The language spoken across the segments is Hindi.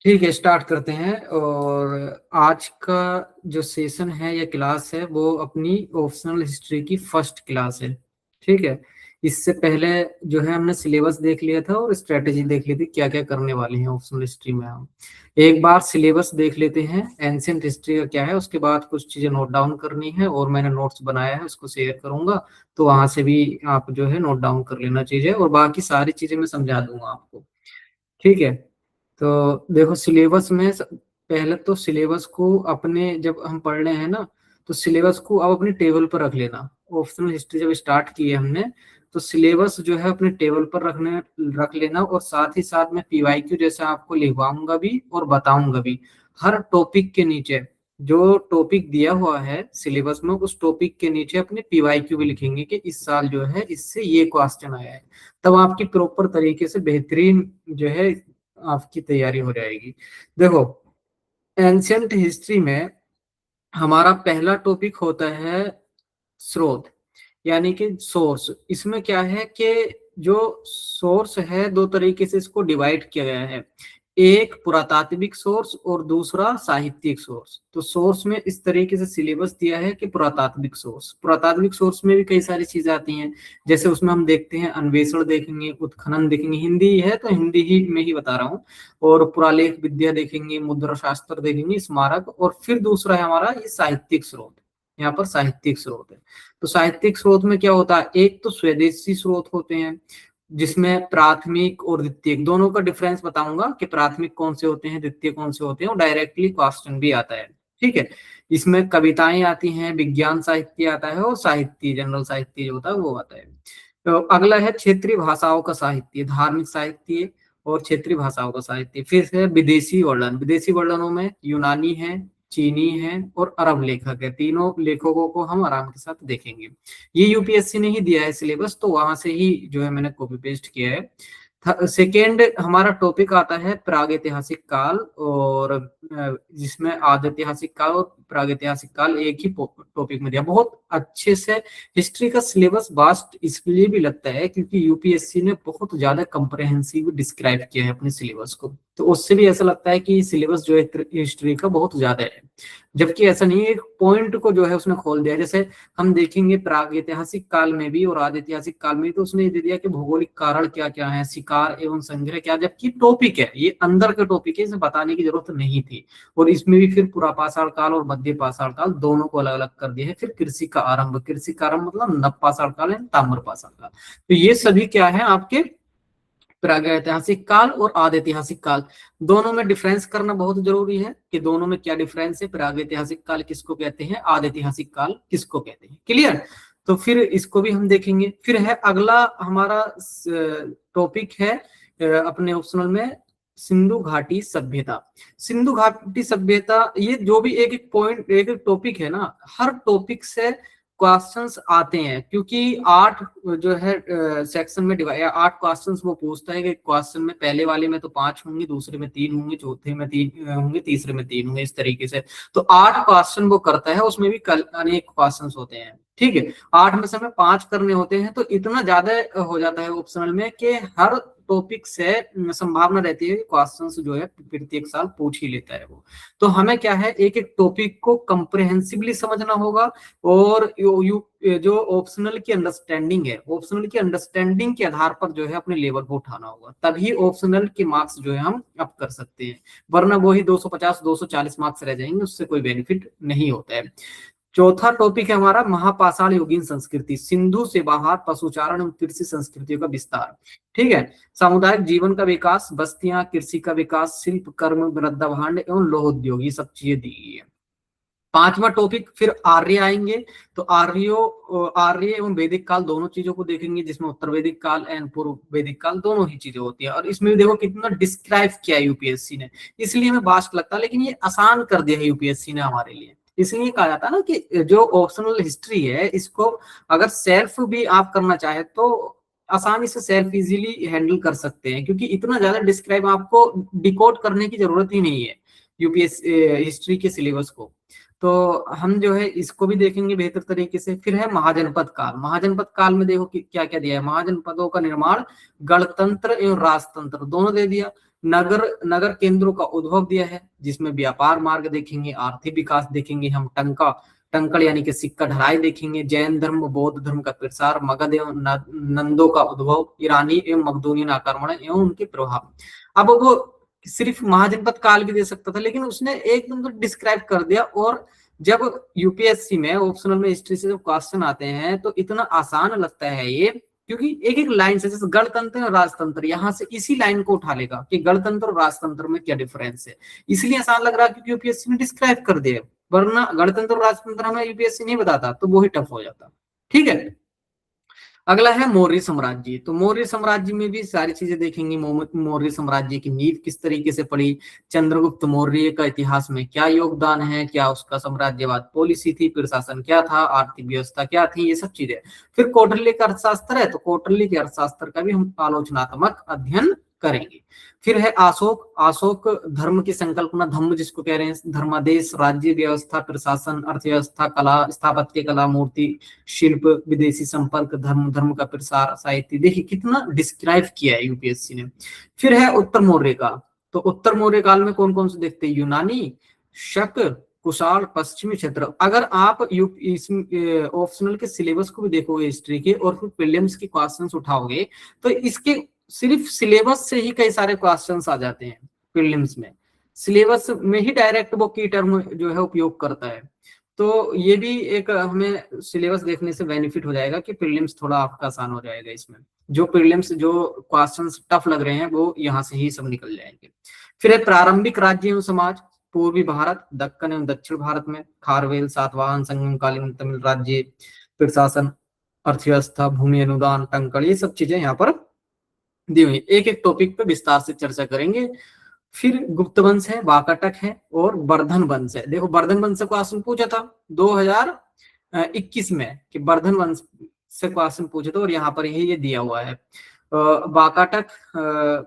ठीक है, स्टार्ट करते हैं। और आज का जो सेशन है या क्लास है वो अपनी ऑप्शनल हिस्ट्री की फर्स्ट क्लास है। ठीक है, इससे पहले जो है हमने सिलेबस देख लिया था और स्ट्रेटेजी देख ली थी क्या क्या करने वाले हैं ऑप्शनल हिस्ट्री में। हम एक बार सिलेबस देख लेते हैं एंशियंट हिस्ट्री का क्या है, उसके बाद कुछ चीजें नोट डाउन करनी है और मैंने नोट्स बनाया है उसको शेयर करूंगा, तो वहां से भी आप जो है नोट डाउन कर लेना चीजें, और बाकी सारी चीजें मैं समझा दूंगा आपको। ठीक है, तो देखो सिलेबस में पहले तो सिलेबस को अपने जब हम पढ़ रहे हैं ना, तो सिलेबस को अब अपनी टेबल पर रख लेना। ऑप्शनल हिस्ट्री जब स्टार्ट की है हमने, तो सिलेबस जो है अपने टेबल पर रख लेना, और साथ ही साथ मैं पीवाईक्यू जैसा आपको लिखवाऊंगा भी और बताऊंगा भी। हर टॉपिक के नीचे जो टॉपिक दिया हुआ है सिलेबस में, उस टॉपिक के नीचे अपने पीवाईक्यू भी लिखेंगे कि इस साल जो है इससे ये क्वेश्चन आया है। तब आपकी प्रॉपर तरीके से बेहतरीन जो है आपकी तैयारी हो जाएगी। देखो, एंशियंट हिस्ट्री में हमारा पहला टॉपिक होता है स्रोत, यानी कि सोर्स। इसमें क्या है कि जो सोर्स है दो तरीके से इसको डिवाइड किया गया है, एक पुरातात्विक सोर्स और दूसरा साहित्यिक सोर्स। तो सोर्स में इस तरीके से सिलेबस दिया है कि पुरातात्विक सोर्स में भी कई सारी चीजें आती हैं, जैसे उसमें हम देखते हैं अन्वेषण देखेंगे, उत्खनन देखेंगे, हिंदी है तो हिंदी ही में ही बता रहा हूँ, और पुरालेख विद्या देखेंगे, मुद्रा शास्त्र देखेंगे, स्मारक, और फिर दूसरा है हमारा ये साहित्यिक स्रोत। यहाँ पर साहित्यिक स्रोत है, तो साहित्यिक स्रोत में क्या होता है, एक तो स्वदेशी स्रोत होते हैं जिसमें प्राथमिक और द्वितीयक दोनों का डिफरेंस बताऊंगा कि प्राथमिक कौन से होते हैं, द्वितीय कौन से होते हैं, और डायरेक्टली क्वेश्चन भी आता है। ठीक है, इसमें कविताएं आती हैं, विज्ञान साहित्य आता है, और साहित्य जनरल साहित्य जो होता है वो आता है। तो अगला है क्षेत्रीय भाषाओं का साहित्य, धार्मिक साहित्य और क्षेत्रीय भाषाओं का साहित्य। फिर है विदेशी वर्णन, विदेशी वर्णनों में यूनानी है, चीनी है और अरब लेखक है। तीनों लेखकों को हम आराम के साथ देखेंगे। ये यूपीएससी ने ही दिया है सिलेबस, तो वहां से ही जो है मैंने कॉपी पेस्ट किया है। सेकेंड हमारा टॉपिक आता है प्रागैतिहासिक काल, और जिसमें आद्यैतिहासिक काल और प्रागैतिहासिक काल एक ही टॉपिक में दिया। बहुत अच्छे से हिस्ट्री का सिलेबस वास्ट इसलिए भी लगता है क्योंकि यूपीएससी ने बहुत ज्यादा कंप्रहेंसिव डिस्क्राइब किया है अपने सिलेबस को, तो उससे भी ऐसा लगता है कि सिलेबस जो है हिस्ट्री का बहुत ज्यादा है, जबकि ऐसा नहीं है। एक पॉइंट को जो है उसने खोल दिया। जैसे हम देखेंगे प्रागैतिहासिक काल में भी और आद्यैतिहासिक काल में भी, तो उसने ये दे दिया कि भौगोलिक कारण क्या क्या है, शिकार एवं संग्रह क्या, जबकि टॉपिक है ये अंदर का टॉपिक है, इसे बताने की जरूरत नहीं थी। और इसमें भी फिर पुरापाषाण काल और मध्य पाषाण काल दोनों को अलग अलग कर दिया है। फिर कृषि का आरंभ, कृषि का आरंभ मतलब नवपाषाण काल है, ताम्रपाषाण काल। तो ये सभी क्या है आपके प्रागैतिहासिक काल और आद्यैतिहासिक काल। दोनों में डिफरेंस करना बहुत जरूरी है कि दोनों में क्या डिफरेंस है, प्रागैतिहासिक काल किसको कहते हैं, आद्यैतिहासिक काल किसको कहते हैं। क्लियर, तो फिर इसको भी हम देखेंगे। फिर है अगला हमारा टॉपिक है अपने ऑप्शनल में सिंधु घाटी सभ्यता। सिंधु घाटी सभ्यता, ये जो भी एक एक पॉइंट एक एक टॉपिक है ना, हर टॉपिक से क्वेश्चंस आते हैं, क्योंकि 8 जो है सेक्शन में डिवाइड, 8 क्वेश्चंस वो पूछता है कि क्वेश्चन में पहले वाले में तो 5 होंगे, दूसरे में 3 होंगे, चौथे में 3 होंगे, तीसरे में 3 होंगे, इस तरीके से। तो 8 क्वेश्चन वो करता है, उसमें भी कल अनेक क्वेश्चंस होते हैं। ठीक है, 8 में से हमें 5 करने होते हैं, तो इतना ज्यादा हो जाता है ऑप्शनल में कि हर टॉपिक से संभावना रहती है कि क्वेश्चंस जो है प्रत्येक साल पूछ ही लेता है वो। तो हमें क्या है, एक एक टॉपिक को कंप्रहेंसिवली समझना होगा, और जो ऑप्शनल की अंडरस्टैंडिंग है, ऑप्शनल की अंडरस्टैंडिंग के आधार पर जो है अपने लेवल को उठाना होगा, तभी ऑप्शनल के मार्क्स जो है हम अप कर सकते हैं। वरना वही 250 240 मार्क्स रह जाएंगे, उससे कोई बेनिफिट नहीं होता है। चौथा टॉपिक है हमारा महापाषाण युगीन संस्कृति, सिंधु से बाहर पशुचारण एवं कृषि संस्कृतियों का विस्तार। ठीक है, सामुदायिक जीवन का विकास, बस्तियां, कृषि का विकास, शिल्प कर्म, वृद्धा भांड एवं लोह उद्योग, ये सब चीजें दी गई है। पांचवा टॉपिक फिर आर्य आएंगे, तो आर्य एवं वैदिक काल दोनों चीजों को देखेंगे, जिसमें उत्तर वैदिक काल एंड पूर्व वैदिक काल दोनों ही चीजें होती है। और इसमें देखो कितना डिस्क्राइब किया है यूपीएससी ने, इसलिए हमें वास्ट लगता है, लेकिन ये आसान कर दिया है यूपीएससी ने हमारे लिए। इसलिए कहा जाता है ना कि जो ऑप्शनल हिस्ट्री है, इसको अगर सेल्फ भी आप करना चाहे तो आसानी से सेल्फ इजीली हैंडल कर सकते हैं, क्योंकि इतना ज्यादा डिस्क्राइब आपको डिकोड करने की जरूरत ही नहीं है यूपीएस हिस्ट्री के सिलेबस को। तो हम जो है इसको भी देखेंगे बेहतर तरीके से। फिर है महाजनपद काल, महाजनपद काल में देखो कि क्या क्या दिया है। महाजनपदों का निर्माण, गणतंत्र एवं राजतंत्र दोनों दे दिया। नगर नगर केंद्रों का उद्भव दिया है, जिसमें व्यापार मार्ग देखेंगे, आर्थिक विकास देखेंगे, हम टंकल यानी कि सिक्का ढलाई देखेंगे, जैन धर्म बौद्ध धर्म का प्रसार, मगध एवं नंदों का उद्भव, ईरानी एवं मकदूनियन आक्रमण एवं उनके प्रभाव। अब वो सिर्फ महाजनपद काल भी दे सकता था, लेकिन उसने एकदम तो डिस्क्राइब कर दिया। और जब यूपीएससी में ऑप्शनल में हिस्ट्री से जब क्वेश्चन आते हैं तो इतना आसान लगता है ये, क्योंकि एक एक लाइन से, जैसे गणतंत्र और राजतंत्र, यहाँ से इसी लाइन को उठा लेगा कि गणतंत्र और राजतंत्र में क्या डिफरेंस है। इसलिए आसान लग रहा है क्योंकि यूपीएससी ने डिस्क्राइब कर दिया, वरना गणतंत्र और राजतंत्र हमें यूपीएससी नहीं बताता तो वो ही टफ हो जाता। ठीक है, अगला है मौर्य साम्राज्य। तो मौर्य साम्राज्य में भी सारी चीजें देखेंगे। मौर्य साम्राज्य की नींव किस तरीके से पड़ी, चंद्रगुप्त मौर्य का इतिहास में क्या योगदान है, क्या उसका साम्राज्यवाद पॉलिसी थी, प्रशासन क्या था, आर्थिक व्यवस्था क्या थी, ये सब चीजें। फिर कौटिल्य का अर्थशास्त्र है, तो कौटिल्य के अर्थशास्त्र का भी हम आलोचनात्मक अध्ययन करेंगे। फिर है अशोक धर्म की संकल्पना, धम्म जिसको कह रहे हैं, धर्मादेश, राज्य व्यवस्था, प्रशासन, अर्थव्यवस्था, कला, स्थापत्य कला, मूर्ति शिल्प, विदेशी संपर्क, धर्म का प्रसार, साहित्य। देखिए कितना डिस्क्राइब किया है यूपीएससी ने। फिर है उत्तर मौर्य का। तो उत्तर मौर्य काल में कौन कौन से देखते हैं, यूनानी, शक, कुषाण, पश्चिमी क्षेत्र। अगर आप ऑप्शनल के सिलेबस को भी देखोगे हिस्ट्री के, और फिर प्रीलिम्स के क्वेश्चंस उठाओगे, तो इसके सिर्फ सिलेबस से ही कई सारे क्वेश्चंस आ जाते हैं प्रीलिम्स में। सिलेबस में ही डायरेक्ट वो की टर्म जो है उपयोग करता है। तो ये भी एक हमें सिलेबस देखने से बेनिफिट हो जाएगा कि प्रीलिम्स थोड़ा आपका आसान हो जाएगा। इसमें जो प्रीलिम्स जो क्वेश्चंस टफ लग रहे हैं वो यहाँ से ही सब निकल जाएंगे। फिर है प्रारंभिक राज्य एवं समाज, पूर्वी भारत, दक्कन एवं दक्षिण भारत में, खारवेल, सातवाहन, संगमकालीन तमिल राज्य, प्रशासन, अर्थव्यवस्था, भूमि अनुदान, टंकल, ये सब चीजें यहाँ पर दी हुई। एक एक टॉपिक पे विस्तार से चर्चा करेंगे। फिर गुप्त वंश है, वाकाटक है, और वर्धन वंश है। देखो वर्धन वंश से क्वेश्चन पूछा था 2021 में कि वर्धन वंश से क्वेश्चन पूछे थे, और यहाँ पर ये दिया हुआ है। वाकाटक,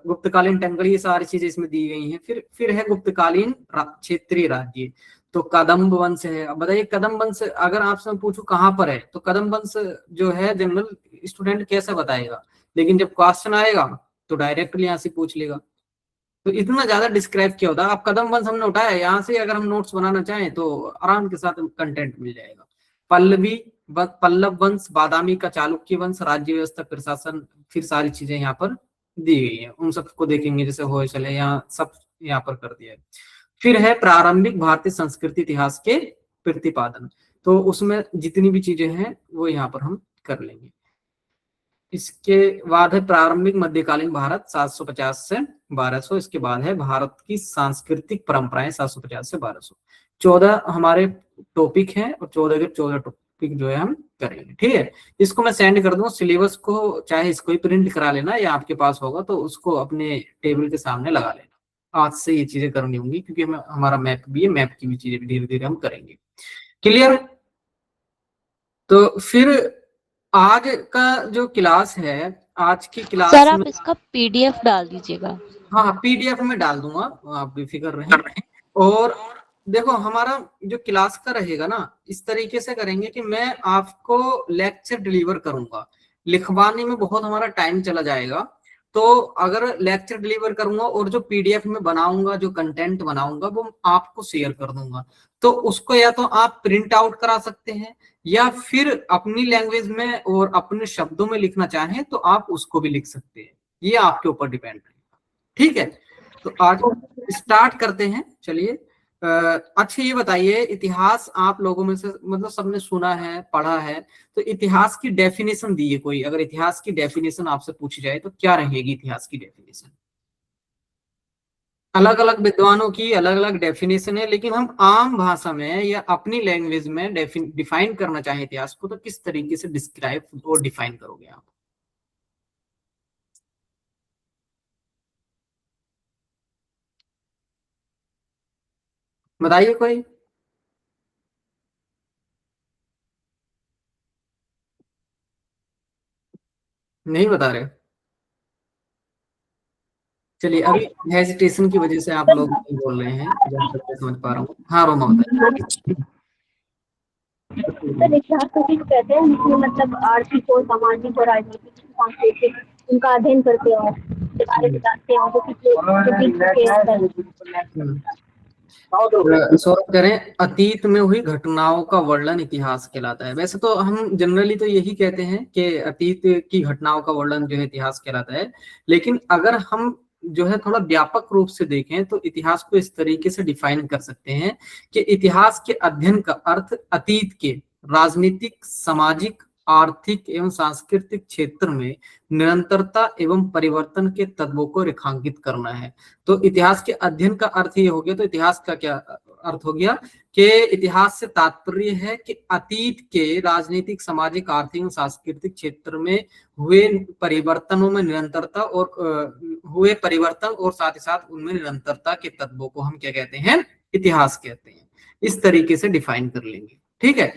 गुप्तकालीन टंकल, ये सारी चीजें इसमें दी गई हैं। फिर है गुप्तकालीन क्षेत्रीय राज्य। तो कदम्ब वंश है। अब बताइए कदम्ब वंश अगर आपसे पूछूं कहाँ पर है, तो कदम्ब वंश जो है जनरल स्टूडेंट कैसे बताएगा, लेकिन जब क्वेश्चन आएगा तो डायरेक्टली यहाँ से पूछ लेगा। तो इतना ज्यादा डिस्क्राइब किया होता है। आप कदम वंश हमने उठाया यहाँ से, अगर हम नोट्स बनाना चाहें तो आराम के साथ कंटेंट मिल जाएगा। पल्लव वंश, बादामी का चालुक्य वंश, राज्य व्यवस्था, प्रशासन, फिर सारी चीजें यहाँ पर दी गई है, उन सबको देखेंगे। जैसे हो चले यहाँ सब यहाँ पर कर दिया है। फिर है प्रारंभिक भारतीय संस्कृति इतिहास के प्रतिपादन। तो उसमें जितनी भी चीजें हैं वो यहाँ पर हम कर लेंगे। इसके बाद है प्रारंभिक मध्यकालीन भारत 750 से 1200। इसके बाद है भारत की सांस्कृतिक परंपराएं 750 से 1200। 14 हमारे टॉपिक हैं, और 14 के 14 टॉपिक जो है हम करेंगे। ठीक है, इसको मैं सेंड कर दूंगा सिलेबस को, चाहे इसको ही प्रिंट करा लेना या आपके पास होगा तो उसको अपने टेबल के सामने लगा लेना। आज से ये चीजें करनी होंगी, क्योंकि हमारा मैप भी है, मैप की भी चीजें धीरे धीरे हम करेंगे। क्लियर? तो फिर आज का जो क्लास है, आज की क्लास सर आप इसका पीडीएफ डाल दीजिएगा। हाँ पीडीएफ में डाल दूंगा, आप बेफिक्र रहें। और देखो हमारा जो क्लास का रहेगा ना, इस तरीके से करेंगे कि मैं आपको लेक्चर डिलीवर करूंगा, लिखवाने में बहुत हमारा टाइम चला जाएगा। तो अगर लेक्चर डिलीवर करूंगा और जो पीडीएफ में बनाऊंगा, जो कंटेंट बनाऊंगा वो आपको शेयर कर दूंगा, तो उसको या तो आप प्रिंट आउट करा सकते हैं, या फिर अपनी लैंग्वेज में और अपने शब्दों में लिखना चाहें तो आप उसको भी लिख सकते हैं। ये आपके ऊपर डिपेंड है। ठीक है, तो आज स्टार्ट करते हैं। चलिए अच्छा ये बताइए, इतिहास आप लोगों में से मतलब सबने सुना है, पढ़ा है, तो इतिहास की डेफिनेशन दी है कोई? अगर इतिहास की डेफिनेशन आपसे पूछी जाए तो क्या रहेगी इतिहास की डेफिनेशन? अलग अलग विद्वानों की अलग अलग डेफिनेशन है, लेकिन हम आम भाषा में या अपनी लैंग्वेज में डिफाइन करना चाहें इतिहास को, तो किस तरीके से डिस्क्राइब और डिफाइन करोगे आप? बताइए कोई। नहीं बता रहे? चलिए, अभी हेजिटेशन की वजह से आप लोग नहीं बोल रहे हैं, जहाँ तक मैं समझ पा रहा हूँ। हाँ रोमा बताइए। सर इतिहास को किस कहते हैं जिसमें मतलब आर्थिक और सामाजिक और राजनीतिक सांस्कृतिक उनका अध्ययन करते हो? के बारे में जानते हैं, जो बीत चुके हैं। सौरभ करें, अतीत में हुई घटनाओं का वर्णन इतिहास कहलाता है। वैसे तो हम जनरली तो यही कहते हैं कि अतीत की घटनाओं का वर्णन जो है इतिहास कहलाता है, लेकिन अगर हम जो है थोड़ा व्यापक रूप से देखें तो इतिहास को इस तरीके से डिफाइन कर सकते हैं कि इतिहास के अध्ययन का अर्थ अतीत के राजनीतिक, सामाजिक, आर्थिक एवं सांस्कृतिक क्षेत्र में निरंतरता एवं परिवर्तन के तत्वों को रेखांकित करना है। तो इतिहास के अध्ययन का अर्थ ये हो गया। तो इतिहास का क्या अर्थ हो गया कि इतिहास से तात्पर्य है कि अतीत के राजनीतिक, सामाजिक, आर्थिक एवं सांस्कृतिक क्षेत्र में हुए परिवर्तनों में निरंतरता और हुए परिवर्तन और साथ ही साथ उनमें निरंतरता के तत्वों को हम क्या कहते हैं, इतिहास कहते हैं। इस तरीके से डिफाइन कर लेंगे, ठीक है।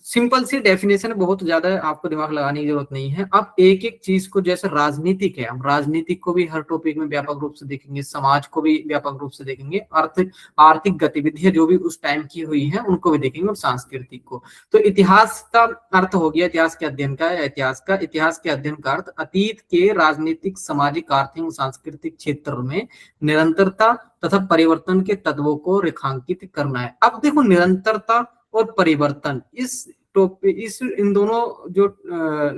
सिंपल सी डेफिनेशन, बहुत ज्यादा आपको दिमाग लगाने की जरूरत नहीं है। अब एक एक चीज को, जैसे राजनीतिक है, हम राजनीतिक को भी हर टॉपिक में व्यापक रूप से देखेंगे, समाज को भी व्यापक रूप से देखेंगे, आर्थिक गतिविधियां जो भी उस टाइम की हुई हैं उनको भी देखेंगे, और सांस्कृतिक को। तो इतिहास का अर्थ हो गया इतिहास के अध्ययन का, इतिहास के अध्ययन का अर्थ अतीत के राजनीतिक, सामाजिक, आर्थिक, सांस्कृतिक क्षेत्र में निरंतरता तथा परिवर्तन के तत्वों को रेखांकित करना है। अब देखो, निरंतरता और परिवर्तन, इन दोनों जो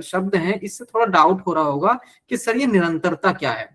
शब्द हैं, इससे थोड़ा डाउट हो रहा होगा कि सर ये निरंतरता क्या है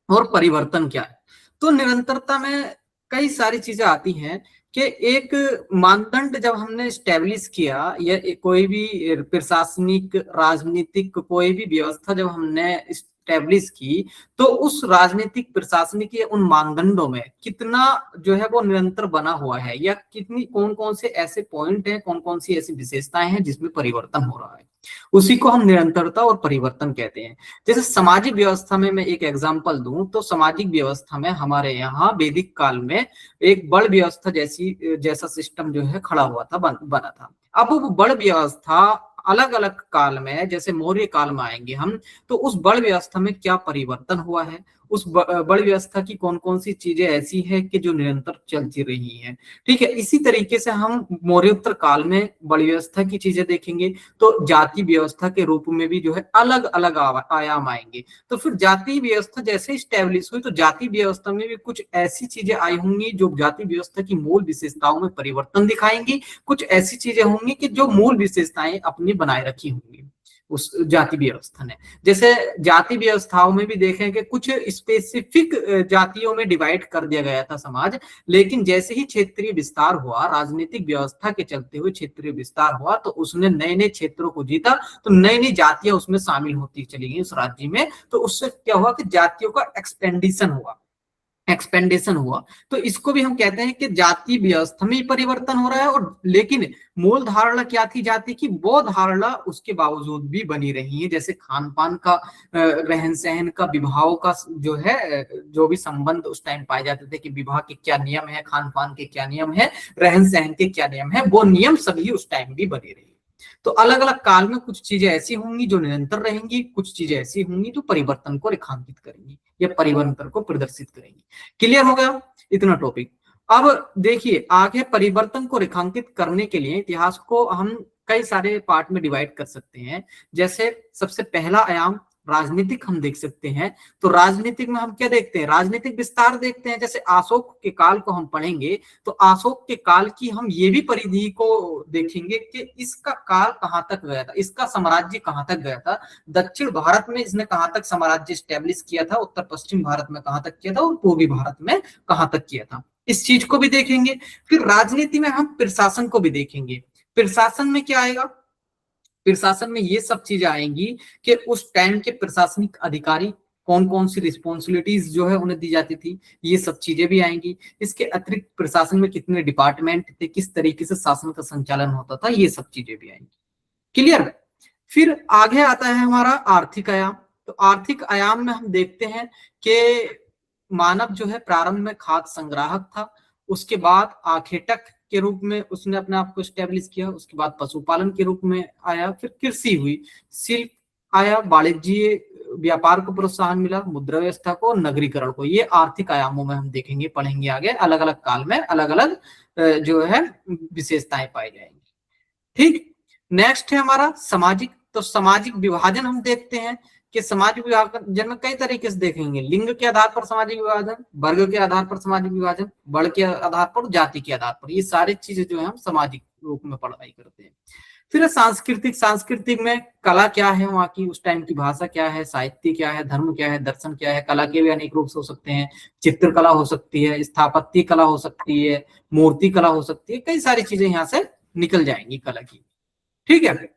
और परिवर्तन क्या है। तो निरंतरता में कई सारी चीजें आती हैं कि एक मानदंड जब हमने स्टैब्लिश किया, या कोई भी प्रशासनिक, राजनीतिक कोई भी व्यवस्था जब हमने स्टैब्लिश की, तो उस राजनीतिक, प्रशासनिक के उन मानदंडों में कितना जो है वो निरंतर बना हुआ है, या कितनी, कौन कौन से ऐसे पॉइंट हैं, कौन कौन सी ऐसी विशेषताएं हैं जिसमें परिवर्तन हो रहा है, उसी को हम निरंतरता और परिवर्तन कहते हैं। जैसे सामाजिक व्यवस्था में मैं एक एग्जांपल दूं तो सामाजिक व्यवस्था में हमारे यहाँ वैदिक काल में एक बड़ व्यवस्था जैसा सिस्टम जो है खड़ा हुआ था, बना था। अब वो बड़ व्यवस्था अलग अलग काल में, जैसे मौर्य काल में आएंगे हम, तो उस बड़ व्यवस्था में क्या परिवर्तन हुआ है, उस बड़ व्यवस्था की कौन कौन सी चीजें ऐसी है कि जो निरंतर चलती रही हैं, ठीक है। इसी तरीके से हम मौर्योत्तर काल में बड़ व्यवस्था की चीजें देखेंगे, तो जाति व्यवस्था के रूप में भी जो है अलग अलग आयाम आएंगे। तो फिर जाति व्यवस्था जैसे स्टैब्लिश हुई, तो जाति व्यवस्था में भी कुछ ऐसी चीजें आई होंगी जो जाति व्यवस्था की मूल विशेषताओं में परिवर्तन दिखाएंगी, कुछ ऐसी चीजें होंगी कि जो मूल विशेषताएं अपनी बनाए रखी होंगी उस जाति व्यवस्था ने। जैसे जाति व्यवस्थाओं में भी देखें कि कुछ स्पेसिफिक जातियों में डिवाइड कर दिया गया था समाज, लेकिन जैसे ही क्षेत्रीय विस्तार हुआ, राजनीतिक व्यवस्था के चलते हुए क्षेत्रीय विस्तार हुआ, तो उसने नए नए क्षेत्रों को जीता, तो नई नई जातियां उसमें शामिल होती चली गई उस राज्य में। तो उससे क्या हुआ कि जातियों का एक्सपेंडेशन हुआ। तो इसको भी हम कहते हैं कि जाति व्यवस्था में परिवर्तन हो रहा है, और लेकिन मूल धारणा क्या थी जाति की, वो धारणा उसके बावजूद भी बनी रही है। जैसे खान पान का, रहन सहन का, विवाहों का जो है, जो भी संबंध उस टाइम पाए जाते थे कि विवाह के क्या नियम है, खान पान के क्या नियम है, रहन सहन के क्या नियम है, वो नियम सभी उस टाइम भी बने रहे। तो अलग अलग काल में कुछ चीजें ऐसी होंगी जो निरंतर रहेंगी, कुछ चीजें ऐसी होंगी जो परिवर्तन को रेखांकित करेंगी या परिवर्तन को प्रदर्शित करेंगी। क्लियर हो गया इतना टॉपिक। अब देखिए आगे, परिवर्तन को रेखांकित करने के लिए इतिहास को हम कई सारे पार्ट में डिवाइड कर सकते हैं। जैसे सबसे पहला आयाम राजनीतिक हम देख सकते हैं। तो राजनीतिक में हम क्या देखते हैं, राजनीतिक विस्तार देखते हैं। जैसे अशोक के काल को हम पढ़ेंगे तो अशोक के काल की हम ये भी परिधि को देखेंगे कि इसका काल कहां तक गया था, इसका साम्राज्य कहां तक गया था। दक्षिण भारत में इसने कहां तक साम्राज्य स्टैब्लिश किया था, उत्तर पश्चिम भारत में कहां तक किया था, और पूर्वी भारत में कहां तक किया था, इस चीज को भी देखेंगे। फिर राजनीति में हम प्रशासन को भी देखेंगे। प्रशासन में क्या आएगा, प्रशासन में ये सब चीजें आएंगी कि उस टाइम के प्रशासनिक अधिकारी कौन कौन सी रिस्पॉन्सिबिलिटीज जो है उन्हें दी जाती थी, ये सब चीजें भी आएंगी। इसके अतिरिक्त प्रशासन में कितने डिपार्टमेंट थे, किस तरीके से शासन का संचालन होता था, ये सब चीजें भी आएंगी। क्लियर। फिर आगे आता है हमारा आर्थिक आयाम। तो आर्थिक आयाम में हम देखते हैं कि मानव जो है प्रारंभ में खाद्य संग्राहक था, उसके बाद आखेटक के रूप में उसने अपने आप को स्टैब्लिश किया, उसके बाद पशुपालन के रूप में आया, फिर कृषि हुई, शिल्प आया, वाणिज्य व्यापार को प्रोत्साहन मिला, मुद्रा व्यवस्था को, नगरीकरण को। ये आर्थिक आयामों में हम देखेंगे, पढ़ेंगे आगे। अलग अलग काल में अलग अलग जो है विशेषताएं पाई जाएंगी। ठीक। नेक्स्ट है हमारा सामाजिक। तो सामाजिक विभाजन हम देखते हैं कि सामाजिक विभाजन में कई तरीके से देखेंगे। लिंग के आधार पर सामाजिक विभाजन, वर्ग के आधार पर सामाजिक विभाजन, बल के आधार पर, जाति के आधार पर, ये सारी चीजें जो है हम सामाजिक रूप में पढ़ाई करते हैं। फिर सांस्कृतिक में कला क्या है, वहाँ की उस टाइम की भाषा क्या है, साहित्य क्या है, धर्म क्या है, दर्शन क्या है। कला के भी अनेक रूप से हो सकते हैं, चित्रकला हो सकती है, स्थापत्य कला हो सकती है, मूर्ति कला हो सकती है, कई सारी चीजें यहाँ से निकल जाएंगी कला की। ठीक है,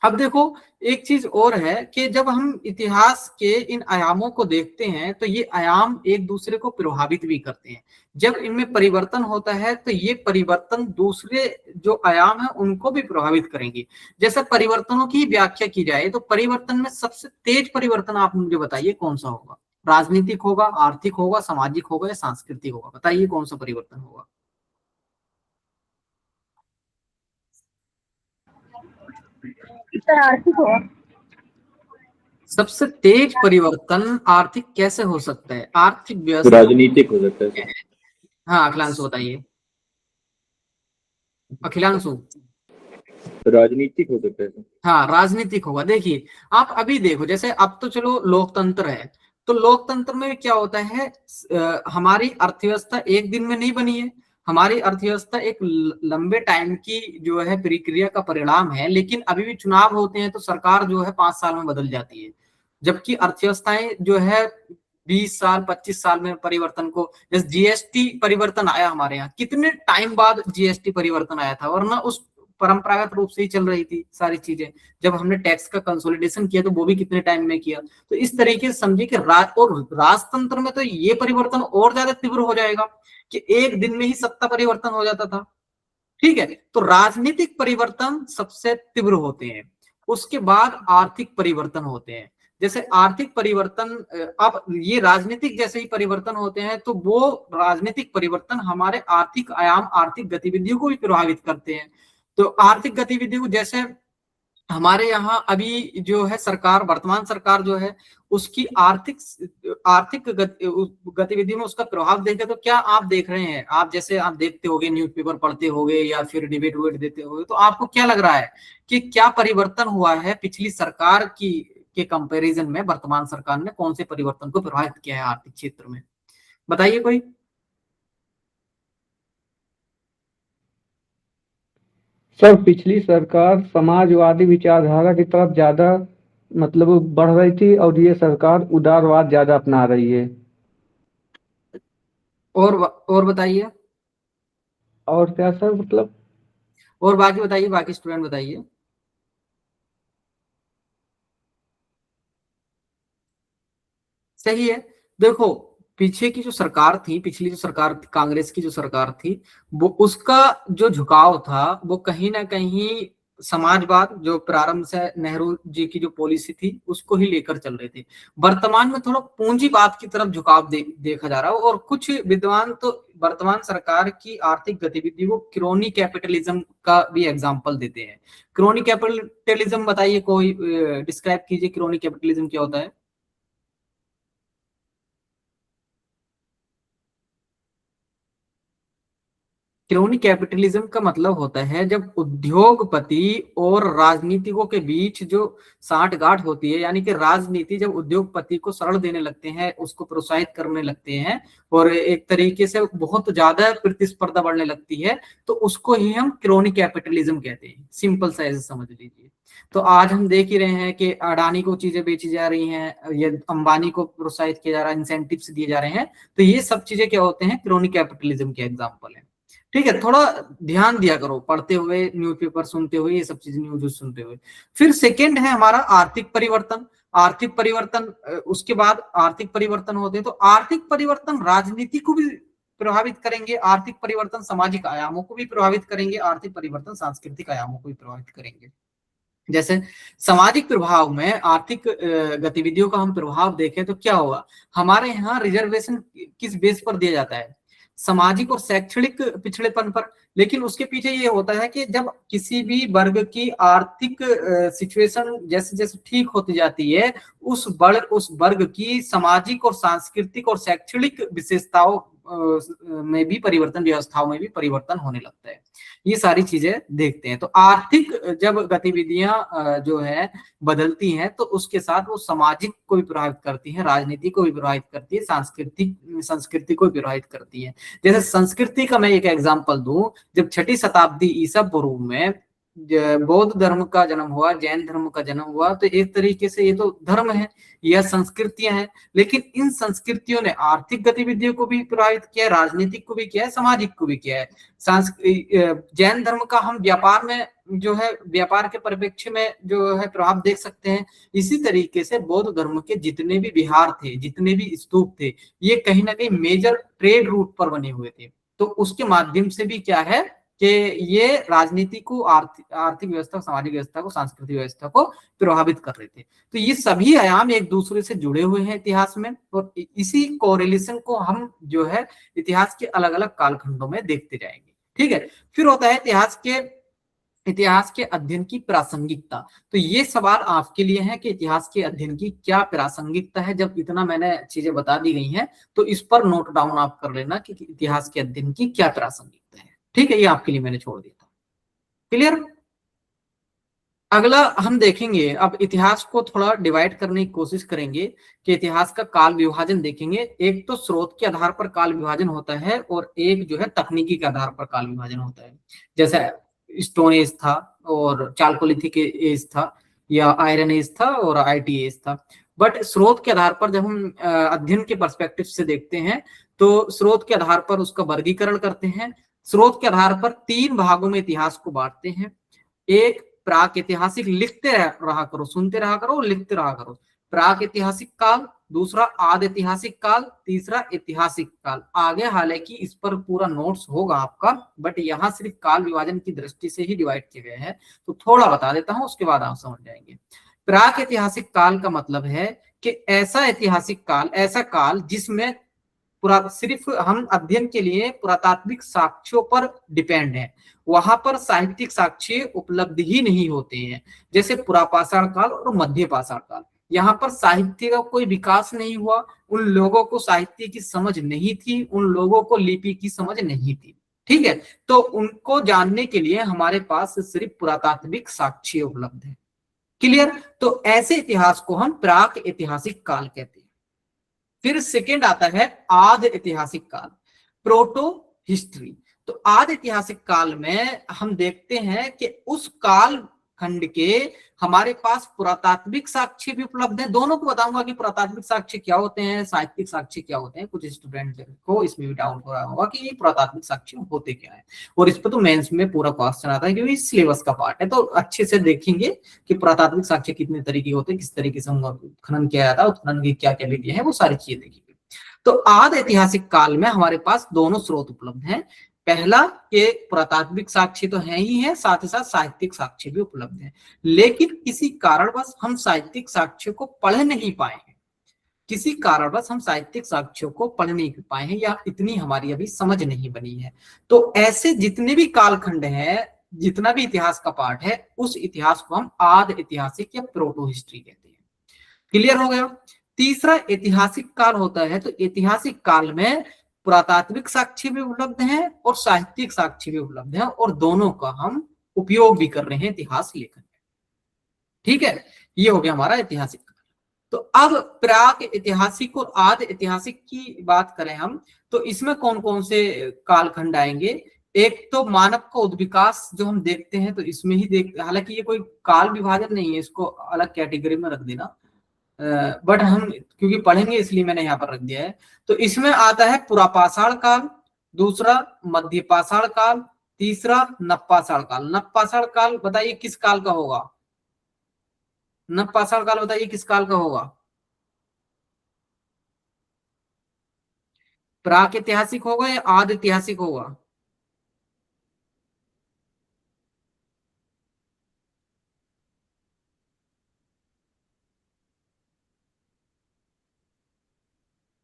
अब देखो एक चीज और है कि जब हम इतिहास के इन आयामों को देखते हैं तो ये आयाम एक दूसरे को प्रभावित भी करते हैं। जब इनमें परिवर्तन होता है तो ये परिवर्तन दूसरे जो आयाम है उनको भी प्रभावित करेंगे। जैसे परिवर्तनों की व्याख्या की जाए तो परिवर्तन में सबसे तेज परिवर्तन आप मुझे बताइए कौन सा होगा? राजनीतिक होगा, आर्थिक होगा, सामाजिक होगा या सांस्कृतिक होगा? बताइए कौन सा परिवर्तन होगा? सर आर्थिक होगा। सबसे तेज परिवर्तन आर्थिक कैसे हो सकता है? आर्थिक व्यवस्था राजनीतिक हो सकता है। हाँ, अखिलांशु बताइए। अखिलांशु राजनीतिक हो सकता है। हाँ, राजनीतिक होगा। देखिए आप अभी देखो, जैसे अब तो चलो लोकतंत्र है, तो लोकतंत्र में क्या होता है, हमारी अर्थव्यवस्था एक दिन में नहीं बनी है। हमारी अर्थव्यवस्था एक लंबे टाइम की जो है प्रक्रिया का परिणाम है। लेकिन अभी भी चुनाव होते हैं तो सरकार जो है 5 साल में बदल जाती है, जबकि अर्थव्यवस्थाएं जो है 20 साल 25 साल में परिवर्तन को, जैसे जीएसटी परिवर्तन आया हमारे यहाँ, कितने टाइम बाद जीएसटी परिवर्तन आया था, वरना उस परंपरागत रूप से ही चल रही थी सारी चीजें। जब हमने टैक्स का कंसोलिडेशन किया तो वो भी कितने टाइम में किया। तो इस तरीके से समझिए कि राजतंत्र में तो ये परिवर्तन और ज्यादा तीव्र हो जाएगा कि एक दिन में ही सत्ता परिवर्तन हो जाता था। ठीक है, तो राजनीतिक परिवर्तन सबसे तीव्र होते हैं, उसके बाद आर्थिक परिवर्तन होते हैं। जैसे आर्थिक परिवर्तन, अब ये राजनीतिक जैसे ही परिवर्तन होते हैं तो वो राजनीतिक परिवर्तन हमारे आर्थिक आयाम, आर्थिक गतिविधियों को भी प्रभावित करते हैं। तो आर्थिक गतिविधियों को, जैसे हमारे यहाँ अभी जो है सरकार, वर्तमान सरकार जो है, उसकी आर्थिक गतिविधि में उसका प्रभाव देखें तो क्या आप देख रहे हैं? आप जैसे आप देखते होगे, न्यूज़पेपर पढ़ते होगे या फिर डिबेट वेट देते होगे, तो आपको क्या लग रहा है कि क्या परिवर्तन हुआ है पिछली सरकार की के कंपैरिजन में? वर्तमान सरकार ने कौन से परिवर्तन को प्रभावित किया है आर्थिक क्षेत्र में? बताइए कोई। सर पिछली सरकार समाजवादी विचारधारा की तरफ ज्यादा मतलब बढ़ रही थी और ये सरकार उदारवाद ज्यादा अपना रही है। और बताइए। और क्या सर मतलब? और बाकी बताइए, बाकी स्टूडेंट बताइए। सही है। देखो पीछे की जो सरकार थी, पिछली जो सरकार कांग्रेस की जो सरकार थी, वो उसका जो झुकाव था वो कहीं ना कहीं समाजवाद, जो प्रारंभ से नेहरू जी की जो पॉलिसी थी उसको ही लेकर चल रहे थे। वर्तमान में थोड़ा पूंजीवाद की तरफ झुकाव देखा जा रहा है। और कुछ विद्वान तो वर्तमान सरकार की आर्थिक गतिविधि को क्रोनी कैपिटलिज्म का भी एग्जाम्पल देते हैं। क्रोनी कैपिटलिज्म बताइए कोई, डिस्क्राइब कीजिए क्रोनी कैपिटलिज्म क्या होता है? क्रोनी कैपिटलिज्म का मतलब होता है जब उद्योगपति और राजनीतिकों के बीच जो साठगांठ होती है, यानी कि राजनीति जब उद्योगपति को शरण देने लगते हैं, उसको प्रोत्साहित करने लगते हैं और एक तरीके से बहुत ज्यादा प्रतिस्पर्धा बढ़ने लगती है, तो उसको ही हम क्रोनी कैपिटलिज्म कहते हैं। सिंपल सा ऐसे समझ लीजिए। तो आज हम देख ही रहे हैं कि अडानी को चीजें बेची जा रही हैं, ये अंबानी को प्रोत्साहित किया जा रहा है, इंसेंटिव्स दिए जा रहे हैं। तो ये सब चीजें क्या होते हैं? क्रोनी कैपिटलिज्म के एग्जाम्पल है। ठीक है, थोड़ा ध्यान दिया करो पढ़ते हुए, न्यूज़पेपर सुनते हुए, ये सब चीजें न्यूज सुनते हुए। फिर सेकंड है हमारा आर्थिक परिवर्तन। आर्थिक परिवर्तन, उसके बाद आर्थिक परिवर्तन होते हैं तो आर्थिक परिवर्तन राजनीति को भी प्रभावित करेंगे, आर्थिक परिवर्तन सामाजिक आयामों को भी प्रभावित करेंगे, आर्थिक परिवर्तन सांस्कृतिक आयामों को भी प्रभावित करेंगे। जैसे सामाजिक प्रभाव में आर्थिक गतिविधियों का हम प्रभाव देखें तो क्या होगा? हमारे यहाँ रिजर्वेशन किस बेस पर दिया जाता है? सामाजिक और शैक्षणिक पिछड़ेपन पर। लेकिन उसके पीछे ये होता है कि जब किसी भी वर्ग की आर्थिक सिचुएशन जैसे जैसे ठीक होती जाती है, उस वर्ग की सामाजिक और सांस्कृतिक और शैक्षणिक विशेषताओं में भी परिवर्तन, व्यवस्थाओं में भी परिवर्तन होने लगता है। ये सारी चीजें देखते हैं। तो आर्थिक जब गतिविधियां जो है बदलती हैं तो उसके साथ वो सामाजिक को भी प्रभावित करती हैं, राजनीति को भी प्रभावित करती है, सांस्कृतिक संस्कृति को भी प्रभावित करती है। जैसे संस्कृति का मैं एक एग्जांपल दूं, जब 6ठी शताब्दी ईसा पूर्व में बौद्ध धर्म का जन्म हुआ, जैन धर्म का जन्म हुआ, तो एक तरीके से ये तो धर्म है, यह संस्कृतियां हैं, लेकिन इन संस्कृतियों ने आर्थिक गतिविधियों को भी प्रभावित किया है, राजनीतिक को भी किया है, सामाजिक को भी किया है। जैन धर्म का हम व्यापार में जो है, व्यापार के परिप्रेक्ष्य में जो है प्रभाव देख सकते हैं। इसी तरीके से बौद्ध धर्म के जितने भी विहार थे, जितने भी स्तूप थे, ये कहीं ना कहीं मेजर ट्रेड रूट पर बने हुए थे। तो उसके माध्यम से भी क्या है कि ये राजनीति को, आर्थिक व्यवस्था, सामाजिक व्यवस्था को, सांस्कृतिक व्यवस्था को प्रभावित कर रहे थे। तो ये सभी आयाम एक दूसरे से जुड़े हुए हैं इतिहास में, और इसी कोरिलेशन को हम जो है इतिहास के अलग अलग कालखंडों में देखते जाएंगे। ठीक है, फिर होता है इतिहास के अध्ययन की प्रासंगिकता। तो ये सवाल आपके लिए है कि इतिहास के अध्ययन की क्या प्रासंगिकता है। जब इतना मैंने चीजें बता दी गई हैं तो इस पर नोट डाउन आप कर लेना कि इतिहास के अध्ययन की क्या प्रासंगिकता है। ठीक है, ये आपके लिए मैंने छोड़ दिया था। क्लियर? अगला हम देखेंगे, अब इतिहास को थोड़ा डिवाइड करने की कोशिश करेंगे कि इतिहास का काल विभाजन देखेंगे। एक तो स्रोत के आधार पर काल विभाजन होता है और एक जो है तकनीकी के आधार पर काल विभाजन होता है। जैसे स्टोन एज था और चालकोलिथिक एज था, या आयरन एज था और आईटी एज था। बट स्रोत के आधार पर जब हम अध्ययन के पर्सपेक्टिव से देखते हैं तो स्रोत के आधार पर उसका वर्गीकरण करते हैं। स्रोत के आधार पर 3 भागों में इतिहास को बांटते हैं। एक प्राक ऐतिहासिक, लिखते रहा करो, सुनते रहा करो, लिखते रहा करो, प्राक ऐतिहासिक काल। दूसरा आद ऐतिहासिक काल। तीसरा ऐतिहासिक काल। आगे हालांकि इस पर पूरा नोट्स होगा आपका, बट यहाँ सिर्फ काल विभाजन की दृष्टि से ही डिवाइड किए गए हैं, तो थोड़ा बता देता हूं, उसके बाद आप समझ जाएंगे। प्राक ऐतिहासिक काल का मतलब है कि ऐसा ऐतिहासिक काल, ऐसा काल जिसमें सिर्फ हम अध्ययन के लिए पुरातात्विक साक्ष्यों पर डिपेंड है, वहां पर साहित्यिक साक्ष्य उपलब्ध ही नहीं होते हैं। जैसे पुरापाषाण काल और मध्य पाषाण काल, यहाँ पर साहित्य का कोई विकास नहीं हुआ, उन लोगों को साहित्य की समझ नहीं थी, उन लोगों को लिपि की समझ नहीं थी। ठीक है, तो उनको जानने के लिए हमारे पास सिर्फ पुरातात्विक साक्ष्य उपलब्ध है। क्लियर? तो ऐसे इतिहास को हम प्राक ऐतिहासिक काल कहते हैं। फिर सेकेंड आता है आद ऐतिहासिक काल, प्रोटो हिस्ट्री। तो आद ऐतिहासिक काल में हम देखते हैं कि उस काल खंड के हमारे पास पुरातात्विक साक्ष्य भी उपलब्ध है। दोनों को बताऊंगा कि पुरातात्विक साक्ष्य क्या होते हैं, साहित्यिक साक्ष्य क्या होते हैं। कुछ स्टूडेंट को इसमें भी डाउट हो रहा होगा कि ये पुरातात्विक साक्ष्य होते क्या है, और इस पर तो मेंस में पूरा क्वेश्चन आता है क्योंकि इस सिलेबस का पार्ट है। तो अच्छे से देखेंगे कि पुरातात्विक साक्ष्य कितने तरीके होते हैं, किस तरीके से खनन किया जाता है, उत्खनन की क्या क्या विधियां हैं, वो सारी चीजें देखेंगे। तो आद ऐतिहासिक काल में हमारे पास दोनों स्रोत उपलब्ध हैं। पहला के पुरातात्विक साक्ष्य तो है ही है, साथ ही साथ साहित्यिक साक्ष्य भी उपलब्ध है, लेकिन किसी कारणवश हम साहित्यिक साक्ष्य को पढ़ नहीं पाए हैं। किसी कारणवश हम साहित्यिक साक्ष्यों को पढ़ नहीं पाए हैं, या इतनी हमारी अभी समझ नहीं बनी है। तो ऐसे जितने भी कालखंड हैं, जितना भी इतिहास का पार्ट है, उस इतिहास को हम आद ऐतिहासिक या प्रोटो हिस्ट्री कहते हैं। क्लियर हो गया? तीसरा ऐतिहासिक काल होता है। तो ऐतिहासिक काल में पुरातात्विक साक्ष्य भी उपलब्ध हैं और साहित्यिक साक्ष्य भी उपलब्ध हैं, और दोनों का हम उपयोग भी कर रहे हैं इतिहास लेखन में। ठीक है, ये हो गया हमारा ऐतिहासिक काल। तो अब प्राक ऐतिहासिक और आद ऐतिहासिक की बात करें हम, तो इसमें कौन कौन से कालखंड आएंगे। एक तो मानव का उद्विकास जो हम देखते हैं, तो इसमें ही देख, हालांकि ये कोई काल विभाजन नहीं है, इसको अलग कैटेगरी में रख देना, बट हम क्योंकि पढ़ेंगे इसलिए मैंने यहाँ पर रख दिया है। तो इसमें आता है पुरापाषाण काल, दूसरा मध्य पाषाण काल, तीसरा नवपाषाण काल। नवपाषाण काल बताइए किस काल का होगा? नवपाषाण काल बताइए किस काल का होगा? प्राक ऐतिहासिक होगा या आद ऐतिहासिक होगा?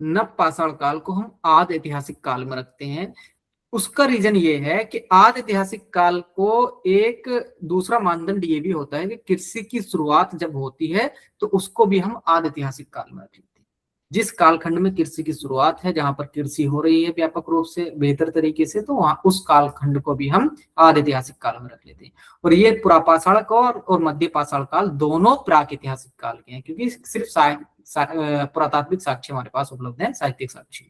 नवपाषाण काल को हम आद ऐतिहासिक काल में रखते हैं। उसका रीजन ये है कि आद ऐतिहासिक काल को एक दूसरा मानदंड ये भी होता है कि कृषि की शुरुआत जब होती है तो उसको भी हम आद ऐतिहासिक काल में रख लेते हैं। जिस कालखंड में कृषि की शुरुआत है, जहां पर कृषि हो रही है व्यापक रूप से बेहतर तरीके से, तो वहां उस कालखंड को भी हम आदि ऐतिहासिक काल में रख लेते हैं। और ये पुरापाषाण काल और मध्य पाषाण काल दोनों प्राक ऐतिहासिक काल के हैं, क्योंकि सिर्फ पुरातात्विक साक्ष्य हमारे पास उपलब्ध है, साहित्यिक साक्ष्य।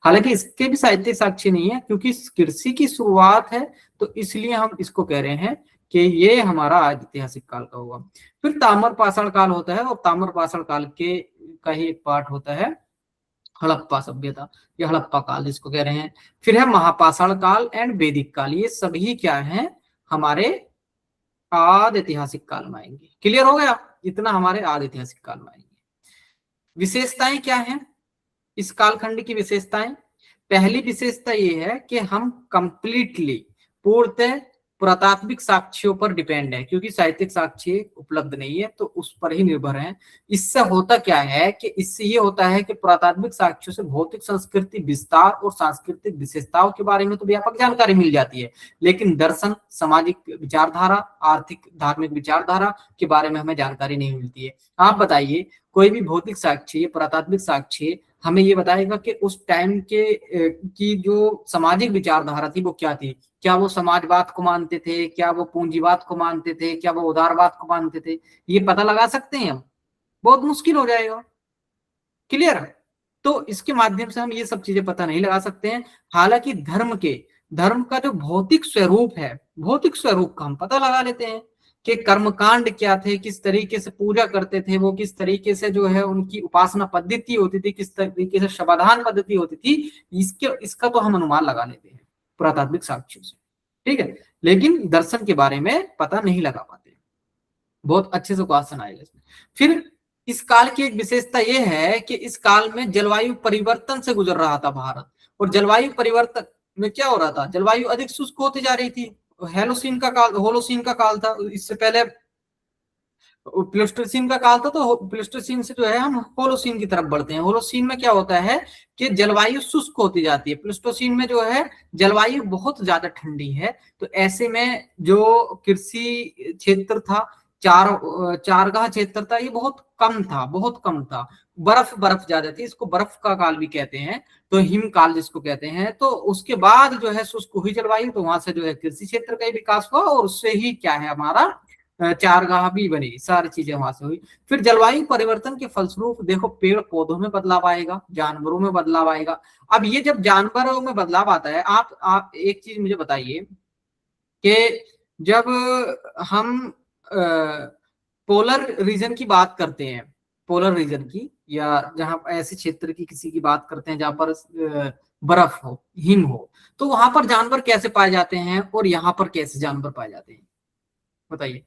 हालांकि इसके भी साहित्यिक साक्ष्य नहीं है, क्योंकि कृषि की शुरुआत है, तो इसलिए हम इसको कह रहे हैं कि ये हमारा आदि ऐतिहासिक काल का हुआ। फिर ताम्र पाषाण काल होता है, और ताम्र पाषाण काल के का ही एक पार्ट होता है हड़प्पा सभ्यता, ये हड़प्पा काल जिसको कह रहे हैं। फिर है महापाषाण काल एंड वैदिक काल, ये सभी क्या है, हमारे आदि ऐतिहासिक काल में आएंगे। क्लियर हो गया, इतना हमारे आदि ऐतिहासिक काल में आएंगे। विशेषताएं क्या है इस कालखंड की विशेषताएं? पहली विशेषता ये है कि हम कंप्लीटली पूर्णतः पुरातात्विक साक्ष्यों पर डिपेंड है, क्योंकि साहित्यिक साक्ष्य उपलब्ध नहीं है, तो उस पर ही निर्भर है। इससे होता क्या है कि इससे ये होता है कि पुरातात्विक साक्ष्यों से भौतिक संस्कृति विस्तार और सांस्कृतिक विशेषताओं के बारे में तो व्यापक जानकारी मिल जाती है, लेकिन दर्शन, सामाजिक विचारधारा, आर्थिक धार्मिक विचारधारा के बारे में हमें जानकारी नहीं मिलती है। आप बताइए, कोई भी भौतिक साक्ष्य, पुरातात्विक साक्ष्य हमें ये बताएगा कि उस टाइम के की जो सामाजिक विचारधारा थी वो क्या थी? क्या वो समाजवाद को मानते थे, क्या वो पूंजीवाद को मानते थे, क्या वो उदारवाद को मानते थे? ये पता लगा सकते हैं हम? बहुत मुश्किल हो जाएगा। क्लियर? तो इसके माध्यम से हम ये सब चीजें पता नहीं लगा सकते हैं। हालांकि धर्म का जो भौतिक स्वरूप है, भौतिक स्वरूप का हम पता लगा लेते हैं कि कर्मकांड क्या थे, किस तरीके से पूजा करते थे वो, किस तरीके से जो है उनकी उपासना पद्धति होती थी, किस तरीके से शबाधान पद्धति होती थी, इसका तो हम अनुमान लगा लेते हैं पुरातात्विक साक्ष्यों से। ठीक है, लेकिन दर्शन के बारे में पता नहीं लगा पाते। बहुत अच्छे से क्वेश्चन आएगा इसमें। फिर इस काल की एक विशेषता यह है कि इस काल में जलवायु परिवर्तन से गुजर रहा था भारत, और जलवायु परिवर्तन में क्या हो रहा था, जलवायु अधिक शुष्क होती जा रही थी। होलोसीन का काल था, इससे पहले प्लेस्टोसीन का काल था, तो प्लेस्टोसीन से जो है हम होलोसीन की तरफ बढ़ते हैं। होलोसीन में क्या होता है कि जलवायु शुष्क होती जाती है, प्लेस्टोसीन में जो है जलवायु बहुत ज्यादा ठंडी है। तो ऐसे में जो कृषि क्षेत्र था, चारगाह क्षेत्र था, ये बहुत कम था, बर्फ ज्यादा थी, इसको बर्फ का काल भी कहते हैं, तो हिम काल जिसको कहते हैं। तो उसके बाद जो है शुष्क हुई जलवायु, तो वहां से जो है कृषि क्षेत्र का विकास हुआ, और उससे ही क्या है हमारा चारगाह भी बनी, सारी चीजें वहां से हुई। फिर जलवायु परिवर्तन के फलस्वरूप देखो पेड़ पौधों में बदलाव आएगा, जानवरों में बदलाव आएगा। अब ये जब जानवरों में बदलाव आता है, आप एक चीज मुझे बताइए कि जब हम पोलर रीजन की बात करते हैं, पोलर रीजन की, या जहां ऐसे क्षेत्र की किसी की बात करते हैं जहां पर बर्फ हो, हिम हो, तो वहां पर जानवर कैसे पाए जाते हैं और यहाँ पर कैसे जानवर पाए जाते हैं, बताइए।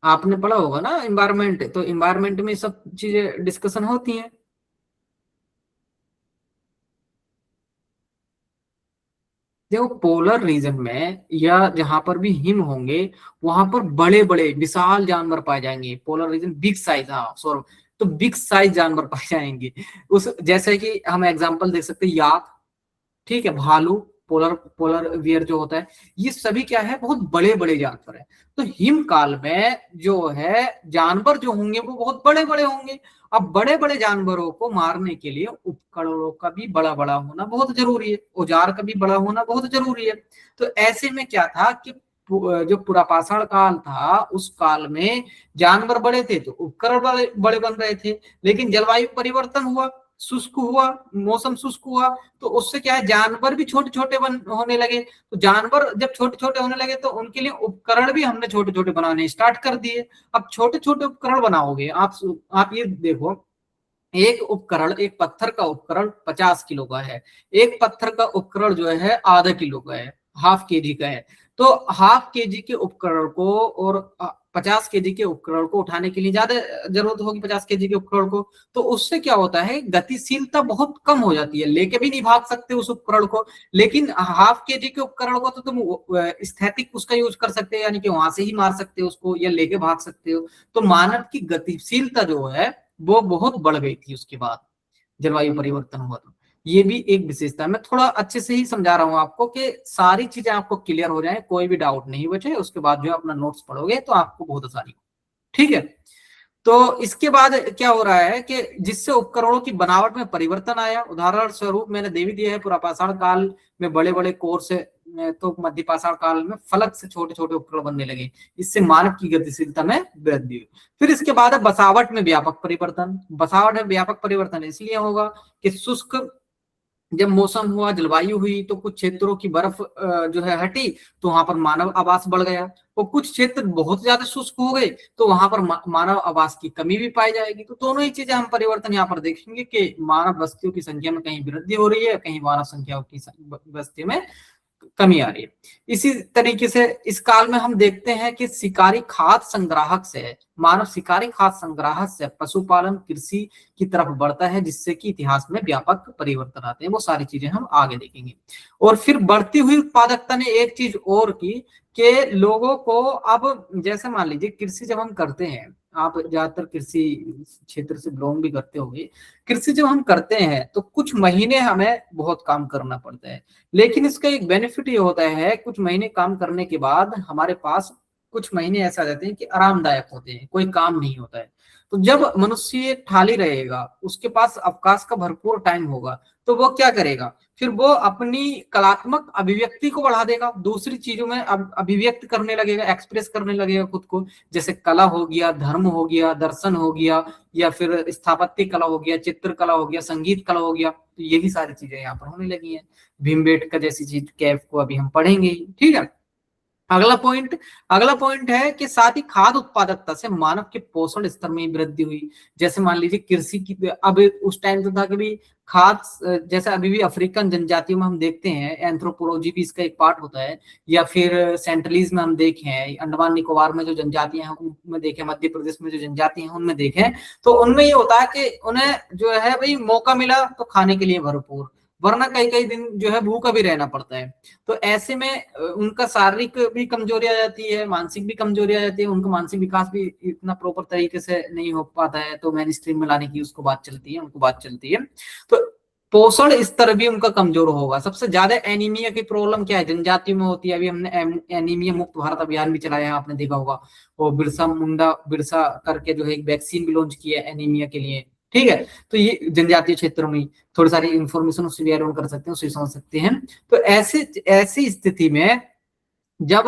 आपने पढ़ा होगा ना एनवायरमेंट, तो एनवायरमेंट में सब चीजें डिस्कशन होती हैं। देखो पोलर रीजन में या जहां पर भी हिम होंगे वहां पर बड़े बड़े विशाल जानवर पाए जाएंगे। पोलर रीजन बिग साइज, हाँ सॉरी, तो बिग साइज जानवर पाए जाएंगे। उस जैसे कि हम एग्जांपल देख सकते हैं याक, ठीक है, भालू, पोलर वियर जो होता है, ये सभी क्या है, बहुत बड़े बड़े जानवर है। तो हिम काल में जो है जानवर जो होंगे वो बहुत बड़े बड़े होंगे। अब बड़े बड़े जानवरों को मारने के लिए उपकरणों का भी बड़ा बड़ा होना बहुत जरूरी है, औजार का भी बड़ा होना बहुत जरूरी है। तो ऐसे में क्या था कि जो पुरापाषाण काल था उस काल में जानवर बड़े थे तो उपकरण बड़े बड़े बन रहे थे, लेकिन जलवायु परिवर्तन हुआ, शुष्क हुआ, मौसम शुष्क हुआ, तो उससे क्या है जानवर भी छोटे छोटे होने लगे। तो जानवर जब छोटे छोटे होने लगे तो उनके लिए उपकरण भी हमने छोटे छोटे बनाने स्टार्ट कर दिए। अब छोटे छोटे उपकरण बनाओगे आप ये देखो, एक उपकरण, एक पत्थर का उपकरण 50 किलो का है, एक पत्थर का उपकरण जो है आधा किलो का है, हाफ केजी का है। तो हाफ केजी के उपकरण को और 50 केजी के उपकरण को उठाने के लिए ज्यादा जरूरत होगी 50 केजी के उपकरण को, तो उससे क्या होता है गतिशीलता बहुत कम हो जाती है, लेके भी नहीं भाग सकते उस उपकरण को। लेकिन हाफ केजी के उपकरण को तो तुम स्थैतिक उसका यूज कर सकते हो, यानी कि वहां से ही मार सकते हो उसको या लेके भाग सकते हो। तो मानव की गतिशीलता जो है वो बहुत बढ़ गई थी उसके बाद जलवायु परिवर्तन हुआ। तो ये भी एक विशेषता है। मैं थोड़ा अच्छे से ही समझा रहा हूं आपको कि सारी चीजें आपको क्लियर हो जाए, कोई भी डाउट नहीं बचे। उसके बाद जो है अपना नोट्स पढ़ोगे तो आपको बहुत आसानी हो, ठीक है। तो इसके बाद क्या हो रहा है कि जिससे उपकरणों की बनावट में परिवर्तन आया। उदाहरण स्वरूप मैंने दे भी दिया है, पुरापाषाण काल में बड़े बड़े कोर्स तो मध्यपाषाण काल में फलक से छोटे छोटे उपकरण बनने लगे, इससे मानव की गतिशीलता में वृद्धि हुई। फिर इसके बाद है बसावट में व्यापक परिवर्तन। बसावट में व्यापक परिवर्तन इसलिए होगा कि शुष्क जब मौसम हुआ, जलवायु हुई, तो कुछ क्षेत्रों की बर्फ जो है हटी, तो वहां पर मानव आवास बढ़ गया। और कुछ क्षेत्र बहुत ज्यादा शुष्क हो गए तो वहां पर मानव आवास की कमी भी पाई जाएगी। तो दोनों ही चीजें हम परिवर्तन यहाँ पर देखेंगे कि मानव बस्तियों की संख्या में कहीं वृद्धि हो रही है, कहीं मानव संख्या की बस्ती में कमी आ रही है। इसी तरीके से इस काल में हम देखते हैं कि शिकारी खाद्य संग्राहक से मानव शिकारी खाद्य संग्राहक से पशुपालन कृषि की तरफ बढ़ता है, जिससे कि इतिहास में व्यापक परिवर्तन आते हैं। वो सारी चीजें हम आगे देखेंगे। और फिर बढ़ती हुई उत्पादकता ने एक चीज और की कि लोगों को अब जैसे मान लीजिए कृषि जब हम करते हैं, आप ज्यादातर कृषि क्षेत्र से बिलोंग भी करते होंगे, कृषि जब हम करते हैं तो कुछ महीने हमें बहुत काम करना पड़ता है, लेकिन इसका एक बेनिफिट ये होता है कुछ महीने काम करने के बाद हमारे पास कुछ महीने ऐसा रहते हैं कि आरामदायक होते हैं, कोई काम नहीं होता है। तो जब मनुष्य खाली रहेगा, उसके पास अवकाश का भरपूर टाइम होगा, तो वो क्या करेगा, फिर वो अपनी कलात्मक अभिव्यक्ति को बढ़ा देगा, दूसरी चीजों में अभिव्यक्त करने लगेगा, एक्सप्रेस करने लगेगा खुद को। जैसे कला हो गया, धर्म हो गया, दर्शन हो गया, या फिर स्थापत्य कला हो गया, चित्रकला हो गया, संगीत कला हो गया। तो यही सारी चीजें यहाँ पर होने लगी हैं। भीमबेटका जैसी चीज कैफ को अभी हम पढ़ेंगे ही, ठीक है। अगला पॉइंट है कि साथ ही खाद्य उत्पादकता से मानव के पोषण स्तर में वृद्धि हुई। जैसे मान लीजिए कृषि की, अब उस टाइम तो था कि भी खाद्य, जैसे अभी भी अफ्रीकन जनजातियों में हम देखते हैं, एंथ्रोपोलॉजी भी इसका एक पार्ट होता है, या फिर सेंट्रलीज में हम देखें, अंडमान निकोबार में जो जनजातियां हैं उनमें देखें, मध्य प्रदेश में जो जनजातियां हैं उनमें देखें, तो उनमें ये होता है कि उन्हें जो है भाई मौका मिला तो खाने के लिए भरपूर, वरना कई कई दिन जो है भूखा भी रहना पड़ता है। तो ऐसे में उनका शारीरिक भी कमजोरी आ जाती है, मानसिक भी कमजोरी आ जाती है, उनका मानसिक विकास भी इतना प्रॉपर तरीके से नहीं हो पाता है, तो मेन स्ट्रीम में लाने की उसको बात चलती है। तो पोषण स्तर भी उनका कमजोर होगा। सबसे ज्यादा एनीमिया की प्रॉब्लम क्या है, जनजातियों में होती है। अभी हमने एनीमिया मुक्त भारत अभियान भी चलाया है, आपने देखा होगा। वो बिरसा करके जो है एक वैक्सीन भी लॉन्च किया है एनीमिया के लिए, ठीक है। तो ये जनजातीय क्षेत्रों में थोड़ी सारी इंफॉर्मेशन उससे भी ऐड ऑन कर सकते हैं, उससे समझ सकते हैं। तो ऐसी स्थिति में जब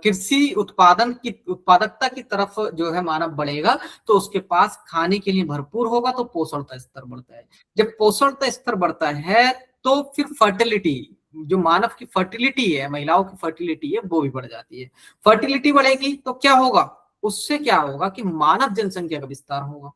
कृषि उत्पादकता की तरफ जो है मानव बढ़ेगा, तो उसके पास खाने के लिए भरपूर होगा, तो पोषण का स्तर बढ़ता है। जब पोषण का स्तर बढ़ता है तो फिर फर्टिलिटी, जो मानव की फर्टिलिटी है, महिलाओं की फर्टिलिटी है, वो भी बढ़ जाती है। फर्टिलिटी बढ़ेगी तो क्या होगा, उससे क्या होगा कि मानव जनसंख्या का विस्तार होगा,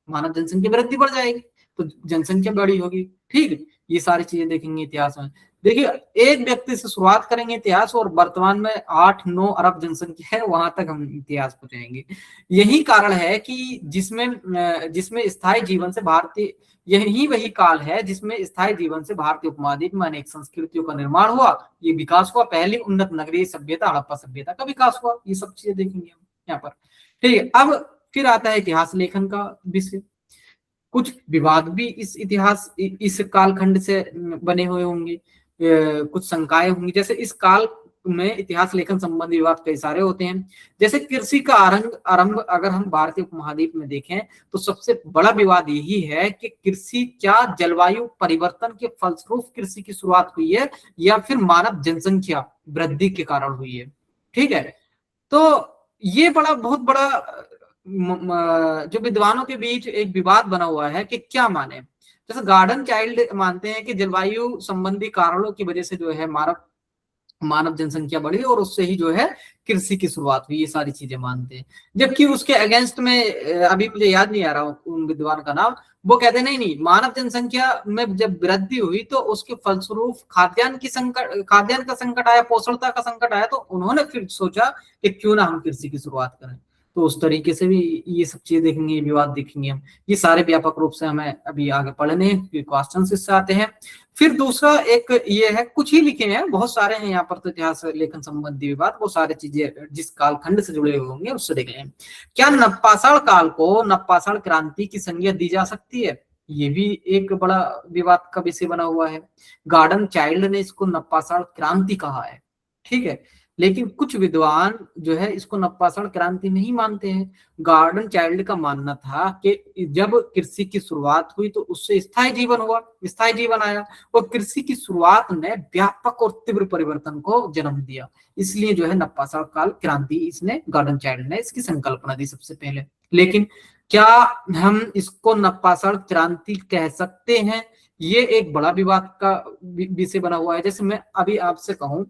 मानव जनसंख्या वृद्धि बढ़ जाएगी, तो जनसंख्या बड़ी होगी, ठीक। ये सारी चीजें देखेंगे इतिहास में। देखिए, एक व्यक्ति से शुरुआत करेंगे इतिहास, और वर्तमान में 8-9 अरब जनसंख्या है, वहां तक हम इतिहास पहुंचाएंगे। यही कारण है कि जिसमें स्थायी जीवन से भारतीय, यही वही काल है जिसमें स्थायी जीवन से भारतीय उपमहाद्वीप में अनेक संस्कृतियों का निर्माण हुआ, ये विकास हुआ। पहली उन्नत नगरीय सभ्यता हड़प्पा सभ्यता का विकास हुआ। ये सब चीजें देखेंगे हम यहाँ पर, ठीक है। अब फिर आता है इतिहास लेखन का विषय। कुछ विवाद भी इस कालखंड से बने हुए होंगे, कुछ शंकाएं होंगी। जैसे इस काल में इतिहास लेखन संबंधी विवाद कई सारे होते हैं। जैसे कृषि का आरंभ अगर हम भारतीय उपमहाद्वीप में देखें, तो सबसे बड़ा विवाद यही है कि कृषि क्या जलवायु परिवर्तन के फलस्वरूप कृषि की शुरुआत हुई है, या फिर मानव जनसंख्या वृद्धि के कारण हुई है, ठीक है। तो ये बहुत बड़ा जो विद्वानों के बीच एक विवाद बना हुआ है कि क्या माने। जैसे गार्डन चाइल्ड मानते हैं कि जलवायु संबंधी कारणों की वजह से जो है मानव जनसंख्या बढ़ी, और उससे ही जो है कृषि की शुरुआत हुई। ये सारी चीजें मानते हैं। जबकि उसके अगेंस्ट में, अभी मुझे याद नहीं आ रहा उन विद्वान का नाम, वो कहते नहीं, मानव जनसंख्या में जब वृद्धि हुई तो उसके फलस्वरूप खाद्यान्न का संकट आया, पोषणता का संकट आया, तो उन्होंने फिर सोचा कि क्यों ना हम कृषि की शुरुआत करें। तो उस तरीके से भी ये सब चीजें देखेंगे, विवाद देखेंगे हम। ये सारे व्यापक रूप से हमें अभी आगे पढ़ने हैं, क्वेश्चन इससे आते हैं। फिर दूसरा एक ये है, कुछ ही लिखे हैं, बहुत सारे हैं यहाँ पर तो इतिहास लेखन संबंधी विवाद, वो सारे चीजें जिस कालखंड से जुड़े हुए होंगे उससे देख लें। क्या नवपाषाण काल को नवपाषाण क्रांति की संज्ञा दी जा सकती है? ये भी एक बड़ा विवाद का विषय बना हुआ है। गार्डन चाइल्ड ने इसको नवपाषाण क्रांति कहा है, ठीक है। लेकिन कुछ विद्वान जो है इसको नवपाषाण क्रांति नहीं मानते हैं। गॉर्डन चाइल्ड का मानना था कि जब कृषि की शुरुआत हुई तो उससे स्थायी जीवन हुआ, स्थायी जीवन आया, और कृषि की शुरुआत ने व्यापक और तीव्र परिवर्तन को जन्म दिया। इसलिए जो है नवपाषाण काल क्रांति इसने गॉर्डन चाइल्ड ने इसकी संकल्पना दी सबसे पहले। लेकिन क्या हम इसको नवपाषाण क्रांति कह सकते हैं, ये एक बड़ा विवाद का विषय बना हुआ है। जैसे मैं अभी आपसे कहूं,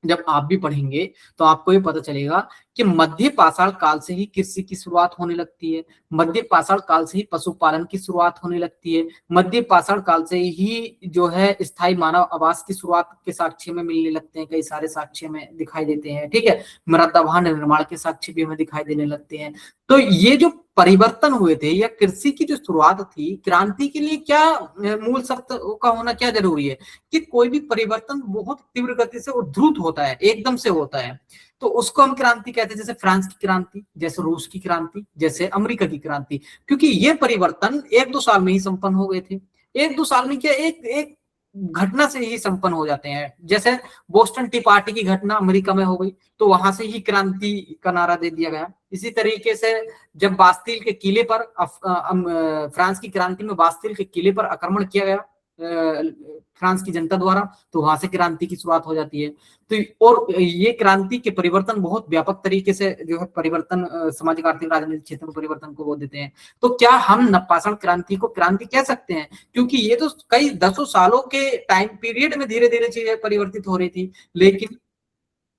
जब आप भी पढ़ेंगे तो आपको ये पता चलेगा कि मध्य पाषाण काल से ही कृषि की शुरुआत होने लगती है, मध्य पाषाण काल से ही पशुपालन की शुरुआत होने लगती है, मध्य पाषाण काल से ही जो है स्थायी मानव आवास की शुरुआत के साक्ष्य में मिलने लगते हैं, कई सारे साक्ष्य में दिखाई देते हैं। ठीक है, मृदा वाहन निर्माण के साक्ष्य भी हमें दिखाई देने लगते हैं। तो ये जो परिवर्तन हुए थे या कृषि की जो शुरुआत थी, क्रांति के लिए क्या मूल शर्त का होना क्या जरूरी है कि कोई भी परिवर्तन बहुत तीव्र गति से और द्रुत होता है, एकदम से होता है, तो उसको हम क्रांति कहते हैं। जैसे फ्रांस की क्रांति, जैसे रूस की क्रांति, जैसे अमेरिका की क्रांति, क्योंकि ये परिवर्तन 1-2 साल में ही संपन्न हो गए थे। 1-2 साल में क्या एक घटना से ही संपन्न हो जाते हैं। जैसे बोस्टन टी पार्टी की घटना अमेरिका में हो गई तो वहां से ही क्रांति का नारा दे दिया गया। इसी तरीके से जब बास्तील के किले पर फ्रांस की क्रांति में बास्तील के किले पर आक्रमण किया गया फ्रांस की जनता द्वारा, तो वहां से क्रांति की शुरुआत हो जाती है। तो और ये क्रांति के परिवर्तन बहुत व्यापक तरीके से जो है परिवर्तन सामाजिक आर्थिक राजनीतिक क्षेत्र में परिवर्तन को वो देते हैं। तो क्या हम नवपाषाण क्रांति को क्रांति कह सकते हैं, क्योंकि ये तो कई दसों सालों के टाइम पीरियड में धीरे धीरे चीजें परिवर्तित हो रही थी।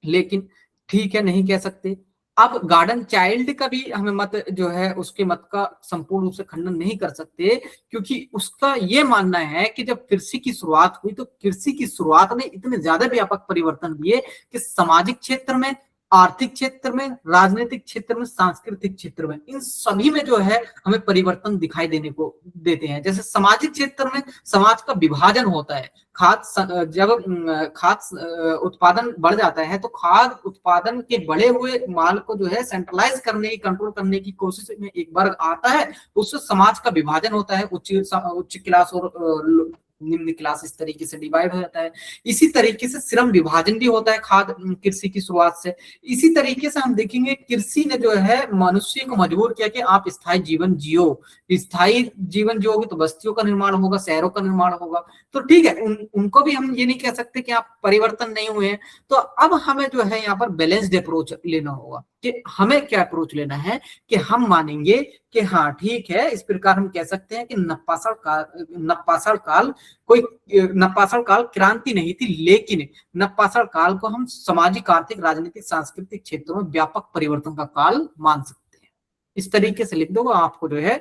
लेकिन ठीक है, नहीं कह सकते। अब गार्डन चाइल्ड का भी हमें मत जो है उसके मत का संपूर्ण रूप से खंडन नहीं कर सकते, क्योंकि उसका ये मानना है कि जब कृषि की शुरुआत हुई तो कृषि की शुरुआत ने इतने ज्यादा व्यापक परिवर्तन दिए कि सामाजिक क्षेत्र में, आर्थिक क्षेत्र में, राजनीतिक क्षेत्र में, सांस्कृतिक क्षेत्र में, इन सभी में जो है हमें परिवर्तन दिखाई देने को देते हैं। जैसे सामाजिक क्षेत्र में समाज का विभाजन होता है, जब खाद्य उत्पादन बढ़ जाता है तो खाद्य उत्पादन के बढ़े हुए माल को जो है सेंट्रलाइज करने की, कंट्रोल करने की कोशिश में एक वर्ग आता है, उससे समाज का विभाजन होता है, उच्च क्लास और निम्न क्लास इस तरीके से डिवाइड हो जाता है। इसी तरीके से श्रम विभाजन भी होता है खाद्य कृषि की शुरुआत से। इसी तरीके से हम देखेंगे कृषि ने जो है मनुष्य को मजबूर किया कि आप स्थायी जीवन जियो, स्थायी जीवन जियोगे तो बस्तियों का निर्माण होगा, शहरों का निर्माण होगा। तो ठीक है, उनको भी हम ये नहीं कह सकते कि आप परिवर्तन नहीं हुए हैं। तो अब हमें जो है यहाँ पर बैलेंस्ड अप्रोच लेना होगा कि हमें क्या अप्रोच लेना है, कि हम मानेंगे कि हाँ ठीक है, इस प्रकार हम कह सकते हैं कि नवपाषाण काल क्रांति नहीं थी, लेकिन नवपाषाण काल को हम सामाजिक, आर्थिक, राजनीतिक, सांस्कृतिक क्षेत्रों में व्यापक परिवर्तन का काल मान सकते हैं। इस तरीके से लिख दो, आपको जो है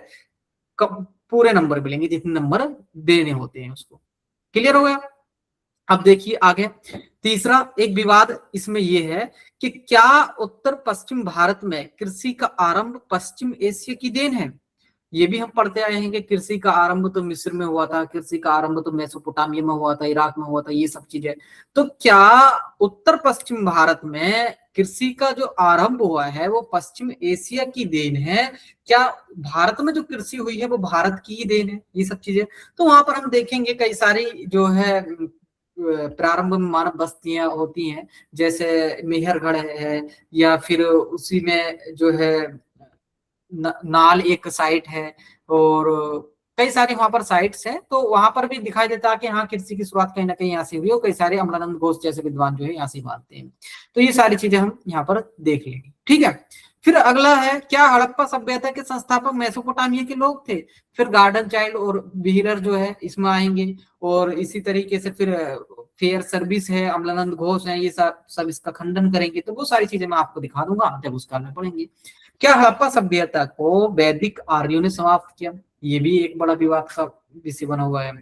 पूरे नंबर मिलेंगे जितने नंबर देने होते हैं उसको। क्लियर हो गया? अब देखिए आगे तीसरा एक विवाद इसमें यह है कि क्या उत्तर पश्चिम भारत में कृषि का आरंभ पश्चिम एशिया की देन है। ये भी हम पढ़ते आए हैं कि कृषि का आरंभ तो मिस्र में हुआ था, कृषि का आरंभ तो मेसोपोटामिया में हुआ था, इराक में हुआ था, ये सब चीजें। तो क्या उत्तर पश्चिम भारत में कृषि का जो आरंभ हुआ है वो पश्चिम एशिया की देन है, क्या भारत में जो कृषि हुई है वो भारत की ही देन है, ये सब चीजें। तो वहां पर हम देखेंगे कई सारी जो है प्रारंभ में मानव बस्तियां होती हैं, जैसे मेहरगढ़ है, या फिर उसी में जो है नाल एक साइट है, और कई सारी वहां पर साइट्स हैं। तो वहां पर भी दिखाई देता है कि हाँ कृषि की शुरुआत कहीं ना कहीं यहाँ से हुई, और कई सारे अमलानंद घोष जैसे विद्वान जो है यहाँ से मानते हैं। तो ये सारी चीजें हम यहाँ पर देख लेंगे। ठीक है, फिर अगला है, क्या हड़प्पा सभ्यता के संस्थापक मेसोपोटामिया के लोग थे। फिर गार्डन चाइल्ड और व्हीलर जो है इसमें आएंगे, और इसी तरीके से फिर फेयर सर्विस है, अमलानंद घोष है, ये सब इसका खंडन करेंगे। तो वो सारी चीजें मैं आपको दिखा दूंगा जब उस काल में पढ़ेंगे। क्या हड़प्पा सभ्यता को वैदिक आर्यों ने समाप्त किया, ये भी एक बड़ा विवाद का विषय बना हुआ है।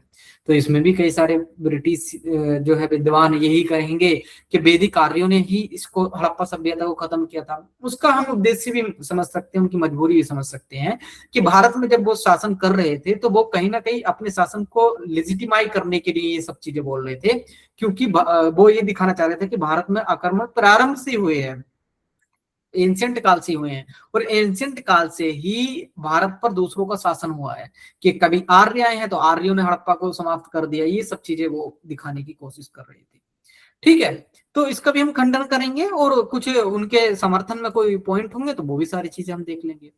तो इसमें भी कई सारे ब्रिटिश जो है विद्वान यही कहेंगे कि वैदिक आर्यों ने ही इसको हड़प्पा सभ्यता को खत्म किया था। उसका हम उद्देश्य भी समझ सकते हैं, उनकी मजबूरी भी समझ सकते हैं कि भारत में जब वो शासन कर रहे थे तो वो कहीं ना कहीं अपने शासन को लेजिटिमाई करने के लिए ये सब चीजें बोल रहे थे, क्योंकि वो ये दिखाना चाह रहे थे कि भारत में आक्रमण प्रारंभ से हुए हैं, एंशिएंट काल से हुए हैं, और एंशिएंट काल से ही भारत पर दूसरों का शासन हुआ है, कि कभी आर्य आए हैं तो आर्यों ने हड़प्पा को समाप्त कर दिया। ये सब चीजें वो दिखाने की कोशिश कर रहे थे। ठीक है, तो इसका भी हम खंडन करेंगे और कुछ उनके समर्थन में कोई पॉइंट होंगे तो वो भी सारी चीजें हम देख लेंगे।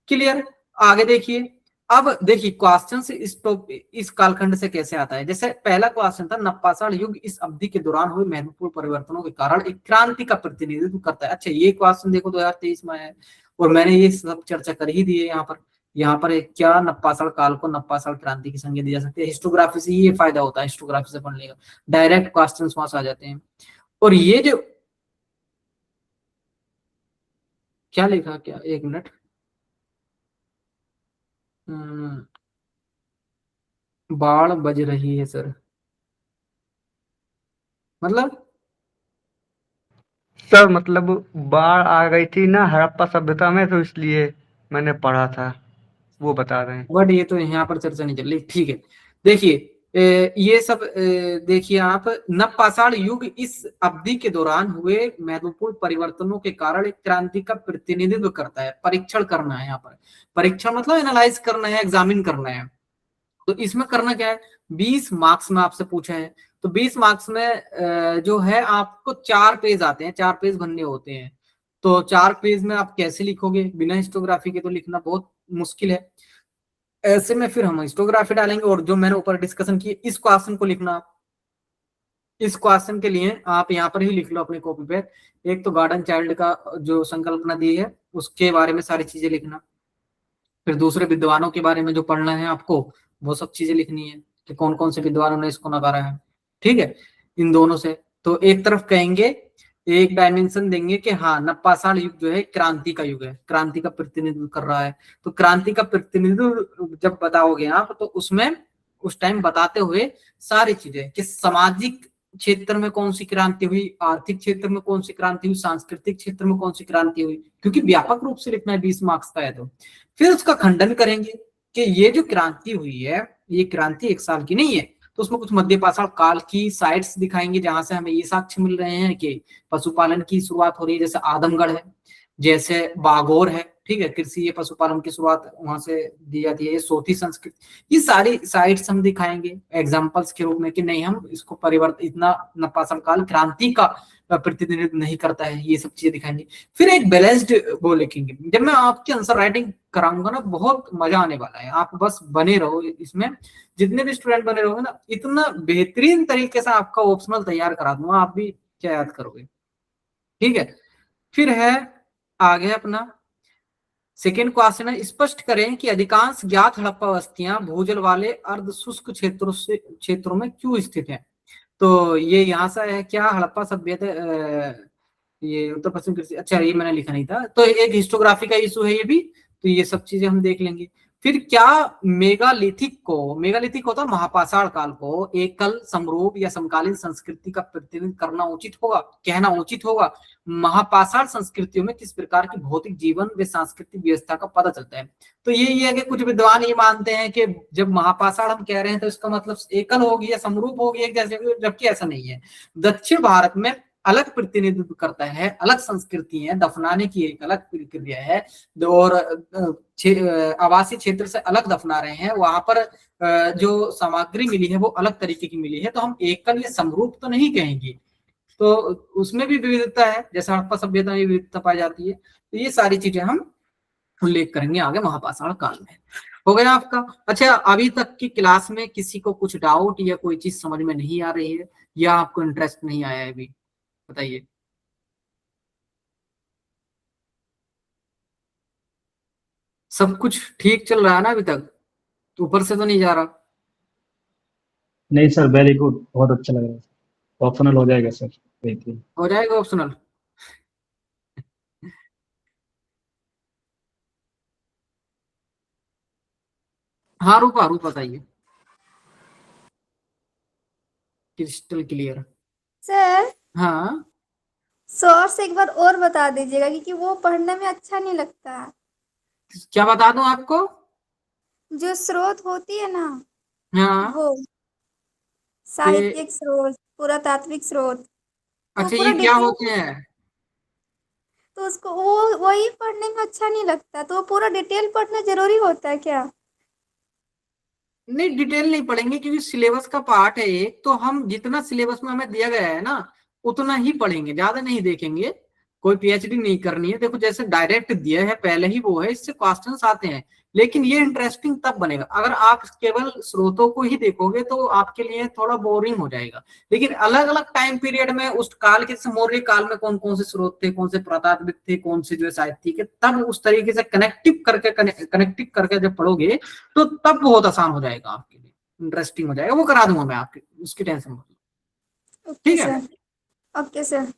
क्लियर? आगे देखिए, अब देखिए क्वेश्चन से इस कालखंड से कैसे आता है। जैसे पहला क्वेश्चन था, नप्पाषाढ़ युग इस अवधि के दौरान हुए महत्वपूर्ण परिवर्तनों के कारण एक क्रांति का प्रतिनिधित्व करता है। अच्छा, ये क्वेश्चन देखो 2023 में है और मैंने ये सब चर्चा कर ही दी है यहाँ पर एक क्या नप्पाषाढ़ काल को नप्पाषाढ़ क्रांति की संज्ञा दी जा सकती है। हिस्टोग्राफी से ये फायदा होता है, हिस्टोग्राफी से पढ़ने का, डायरेक्ट क्वेश्चन वहां से आ जाते हैं। और ये जो क्या लिखा, क्या, एक मिनट, बाढ़ बज रही है सर, मतलब सर मतलब बाढ़ आ गई थी ना हड़प्पा सभ्यता में, तो इसलिए मैंने पढ़ा था, वो बता रहे हैं। बट ये तो यहाँ पर चर्चा नहीं चल रही। ठीक है, देखिए ये सब देखिए आप, नवपाषाण युग इस अवधि के दौरान हुए महत्वपूर्ण परिवर्तनों के कारण एक क्रांति का प्रतिनिधित्व करता है। परीक्षण करना है यहाँ पर, परीक्षण मतलब एनालाइज करना है, एग्जामिन करना है। तो इसमें करना क्या है, 20 मार्क्स में आपसे पूछा है, तो 20 मार्क्स में जो है आपको 4 पेज आते हैं, 4 पेज भरने होते हैं। तो 4 पेज में आप कैसे लिखोगे, बिना हिस्टोग्राफी के तो लिखना बहुत मुश्किल है। ऐसे में फिर हम हिस्टोग्राफी डालेंगे और जो मैंने ऊपर डिस्कशन की इस क्वेश्चन को लिखना। इस क्वेश्चन के लिए आप यहाँ पर ही लिख लो अपनी कॉपी पे, एक तो गार्डन चाइल्ड का जो संकल्पना दी है उसके बारे में सारी चीजें लिखना, फिर दूसरे विद्वानों के बारे में जो पढ़ना है आपको वो सब चीजें लिखनी है कि कौन कौन से विद्वानों ने इसको नकारा है। ठीक है, इन दोनों से तो एक तरफ कहेंगे, एक डायमेंशन देंगे कि हाँ नवपाषाण युग जो है क्रांति का युग है, क्रांति का प्रतिनिधित्व कर रहा है। तो क्रांति का प्रतिनिधित्व जब बताओगे आप तो उसमें उस टाइम बताते हुए सारी चीजें कि सामाजिक क्षेत्र में कौन सी क्रांति हुई, आर्थिक क्षेत्र में कौन सी क्रांति हुई, सांस्कृतिक क्षेत्र में कौन सी क्रांति हुई, क्योंकि व्यापक रूप से लिखना है 20 मार्क्स का है। तो फिर उसका खंडन करेंगे कि ये जो क्रांति हुई है ये क्रांति एक साल की नहीं है। तो उसमें कुछ मध्यपाषाण काल की साइट्स दिखाएंगे जहां से हमें ये साक्ष्य मिल रहे हैं कि पशुपालन की शुरुआत हो रही है, जैसे आदमगढ़ है, जैसे बागोर है। ठीक है, कृषि ये पशुपालन की शुरुआत वहां से दी जाती है, ये सोती संस्कृति, ये सारी साइट्स हम दिखाएंगे एग्जाम्पल्स के रूप में कि नहीं हम इसको परिवर्तन, इतना नवपाषाण काल क्रांति का प्रतिनिधित्व नहीं करता है, ये सब चीजें दिखाएंगे। फिर एक बैलेंस्ड वो लिखेंगे। जब मैं आपकी आंसर राइटिंग कराऊंगा ना बहुत मजा आने वाला है, आप बस बने रहो इसमें, जितने भी स्टूडेंट बने रहोगे ना इतना बेहतरीन तरीके से आपका ऑप्शनल तैयार करा दूंगा, आप भी क्या याद करोगे। ठीक है, फिर है आगे अपना सेकेंड क्वेश्चन है, स्पष्ट करें कि अधिकांश ज्ञात हड़प्पा बस्तियां भूजल वाले अर्ध शुष्क क्षेत्रों में क्यों स्थित हैं। तो ये यहाँ से है क्या, हड़प्पा सभ्यता ये उत्तर पश्चिम कृषि, अच्छा ये मैंने लिखा नहीं था, तो एक हिस्टोग्राफी का इशू है ये भी, तो ये सब चीजें हम देख लेंगे। फिर क्या मेगालिथिक होता महापाषाण काल को एकल समरूप या समकालीन संस्कृति का प्रतिनिधित्व करना उचित होगा, कहना उचित होगा। महापाषाण संस्कृतियों में किस प्रकार की भौतिक जीवन व सांस्कृतिक व्यवस्था का पता चलता है। तो ये है कि कुछ विद्वान ये मानते हैं कि जब महापाषाण हम कह रहे हैं तो इसका मतलब एकल होगी या समरूप होगी एक जैसे, जबकि ऐसा नहीं है। दक्षिण भारत में अलग प्रतिनिधित्व करता है, अलग संस्कृति है, दफनाने की एक अलग प्रक्रिया है और आवासीय क्षेत्र से अलग दफना रहे हैं, वहां पर जो सामग्री मिली है वो अलग तरीके की मिली है। तो हम एकल या समरूप तो नहीं कहेंगे, तो उसमें भी विविधता है, जैसे हड़प्पा सभ्यता में विविधता पाई जाती है। तो ये सारी चीजें हम उल्लेख करेंगे आगे महापाषाण काल में। हो गया आपका। अच्छा, अभी तक की क्लास में किसी को कुछ डाउट या कोई चीज समझ में नहीं आ रही है या आपको इंटरेस्ट नहीं आया है अभी, बताइए। सब कुछ ठीक चल रहा है ना अभी तक, तो ऊपर से तो नहीं जा रहा। नहीं सर, वेरी गुड, बहुत अच्छा लग रहा है। ऑप्शनल हो जाएगा सर, देखिए। हो जाएगा ऑप्शनल। हाँ रूपा बताइए। Crystal clear. सर हाँ सोर्स एक बार और बता दीजिएगा क्योंकि वो पढ़ने में अच्छा नहीं लगता। क्या बता दूं आपको, जो स्रोत होती है ना हाँ वो साहित्यिक स्रोत, पुरातात्विक स्रोत, तो अच्छा पूरा ये क्या डिटेल, होते हैं। तो उसको वो वही पढ़ने में अच्छा नहीं लगता, तो वो पूरा डिटेल पढ़ना जरूरी होता है क्या? नहीं डिटेल नहीं पढ़ेंगे क्योंकि सिलेबस का पार्ट है एक, तो हम जितना सिलेबस में हमें दिया गया है ना उतना ही पढ़ेंगे, ज्यादा नहीं देखेंगे। कोई पीएचडी नहीं करनी है, देखो जैसे डायरेक्ट दिया है पहले ही वो है, इससे क्वेश्चंस आते हैं। लेकिन ये इंटरेस्टिंग तब बनेगा अगर आप केवल स्रोतों को ही देखोगे, तो आपके लिए थोड़ा बोरिंग हो जाएगा। लेकिन अलग अलग टाइम पीरियड में उस काल के, जैसे मौर्य काल में कौन कौन से स्रोत थे, कौन से प्रतात्विक थे, कौन से जो है साहित्यिक है, तब उस तरीके से कनेक्टिव करके जब पढ़ोगे तो तब बहुत आसान हो जाएगा आपके लिए, इंटरेस्टिंग हो जाएगा। वो करा दूंगा मैं आपकी, उसकी टेंशन मत लो। ओके ठीक है, सर। Okay sir.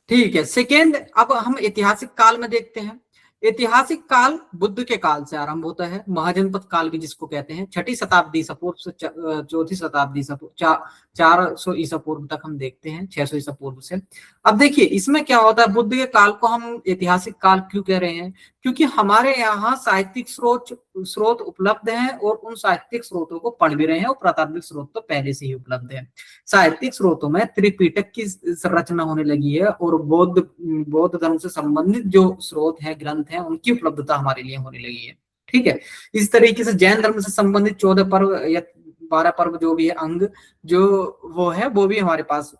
ठीक है। सेकेंड, अब हम ऐतिहासिक काल में देखते हैं। ऐतिहासिक काल बुद्ध के काल से आरंभ होता है, महाजनपद काल भी जिसको कहते हैं। 6ठी शताब्दी ईसा पूर्व से 4ठी शताब्दी ईसा पूर्व, 400 ईसा पूर्व तक हम देखते हैं, 600 ईसा पूर्व से। अब देखिए इसमें क्या होता है, बुद्ध के काल को हम ऐतिहासिक काल क्यों कह रहे हैं? क्योंकि हमारे यहाँ साहित्यिक स्रोत उपलब्ध हैं और उन साहित्यिक स्रोतों को पढ़ भी रहे हैं, और प्रतात्विक स्रोत तो पहले से ही उपलब्ध है। साहित्यिक स्रोतों में त्रिपिटक की रचना होने लगी है, और बौद्ध धर्म से संबंधित जो स्रोत है, ग्रंथ है, उनकी उपलब्धता हमारे लिए होने लगी है। ठीक है, इस तरीके से जैन धर्म से संबंधित 14 पर्व या 12 पर्व जो भी है, अंग जो वो है, वो भी हमारे पास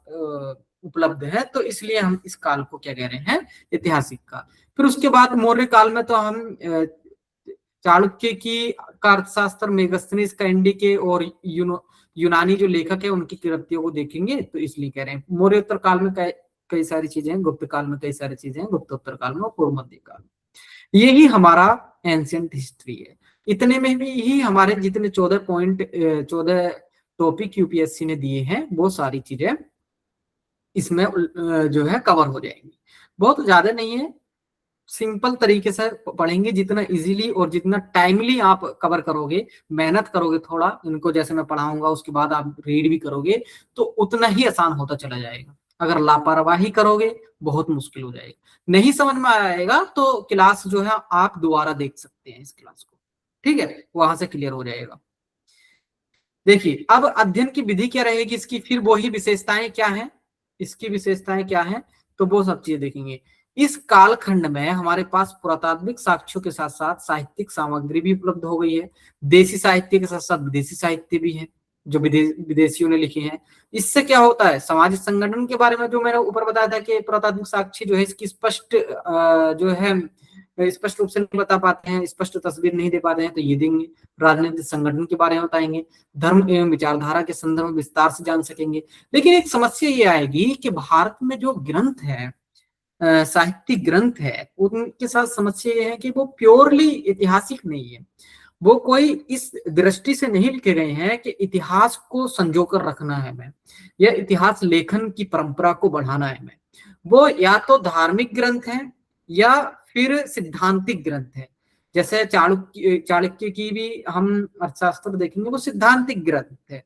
उपलब्ध है। तो इसलिए हम इस काल को क्या कह रहे हैं, ऐतिहासिक काल। फिर उसके बाद मौर्य काल में तो हम चाणक्य की का अर्थशास्त्र, मेगस्थनीज का इंडिके और यूनानी जो लेखक है उनकी कृतियों को देखेंगे, तो इसलिए कह रहे हैं। मौर्योत्तर काल में कई सारी चीजें हैं, गुप्त काल में कई सारी चीजें हैं, गुप्तोत्तर काल में और पूर्व मध्य काल में। यही हमारा एंशिएंट हिस्ट्री है। इतने में भी ही हमारे जितने 14 टॉपिक यूपीएससी ने दिए हैं, वो सारी चीजें इसमें जो है कवर हो जाएंगी। बहुत ज्यादा नहीं है, सिंपल तरीके से पढ़ेंगे। जितना इजीली और जितना टाइमली आप कवर करोगे, मेहनत करोगे थोड़ा इनको, जैसे मैं पढ़ाऊंगा उसके बाद आप रीड भी करोगे, तो उतना ही आसान होता चला जाएगा। अगर लापरवाही करोगे बहुत मुश्किल हो जाएगा, नहीं समझ में आएगा तो क्लास जो है आप दोबारा देख सकते हैं इस क्लास को। ठीक है, वहां से क्लियर हो जाएगा। देखिए अब अध्ययन की विधि क्या रहेगी इसकी, फिर वही विशेषताएं क्या हैं, इसकी विशेषताएं क्या हैं, तो वो सब चीजें देखेंगे। इस कालखंड में हमारे पास पुरातात्विक साक्ष्यों के साथ साथ साहित्यिक सामग्री भी उपलब्ध हो गई है। देसी साहित्य के साथ साथ विदेशी साहित्य भी है जो विदेशियों ने लिखे हैं। इससे क्या होता है, समाज संगठन के बारे में जो मैंने ऊपर बताया था कि पुरातात्विक साक्ष्य जो है इसकी स्पष्ट जो है स्पष्ट रूप से नहीं बता पाते हैं, स्पष्ट तस्वीर नहीं दे पाते हैं, तो ये देंगे। राजनीतिक संगठन के बारे में बताएंगे, धर्म एवं विचारधारा के संदर्भ में विस्तार से जान सकेंगे। लेकिन एक समस्या ये आएगी कि भारत में जो ग्रंथ है, साहित्यिक ग्रंथ है, उनके साथ समस्या ये है कि वो प्योरली ऐतिहासिक नहीं है। वो कोई इस दृष्टि से नहीं लिखे गए हैं कि इतिहास को संजोकर रखना है हमें, या इतिहास लेखन की परंपरा को बढ़ाना है हमें। वो या तो धार्मिक ग्रंथ हैं या फिर सिद्धांतिक ग्रंथ है। जैसे चाणक्य की भी हम अर्थशास्त्र देखेंगे, वो सिद्धांतिक ग्रंथ है।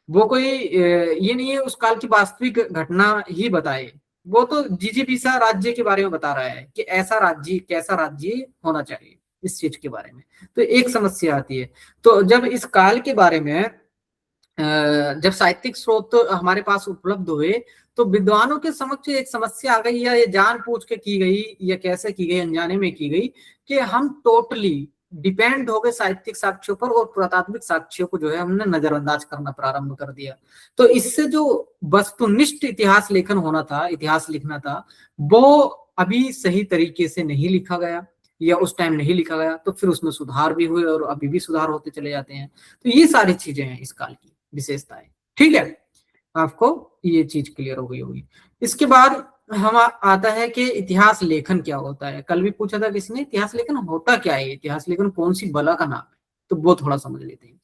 वो कोई ये नहीं है उस काल की वास्तविक घटना ही बताए, वो तो जिजीविसा राज्य के बारे में बता रहा है कि ऐसा राज्य, कैसा राज्य होना चाहिए, इस चीज के बारे में। तो एक समस्या आती है। तो जब इस काल के बारे में जब साहित्यिक स्रोत हमारे पास उपलब्ध हुए, तो विद्वानों के समक्ष एक समस्या आ गई, या ये जान पूछ के की गई या कैसे की गई, अनजाने में की गई, कि हम टोटली डिपेंड हो गए साहित्यिक साक्ष्यों पर, और पुरातात्विक साक्ष्यों को जो है हमने नजरअंदाज करना प्रारंभ कर दिया। तो इससे जो वस्तुनिष्ठ इतिहास लेखन होना था, इतिहास लिखना था, वो अभी सही तरीके से नहीं लिखा गया, या उस टाइम नहीं लिखा गया। तो फिर उसमें सुधार भी हुए और अभी भी सुधार होते चले जाते हैं। तो ये सारी चीजें हैं इस काल की विशेषताएं। ठीक है, आपको ये चीज क्लियर हो गई होगी। इसके बाद हम आता है कि इतिहास लेखन क्या होता है। कल भी पूछा था किसी ने, इतिहास लेखन होता क्या है, इतिहास लेखन कौन सी बला का नाम है, तो वो थोड़ा समझ लेते हैं।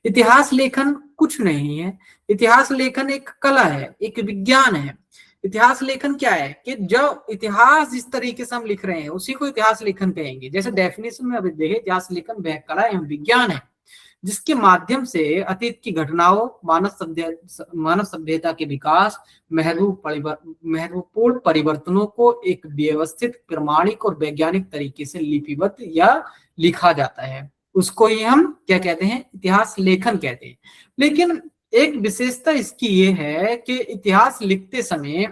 इतिहास लेखन कुछ नहीं है, इतिहास लेखन एक कला है, एक विज्ञान है। इतिहास लेखन क्या है कि जो इतिहास जिस तरीके से हम लिख रहे हैं उसी को इतिहास लेखन कहेंगे। जैसे डेफिनेशन में अभी देखें, इतिहास लेखन वह कला एवं विज्ञान है जिसके माध्यम से अतीत की घटनाओं, मानव सभ्यता के विकास, महत्वपूर्ण परिवर्तनों को एक व्यवस्थित, प्रमाणिक और वैज्ञानिक तरीके से लिपिबद्ध या लिखा जाता है। उसको ही हम क्या कहते हैं, इतिहास लेखन कहते हैं। लेकिन एक विशेषता इसकी ये है कि इतिहास लिखते समय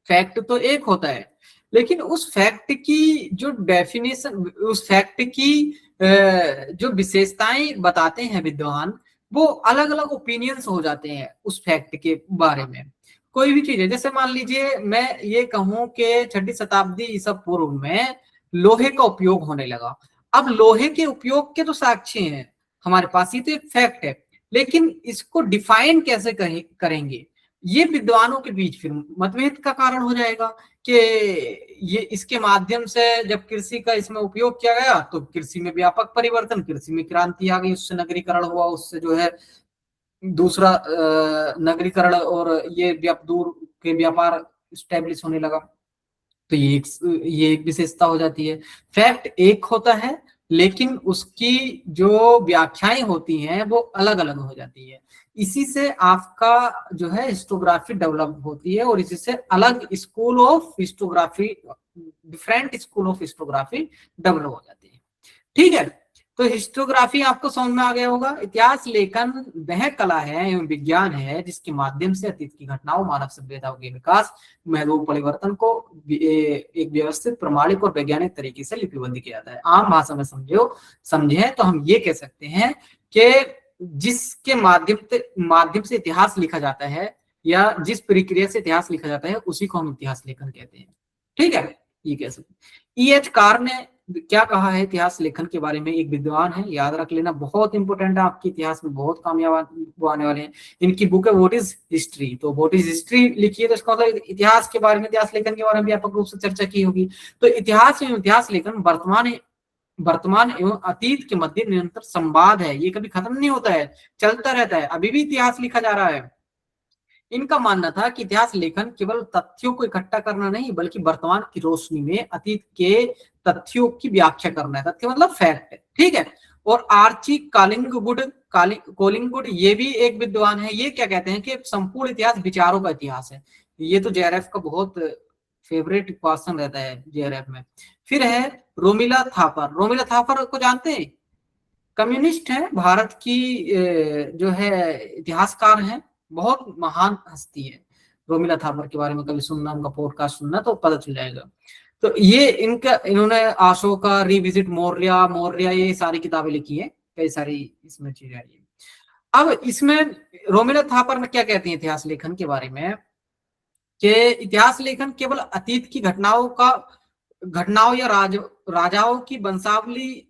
फैक्ट तो एक होता है, लेकिन उस फैक्ट की जो डेफिनेशन, उस फैक्ट की जो विशेषताएं बताते हैं विद्वान, वो अलग अलग ओपिनियंस हो जाते हैं उस फैक्ट के बारे में। कोई भी चीज है, जैसे मान लीजिए मैं ये कहूं कि 6वीं शताब्दी ईसा पूर्व में लोहे का उपयोग होने लगा। अब लोहे के उपयोग के तो साक्ष्य हैं हमारे पास, ये तो एक फैक्ट है, लेकिन इसको डिफाइन कैसे करेंगे, ये विद्वानों के बीच फिर मतभेद का कारण हो जाएगा कि ये इसके माध्यम से जब कृषि का इसमें उपयोग किया गया तो कृषि में व्यापक परिवर्तन, कृषि में क्रांति आ गई, उससे नगरीकरण हुआ, उससे जो है दूसरा नगरीकरण और ये दूर के व्यापार स्टैब्लिश होने लगा। तो ये एक विशेषता हो जाती है। फैक्ट एक होता है लेकिन उसकी जो व्याख्याएं होती हैं वो अलग अलग हो जाती है। इसी से आपका जो है हिस्टोग्राफी डेवलप होती है और इसी से अलग school of historiography, different school of historiography develop हो जाती है। ठीक है, तो हिस्टोग्राफी आपको समझ में आ गया होगा। इतिहास लेखन वह कला है एवं विज्ञान है जिसके माध्यम से अतीत की घटनाओं, मानव सभ्यताओं के विकास, महत्वपूर्ण परिवर्तन को एक व्यवस्थित, प्रमाणिक और वैज्ञानिक तरीके से लिपिबद्ध किया जाता है। आम भाषा में समझे तो हम ये कह सकते हैं कि जिसके माध्यम से इतिहास लिखा जाता है या जिस प्रक्रिया से इतिहास लिखा जाता है उसी को हम इतिहास लेखन कहते हैं। ठीक है, ये कह सकते हैं। E.H. कार ने क्या कहा है इतिहास लेखन के बारे में, एक विद्वान है, याद रख लेना, बहुत इंपॉर्टेंट है, आपके इतिहास में बहुत कामयाब आने वाले हैं। इनकी बुक है व्हाट इज हिस्ट्री, तो व्हाट इज हिस्ट्री लिखिए तो इसका मतलब इतिहास के बारे में, इतिहास लेखन के बारे में व्यापक रूप से चर्चा की होगी। तो इतिहास एवं इतिहास लेखन वर्तमान एवं अतीत के मध्य निरंतर संवाद है, ये कभी खत्म नहीं होता है, चलता रहता है, अभी भी इतिहास लिखा जा रहा है। इनका मानना था कि इतिहास लेखन केवल तथ्यों को इकट्ठा करना नहीं बल्कि वर्तमान की रोशनी में अतीत के तथ्यों की व्याख्या करना है। तथ्य मतलब फैक्ट है। ठीक है, और आर्ची कोलिंगवुड ये भी एक विद्वान है, ये क्या कहते हैं कि संपूर्ण इतिहास विचारों का इतिहास है। ये तो जेआरएफ का बहुत फेवरेट क्वेश्चन रहता है जेआरएफ में। फिर है रोमिला थापर। रोमिला थापर को जानते हैं, कम्युनिस्ट है, भारत की जो है इतिहासकार है, बहुत महान हस्ती है। रोमिला थापर के बारे में कभी सुनना, उनका पॉडकास्ट सुनना तो पता चल जाएगा। तो ये इन्होंने अशोका, रिविजिट मौर्य ये सारी किताबें लिखी है, कई सारी इसमें चीजें आई है। अब इसमें रोमिला थापर में क्या कहती है इतिहास लेखन के बारे में कि इतिहास लेखन केवल अतीत की घटनाओं या राजाओं की वंशावली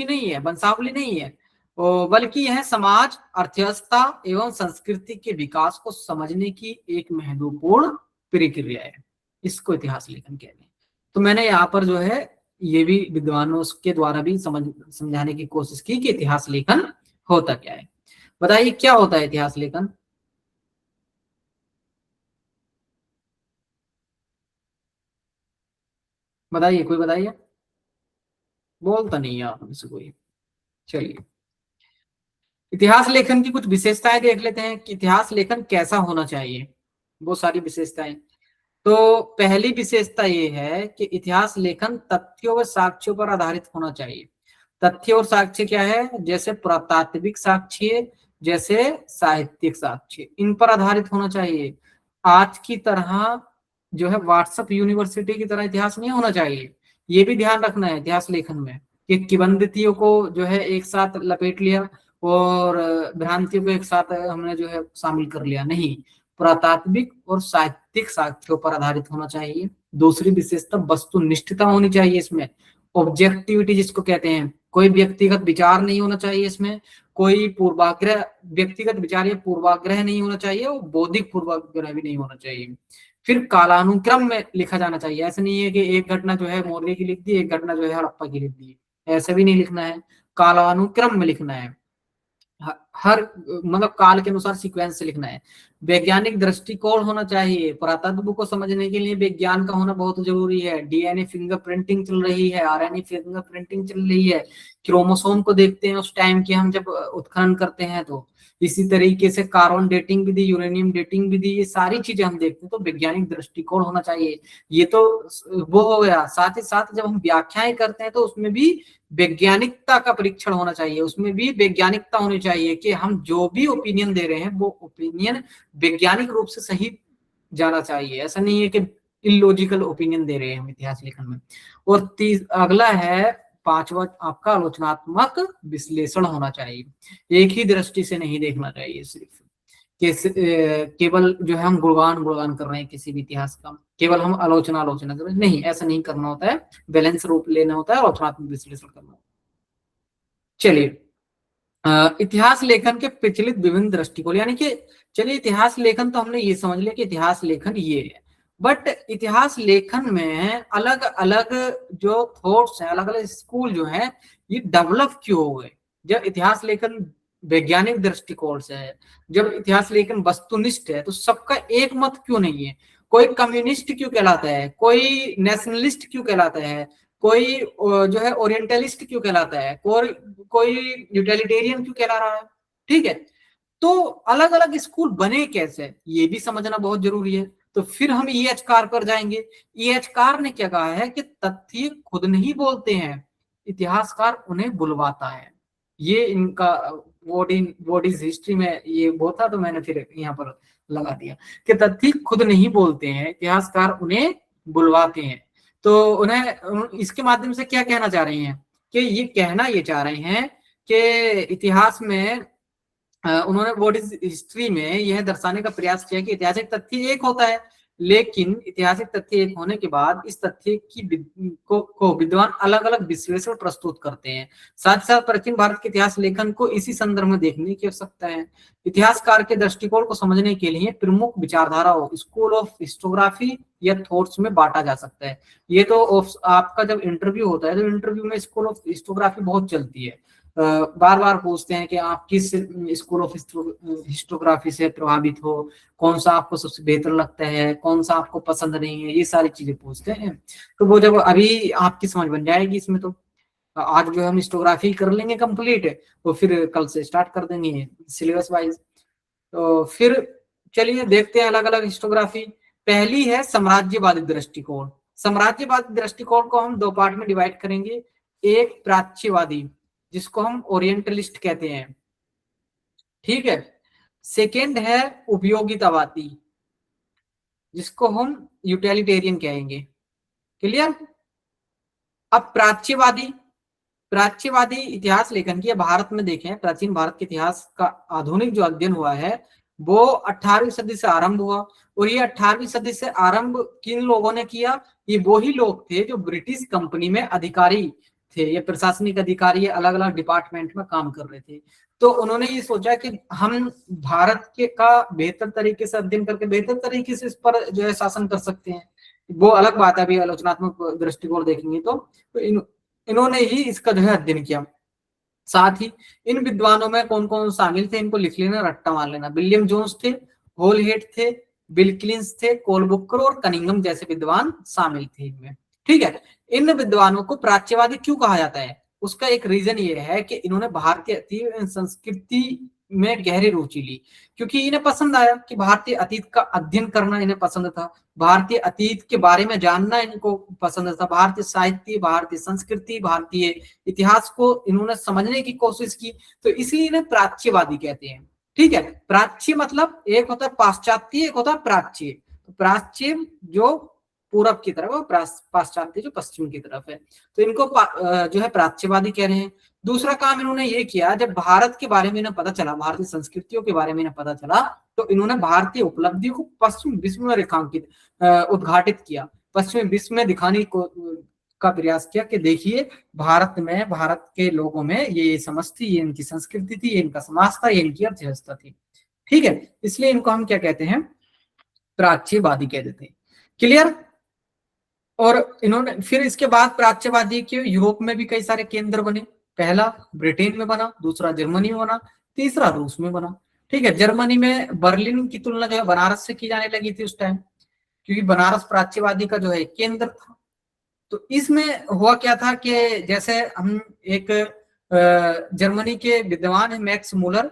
नहीं है, बल्कि यह समाज, अर्थव्यवस्था एवं संस्कृति के विकास को समझने की एक महत्वपूर्ण प्रक्रिया है। इसको इतिहास लेखन कहते हैं। तो मैंने यहाँ पर जो है ये भी विद्वानों के द्वारा भी समझाने की कोशिश की कि इतिहास लेखन होता क्या है। बताइए क्या होता है इतिहास लेखन? बताइए, कोई बताइए, बोलता नहीं है आप में से कोई। चलिए, इतिहास लेखन की कुछ विशेषताएं देख लेते हैं कि इतिहास लेखन कैसा होना चाहिए। बहुत सारी विशेषताएं। तो पहली विशेषता ये है कि इतिहास लेखन तथ्यों व साक्ष्यों पर आधारित होना चाहिए। तथ्य और साक्ष्य क्या है? जैसे पुरातात्विक साक्ष्य, जैसे साहित्यिक साक्ष्य, इन पर आधारित होना चाहिए। आज की तरह जो है व्हाट्सएप यूनिवर्सिटी की तरह इतिहास नहीं होना चाहिए। ये भी ध्यान रखना है इतिहास लेखन में कि किंवदंतियों को जो है एक साथ लपेट लिया और भ्रांतियों को एक साथ हमने जो है शामिल कर लिया, नहीं, पुरातात्विक और साहित्यिक साक्ष्यों पर आधारित होना चाहिए। दूसरी विशेषता वस्तुनिष्ठता होनी चाहिए इसमें, ऑब्जेक्टिविटी जिसको कहते हैं। कोई व्यक्तिगत विचार नहीं होना चाहिए इसमें, कोई पूर्वाग्रह, व्यक्तिगत विचार या पूर्वाग्रह नहीं होना चाहिए और बौद्धिक पूर्वाग्रह भी नहीं होना चाहिए। फिर कालानुक्रम में लिखा जाना चाहिए। ऐसा नहीं है कि एक घटना जो है मौर्य की लिख दी, एक घटना जो है हड़प्पा की लिख दी, ऐसा भी नहीं लिखना है, कालानुक्रम में लिखना है, हर मतलब काल के अनुसार सीक्वेंस से लिखना है। वैज्ञानिक दृष्टिकोण होना चाहिए। पुरातत्व को समझने के लिए विज्ञान का होना बहुत जरूरी है। डीएनए फिंगरप्रिंटिंग चल रही है, आरएनए फिंगरप्रिंटिंग चल रही है, क्रोमोसोम को देखते हैं उस टाइम की हम जब उत्खनन करते हैं। तो इसी तरीके से कार्बन डेटिंग विधि, यूरेनियम डेटिंग विधि, ये सारी चीजें हम देखते हैं। तो वैज्ञानिक दृष्टिकोण होना चाहिए। ये तो वो हो गया। साथ ही साथ जब हम व्याख्याएं करते हैं तो उसमें भी वैज्ञानिकता का परीक्षण होना चाहिए, उसमें भी वैज्ञानिकता होनी चाहिए कि हम जो भी ओपिनियन दे रहे हैं वो ओपिनियन वैज्ञानिक रूप से सही जाना चाहिए। ऐसा नहीं है कि इलॉजिकल ओपिनियन दे रहे हैं हम इतिहास लेखन में। और अगला है पांचवा आपका आलोचनात्मक विश्लेषण होना चाहिए। एक ही दृष्टि से नहीं देखना चाहिए सिर्फ। केवल जो है हम गुणगान कर रहे हैं किसी भी इतिहास का, केवल हम आलोचना कर रहे हैं, नहीं, ऐसा नहीं करना होता है। बैलेंस रूप लेना होता है और रचनात्मक विश्लेषण करना होता है। चलिए, इतिहास लेखन के प्रचलित विभिन्न दृष्टिकोण, यानी कि चलिए इतिहास लेखन तो हमने ये समझ लिया कि इतिहास लेखन ये है, बट इतिहास लेखन में अलग अलग जो थॉट्स हैं, अलग अलग स्कूल जो है, ये डेवलप क्यों हो गए? जब इतिहास लेखन वैज्ञानिक दृष्टिकोण से है, जब इतिहास लेखन वस्तुनिष्ठ है, तो सबका एक मत क्यों नहीं है? कोई कम्युनिस्ट क्यों कहलाता है, कोई नेशनलिस्ट क्यों कहलाता है, कोई जो है ओरिएंटलिस्ट क्यों कहलाता है, कोई यूटिलिटेरियन क्यों कहला रहा है? ठीक है, तो अलग अलग स्कूल बने कैसे, ये भी समझना बहुत जरूरी है। तो फिर हम ईएचकार पर जाएंगे। ईएचकार ने क्या कहा है कि तथ्य खुद नहीं बोलते हैं, इतिहासकार उन्हें बुलवाता है। ये इनका व्हाट इज हिस्ट्री में ये वो था, तो मैंने फिर यहाँ पर लगा दिया कि तथ्य खुद नहीं बोलते हैं, इतिहासकार उन्हें बुलवाते हैं। तो उन्हें इसके माध्यम से क्या कहना चाह रहे हैं कि ये कहना ये चाह रहे हैं कि इतिहास में उन्होंने व्हाट इज हिस्ट्री में यह दर्शाने का प्रयास किया कि ऐतिहासिक तथ्य एक होता है, लेकिन ऐतिहासिक तथ्य एक होने के बाद इस तथ्य की को विद्वान अलग अलग विश्लेषण प्रस्तुत करते हैं। साथ ही साथ प्राचीन भारत के इतिहास लेखन को इसी संदर्भ में देखने की आवश्यकता है। इतिहासकार के दृष्टिकोण को समझने के लिए प्रमुख विचारधाराओं स्कूल ऑफ हिस्टोग्राफी या थॉट्स में बांटा जा सकता है। ये तो आपका जब इंटरव्यू होता है तो इंटरव्यू में स्कूल ऑफ हिस्टोग्राफी बहुत चलती है, बार बार पूछते हैं कि आप किस स्कूल ऑफ हिस्टोग्राफी से प्रभावित हो, कौन सा आपको सबसे बेहतर लगता है, कौन सा आपको पसंद नहीं है, ये सारी चीजें पूछते हैं। तो वो जब अभी आपकी समझ बन जाएगी इसमें, तो आज जो हम हिस्टोग्राफी कर लेंगे कंप्लीट, तो फिर कल से स्टार्ट कर देंगे सिलेबस वाइज। तो फिर चलिए देखते हैं अलग अलग हिस्टोग्राफी। पहली है साम्राज्यवादी दृष्टिकोण। साम्राज्यवादी दृष्टिकोण को हम दो पार्ट में डिवाइड करेंगे। एक प्राच्यवादी, जिसको हम ओरिएंटलिस्ट कहते हैं, ठीक है। सेकेंड है उपयोगितावादी, जिसको हम यूटिलिटेरियन कहेंगे। क्लियर? अब प्राच्यवादी इतिहास लेखन की भारत में देखें, प्राचीन भारत के इतिहास का आधुनिक जो अध्ययन हुआ है वो 18वीं सदी से आरंभ हुआ। और ये 18वीं सदी से आरंभ किन लोगों ने किया? ये वही लोग थे जो ब्रिटिश कंपनी में अधिकारी थे, ये प्रशासनिक अधिकारी अलग अलग डिपार्टमेंट में काम कर रहे थे। तो उन्होंने ये सोचा कि हम भारत के का बेहतर तरीके से अध्ययन करके बेहतर तरीके से इस पर जो है शासन कर सकते हैं। वो अलग बात है, अभी आलोचनात्मक दृष्टिकोण देखेंगे तो इन्होंने ही इसका जो है अध्ययन किया। साथ ही इन विद्वानों में कौन कौन शामिल थे, इनको लिख लेना, रट्टा मार लेना। विलियम जोन्स थे, होलहेड थे, विल्किंस थे, कोलबुकर और कनिंघम जैसे विद्वान शामिल थे इनमें। ठीक है, इन विद्वानों को प्राच्यवादी क्यों कहा जाता है? उसका एक रीजन ये है कि इन्होंने भारतीय संस्कृति में गहरी रुचि ली, क्योंकि इन्हें पसंद आया कि भारतीय अतीत का अध्ययन करना इन्हें पसंद था, भारतीय अतीत के बारे में जानना इनको पसंद था, भारतीय साहित्य, भारतीय संस्कृति, भारतीय इतिहास को इन्होंने समझने की कोशिश की, तो इसलिए इन्हें प्राच्यवादी कहते हैं। ठीक है, प्राच्य मतलब एक होता है पाश्चात्य, एक होता है प्राच्य। तो प्राच्य जो पूरब की तरफ है, पाश्चात्य जो पश्चिम की तरफ है, तो इनको जो है प्राच्यवादी कह रहे हैं। दूसरा काम इन्होंने ये किया, जब भारत के बारे में इन्हें पता चला, भारतीय संस्कृतियों के बारे में इन्हें पता चला, तो इन्होंने भारतीय उपलब्धियों को पश्चिम विश्व में रेखांकित उद्घाटित किया, पश्चिमी विश्व में दिखाने का प्रयास किया कि देखिए भारत में, भारत के लोगों में ये समझ थी, ये इनकी संस्कृति थी, ये इनका समाज था, ये इनकी अर्थव्यवस्था थी। ठीक है, इसलिए इनको हम क्या कहते हैं? प्राच्यवादी कह देते हैं। क्लियर? और इन्होंने फिर इसके बाद प्राच्यवादी के यूरोप में भी कई सारे केंद्र बने। पहला ब्रिटेन में बना, दूसरा जर्मनी में बना, तीसरा रूस में बना। ठीक है, जर्मनी में बर्लिन की तुलना जो है बनारस से की जाने लगी थी उस टाइम, क्योंकि बनारस प्राच्यवादी का जो है केंद्र था। तो इसमें हुआ क्या था कि जैसे हम एक जर्मनी के विद्वान है मैक्स मूलर,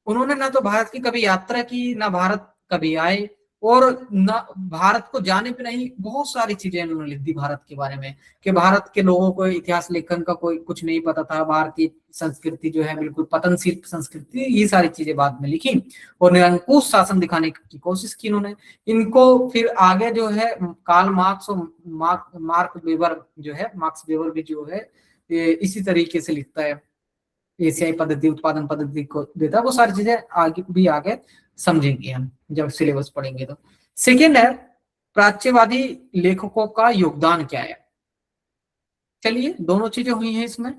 उन्होंने ना तो भारत की कभी यात्रा की, ना भारत कभी आए, और ना भारत को जाने पे नहीं, बहुत सारी चीजें उन्होंने लिख दी भारत के बारे में कि भारत के लोगों को इतिहास लेखन का कोई कुछ नहीं पता था, भारतीय संस्कृति जो है बिल्कुल पतनशील संस्कृति, ये सारी चीजें बाद में लिखी और निरंकुश शासन दिखाने की कोशिश की इन्होंने। इनको फिर आगे जो है कार्ल मार्क्स और मार्क वेबर जो है, मार्क्स वेबर भी जो है इसी तरीके से लिखता है, एशियाई पद्धति, उत्पादन पद्धति को देता है, वो सारी चीजें आगे भी आगे समझेंगे हम जब सिलेबस पढ़ेंगे। तो सेकेंड है प्राच्यवादी लेखकों का योगदान क्या है। चलिए दोनों चीजें हुई हैं इसमें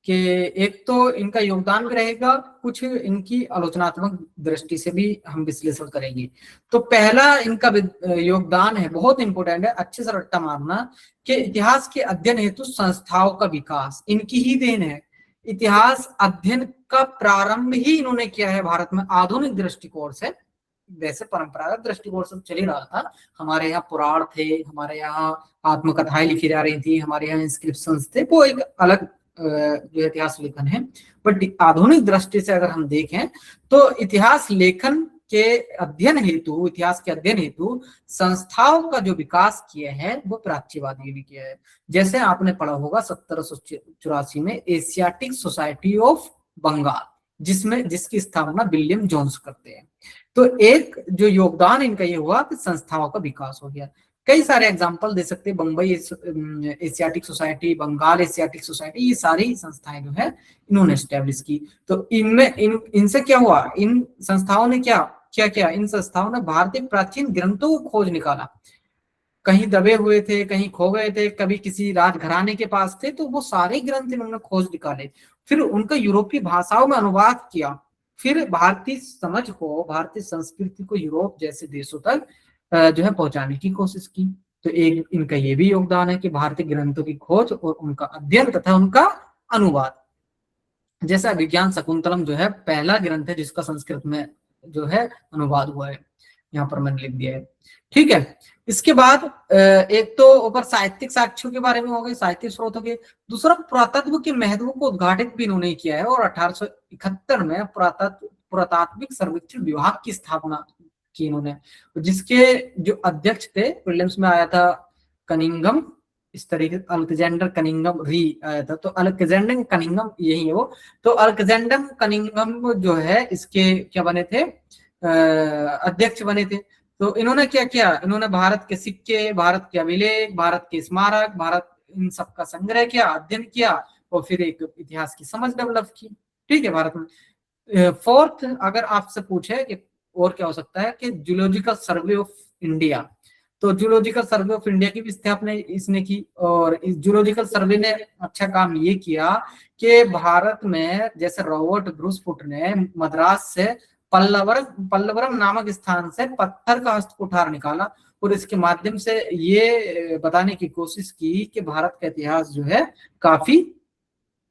कि एक तो इनका योगदान भी रहेगा, कुछ इनकी आलोचनात्मक दृष्टि से भी हम विश्लेषण करेंगे। तो पहला इनका योगदान है, बहुत इंपॉर्टेंट है, अच्छे से रट्टा मारना, कि इतिहास के अध्ययन हेतु संस्थाओं का विकास इनकी ही देन है। इतिहास अध्ययन का प्रारंभ ही इन्होंने किया है भारत में आधुनिक दृष्टिकोण से। वैसे परंपरागत दृष्टिकोण से चल ही रहा था, हमारे यहाँ पुराण थे, हमारे यहाँ आत्मकथाएं लिखी जा रही थी, हमारे यहाँ इंस्क्रिप्शंस थे, वो एक अलग जो इतिहास लेखन है। बट आधुनिक दृष्टि से अगर हम देखें तो इतिहास लेखन के अध्ययन हेतु, इतिहास के अध्ययन हेतु संस्थाओं का जो विकास किया है वो प्राच्यवादियों ने किया है। जैसे आपने पढ़ा होगा 1784 में एशियाटिक सोसाइटी ऑफ बंगाल, जिसकी स्थापना विलियम जोन्स करते हैं। तो एक जो योगदान इनका ये हुआ कि संस्थाओं का विकास हो गया। कई सारे एग्जाम्पल दे सकते हैं, Bombay Asiatic Society, Bengal Asiatic Society, ये सारी संस्थाएं जो है इन्होंने एस्टेब्लिश की। तो इनमें इनसे क्या हुआ, इन संस्थाओं ने क्या किया, इन संस्थाओं ने भारतीय प्राचीन ग्रंथों को खोज निकाला। कहीं दबे हुए थे, कहीं खो गए थे, कभी किसी राजघराने के पास थे, तो वो सारे ग्रंथ इन्होंने खोज निकाले, फिर उनका यूरोपीय भाषाओं में अनुवाद किया, फिर भारतीय समझ को, भारतीय संस्कृति को यूरोप जैसे देशों तक जो है पहुंचाने की कोशिश की। तो एक इनका ये भी योगदान है कि भारतीय ग्रंथों की खोज और उनका अध्ययन तथा उनका अनुवाद। जैसा विज्ञान शकुंतलम जो है पहला ग्रंथ है जिसका संस्कृत में जो है अनुवाद हुआ है, यहाँ पर मैंने लिख दिया है। ठीक है, इसके बाद एक तो ऊपर साहित्यिक साक्ष्यों के बारे में हो गए, साहित्यिक स्रोतों के। दूसरा पुरातत्व के महत्व को उद्घाटित भी इन्होंने किया है और 1871 में पुरातात्विक सर्वेक्षण विभाग की स्थापना की इन्होंने, जिसके जो अध्यक्ष थे, प्रीलिम्स में आया था कनिंघम, इस तरीके अलेक्जेंडर कनिंघम री आया था, तो अलेक्जेंडर कनिंघम यही है वो। तो अलेक्जेंडर कनिंघम जो है इसके क्या बने थे, अध्यक्ष बने थे। तो इन्होंने क्या किया, इन्होंने भारत के सिक्के, भारत के अभिलेख, भारत के स्मारक, भारत इन सब का संग्रह किया, अध्ययन किया और फिर एक इतिहास की समझ डेवलप की। ठीक है, भारत में। फोर्थ अगर आपसे पूछे कि और क्या हो सकता है, कि जूलॉजिकल सर्वे ऑफ इंडिया, तो जूलॉजिकल सर्वे ऑफ इंडिया की भी स्थापना इसने की। और इस जूलॉजिकल सर्वे ने अच्छा काम ये किया कि भारत में जैसे रॉबर्ट ब्रूस फुट ने मद्रास से पल्लवरम नामक स्थान से पत्थर का हस्तकुठार निकाला और इसके माध्यम से ये बताने की कोशिश की कि भारत का इतिहास जो है काफी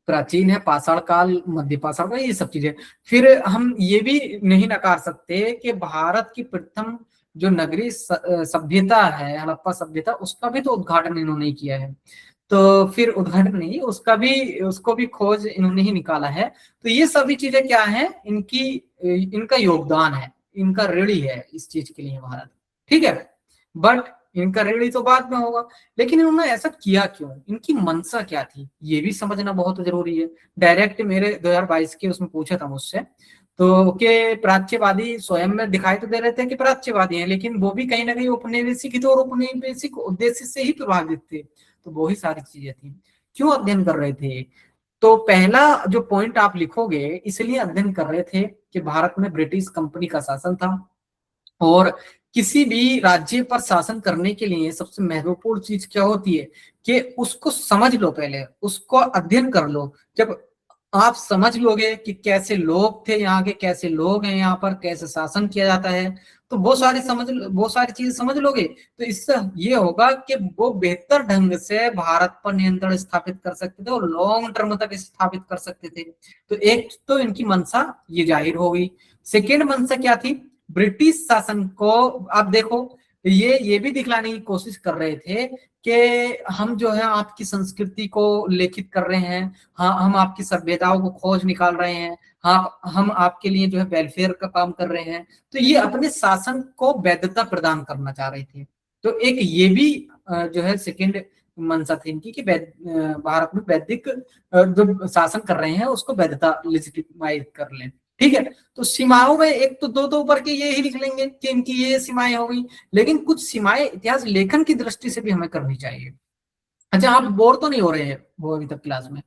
प्राचीन है, पाषाण काल, मध्य पाषाण काल, ये सब चीजें। फिर हम ये भी नहीं नकार सकते कि भारत की प्रथम जो नगरीय सभ्यता है, हड़प्पा सभ्यता, उसका भी तो उद्घाटन इन्होंने किया है। तो फिर उद्घाटन नहीं, उसको भी खोज इन्होंने ही निकाला है। तो ये सभी चीजें क्या है, इनका योगदान है, इनका ऋणी है इस चीज के लिए भारत। ठीक है, बट इनका ऋणी तो बाद में होगा। लेकिन इन्होंने ऐसा किया क्यों, इनकी मंशा क्या थी, ये भी समझना बहुत जरूरी है। डायरेक्ट मेरे 2022 के उसमें पूछा था मुझसे, तो के प्राच्यवादी स्वयं में दिखाई तो दे रहे थे कि प्राच्यवादी हैं, लेकिन वो भी कहीं ना कहीं उपनिवेशिक थे और उपनिवेशिक उद्देश्य से ही प्रभावित थे। तो वो ही सारी चीजें थी। क्यों अध्ययन कर रहे थे, तो पहला जो पॉइंट आप लिखोगे, इसलिए अध्ययन कर रहे थे कि भारत में ब्रिटिश कंपनी का शासन था और किसी भी राज्य पर शासन करने के लिए सबसे महत्वपूर्ण चीज क्या होती है कि उसको समझ लो, पहले उसको अध्ययन कर लो। जब आप समझ लोगे कि कैसे लोग थे यहाँ के, कैसे लोग हैं यहाँ पर, कैसे शासन किया जाता है, तो वो सारी चीजें समझ लोगे, तो इससे ये होगा कि वो बेहतर ढंग से भारत पर नियंत्रण स्थापित कर सकते थे और लॉन्ग टर्म तक स्थापित कर सकते थे। तो एक तो इनकी मंशा ये जाहिर हो गई। सेकेंड मंशा क्या थी, ब्रिटिश शासन को आप देखो, ये भी दिखलाने की कोशिश कर रहे थे कि हम जो है आपकी संस्कृति को लेखित कर रहे हैं, हाँ हम आपकी सभ्यताओं को खोज निकाल रहे हैं, हाँ हम आपके लिए जो है वेलफेयर का काम कर रहे हैं। तो ये अपने शासन को वैधता प्रदान करना चाह रहे थे। तो एक ये भी जो है सेकेंड मंशा थी इनकी कि भारत में वैदिक जो शासन कर रहे हैं उसको वैधता लेजिटिमाइज कर लें। ठीक है, तो सीमाओं में एक तो दो ऊपर के ये ही लिख लेंगे कि इनकी ये सीमाएं हो गई, लेकिन कुछ सीमाएं इतिहास लेखन की दृष्टि से भी हमें करनी चाहिए। अच्छा, आप बोर तो नहीं हो रहे हैं वो अभी तक क्लास में?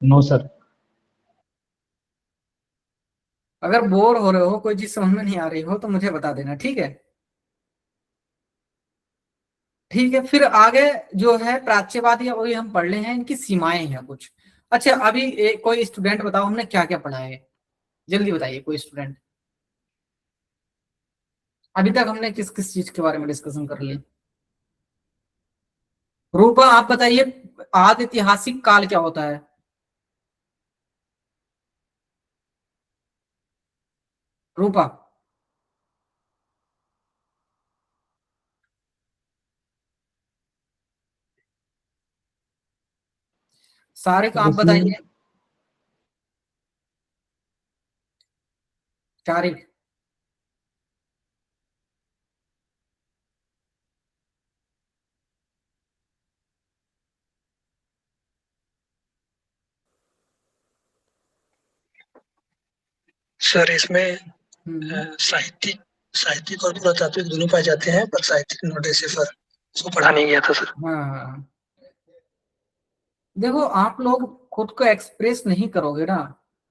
No sir. अगर बोर हो रहे हो, कोई चीज समझ में नहीं आ रही हो, तो मुझे बता देना, ठीक है। ठीक है, फिर आगे जो है प्राच्यवादी, वही हम पढ़ ले हैं, इनकी सीमाएं हैं कुछ। अच्छा, अभी कोई स्टूडेंट बताओ हमने क्या क्या पढ़ा है, जल्दी बताइए कोई स्टूडेंट। अभी तक हमने किस किस चीज के बारे में डिस्कशन कर ली? रूपा आप बताइए, आदि ऐतिहासिक काल क्या होता है? रूपा, सारे सर आप इसमें बताइए। तारीख। सर इसमें हम्म, साहित्यिक साहित्यिक और पुरातात्विक दोनों पाए जाते हैं, पर साहित्यिक नोटे से सर उसको पढ़ा नहीं गया था सर। हाँ हाँ हाँ। देखो, आप लोग खुद को एक्सप्रेस नहीं करोगे ना,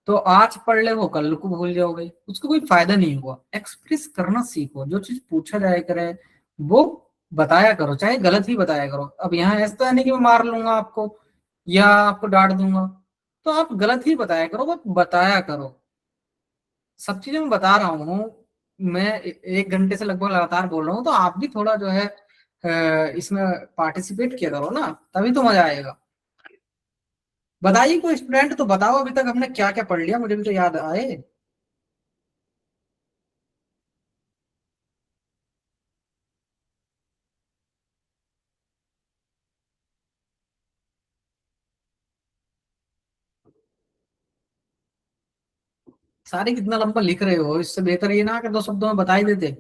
तो आज पढ़ ले वो कल को भूल जाओगे, उसका कोई फायदा नहीं हुआ। एक्सप्रेस करना सीखो, जो चीज पूछा जाए करे वो बताया करो, चाहे गलत ही बताया करो। अब यहाँ ऐसा नहीं कि मैं मार लूंगा आपको या आपको डांट दूंगा, तो आप गलत ही बताया करो, बस बताया करो। सब चीजें मैं बता रहा हूँ, मैं 1 घंटे से लगभग लगातार बोल रहा हूँ, तो आप भी थोड़ा जो है इसमें पार्टिसिपेट किया करो ना, तभी तो मजा आएगा। बताइए कोई स्टूडेंट तो बताओ, अभी तक हमने क्या क्या पढ़ लिया, मुझे भी तो याद आए। सारे कितना लंबा लिख रहे हो, इससे बेहतर ये ना कि 2 शब्दों में बता ही देते।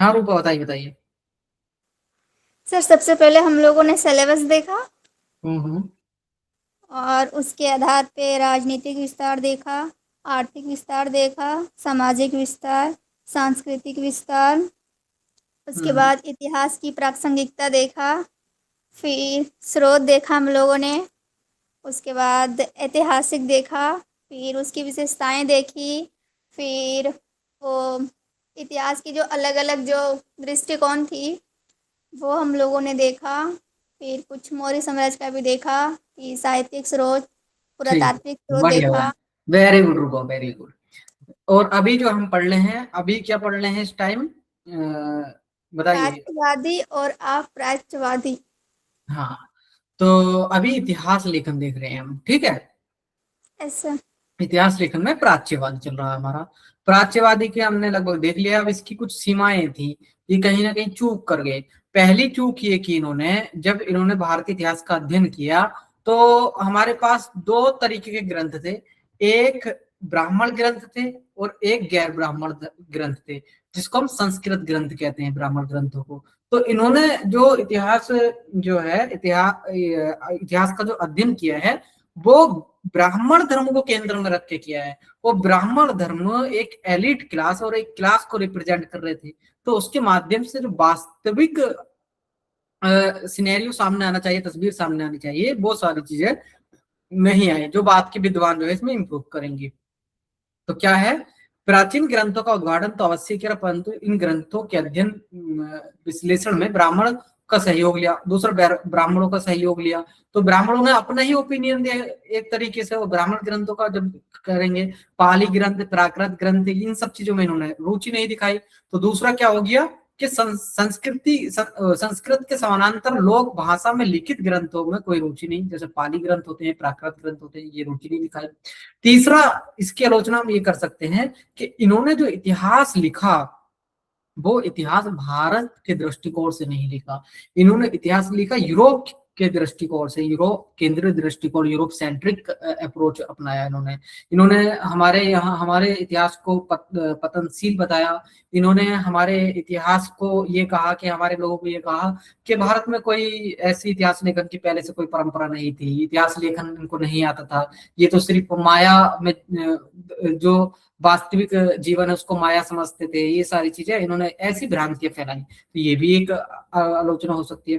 हाँ रूपा, बताइए बताइए। सर सबसे पहले हम लोगों ने सिलेबस देखा, हम्म। और उसके आधार पे राजनीतिक विस्तार देखा, आर्थिक विस्तार देखा, सामाजिक विस्तार, सांस्कृतिक विस्तार। उसके हम्म, बाद इतिहास की प्रासंगिकता देखा, फिर स्रोत देखा हम लोगों ने। उसके बाद ऐतिहासिक देखा, फिर उसकी विशेषताएं देखी, फिर वो इतिहास की जो अलग अलग जो दृष्टिकोण थी वो हम लोगों ने देखा। फिर कुछ मौर्य साम्राज्य का भी देखा, कि साहित्यिक स्रोत, ठीक, पुरातात्विक स्रोत बढ़िया देखा। बढ़िया, वेरी गुड रूपा, वेरी गुड। और अभी जो हम पढ़ रहे हैं, अभी क्या पढ़ रहे हैं इस टाइम, बताइए। प्राच्यवादी और अप्राच्यवादी। हाँ, तो अभी इतिहास लेखन देख रहे हैं हम, ठीक है। ऐसा। इतिहास लेखन में प्राच्यवाद चल रहा है हमारा। प्राच्यवादी के हमने लगभग देख लिया, अब इसकी कुछ सीमाएं थी, ये कहीं ना कहीं चूक कर गए। पहली चूक ये की इन्होंने, जब इन्होंने भारतीय इतिहास का अध्ययन किया, तो हमारे पास 2 तरीके के ग्रंथ थे। एक ब्राह्मण ग्रंथ थे और एक गैर ब्राह्मण ग्रंथ थे, जिसको हम संस्कृत ग्रंथ कहते हैं, ब्राह्मण ग्रंथों को। तो इन्होंने जो इतिहास, जो है इतिहास का जो अध्ययन किया है, वो ब्राह्मण धर्म को केंद्र में रख के किया है। वो ब्राह्मण धर्म एक एलिट क्लास और एक क्लास को रिप्रेजेंट कर रहे थे, तो उसके माध्यम से जो वास्तविक सिनेरियो सामने आना चाहिए, तस्वीर सामने आनी चाहिए, वो सारी चीजें नहीं आई, जो बात के विद्वान जो है इसमें इंप्रूव करेंगे। तो क्या है, प्राचीन ग्रंथों का उद्घाटन तो अवश्य किया, परंतु इन ग्रंथों के अध्ययन विश्लेषण में ब्राह्मण का सहयोग लिया, दूसरा ब्राह्मणों का सहयोग लिया। तो ब्राह्मणों ने अपना ही ओपिनियन दिया एक तरीके से, वो ब्राह्मण ग्रंथों का जब करेंगे, पाली ग्रंथ, प्राकृत ग्रंथ, इन सब चीजों में इन्होंने रुचि नहीं दिखाई। तो दूसरा क्या हो गया कि संस्कृत के समानांतर लोक भाषा में लिखित ग्रंथों में कोई रुचि नहीं, जैसे पाली ग्रंथ होते हैं, प्राकृत ग्रंथ होते हैं, ये रुचि नहीं दिखाई। तीसरा, इसकी आलोचना हम ये कर सकते हैं कि इन्होंने जो इतिहास लिखा, वो इतिहास भारत के दृष्टिकोण से नहीं लिखा। इन्होंने इतिहास लिखा यूरोप के दृष्टिकोण से, यूरोप केंद्रीय दृष्टिकोण, यूरोप सेंट्रिक अप्रोच अपनाया इन्होंने। इन्होंने हमारे यहाँ हमारे इतिहास को पतनशील बताया। इन्होंने हमारे इतिहास को ये कहा कि, हमारे लोगों को ये कहा कि भारत में कोई ऐसी इतिहास लेखन की पहले से कोई परंपरा नहीं थी, इतिहास लेखन इनको नहीं आता था, ये तो सिर्फ माया में जो वास्तविक जीवन है उसको माया समझते थे। ये सारी चीजें इन्होंने ऐसी भ्रांतियां फैलाई, तो ये भी एक आलोचना हो सकती है।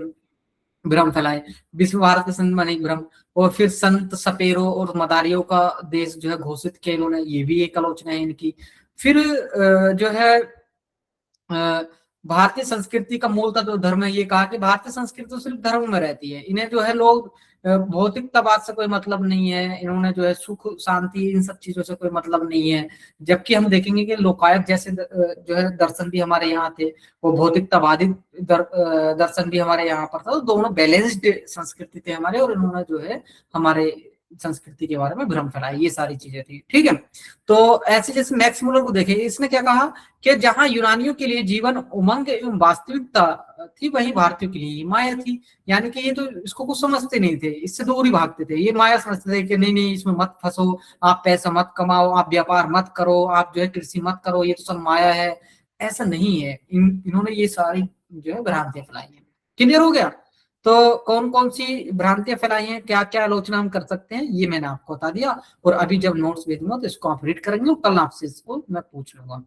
भ्रम फैलाए, विश्व भारत के संत माने भ्रम, और फिर संत सपेरों और मदारियों का देश जो है घोषित किया इन्होंने, ये भी एक आलोचना है इनकी। फिर जो है भारतीय संस्कृति का मूल तत्व धर्म है, ये कहा कि भारतीय संस्कृति तो सिर्फ धर्म में रहती है, इन्हें जो है लोग भौतिकतावाद से कोई मतलब नहीं है, इन्होंने जो है सुख शांति इन सब चीजों से कोई मतलब नहीं है। जबकि हम देखेंगे कि लोकायत जैसे जो है दर्शन भी हमारे यहाँ थे, वो भौतिकतावादी दर्शन भी हमारे यहाँ पर था, तो दोनों बैलेंस्ड संस्कृति थे हमारे, और इन्होंने जो है हमारे संस्कृति के बारे में भ्रम फैलाया, ये सारी चीजें थी। ठीक है, तो ऐसे जैसे मैक्स मुलर को देखें, इसने क्या कहा कि जहां यूनानियों के लिए जीवन उमंग एवं वास्तविकता थी, वहीं भारतीयों के लिए माया थी। यानी कि ये तो इसको कुछ समझते नहीं थे, इससे दूर ही भागते थे, ये माया समझते थे कि नहीं नहीं इसमें मत फंसो, आप पैसा मत कमाओ, आप व्यापार मत करो, आप जो है कृषि मत करो, ये तो सब माया है। ऐसा नहीं है, इन्होंने ये सारी जो है भ्रांतियां फैलाई है। क्लियर हो गया? तो कौन कौन सी भ्रांतियां फैलाई हैं, क्या क्या आलोचना हम कर सकते हैं, ये मैंने आपको बता दिया। और अभी जब नोट्स भेजूंगा तो इसको आप रीड करेंगे और कल आपसे इसको मैं पूछ लूंगा।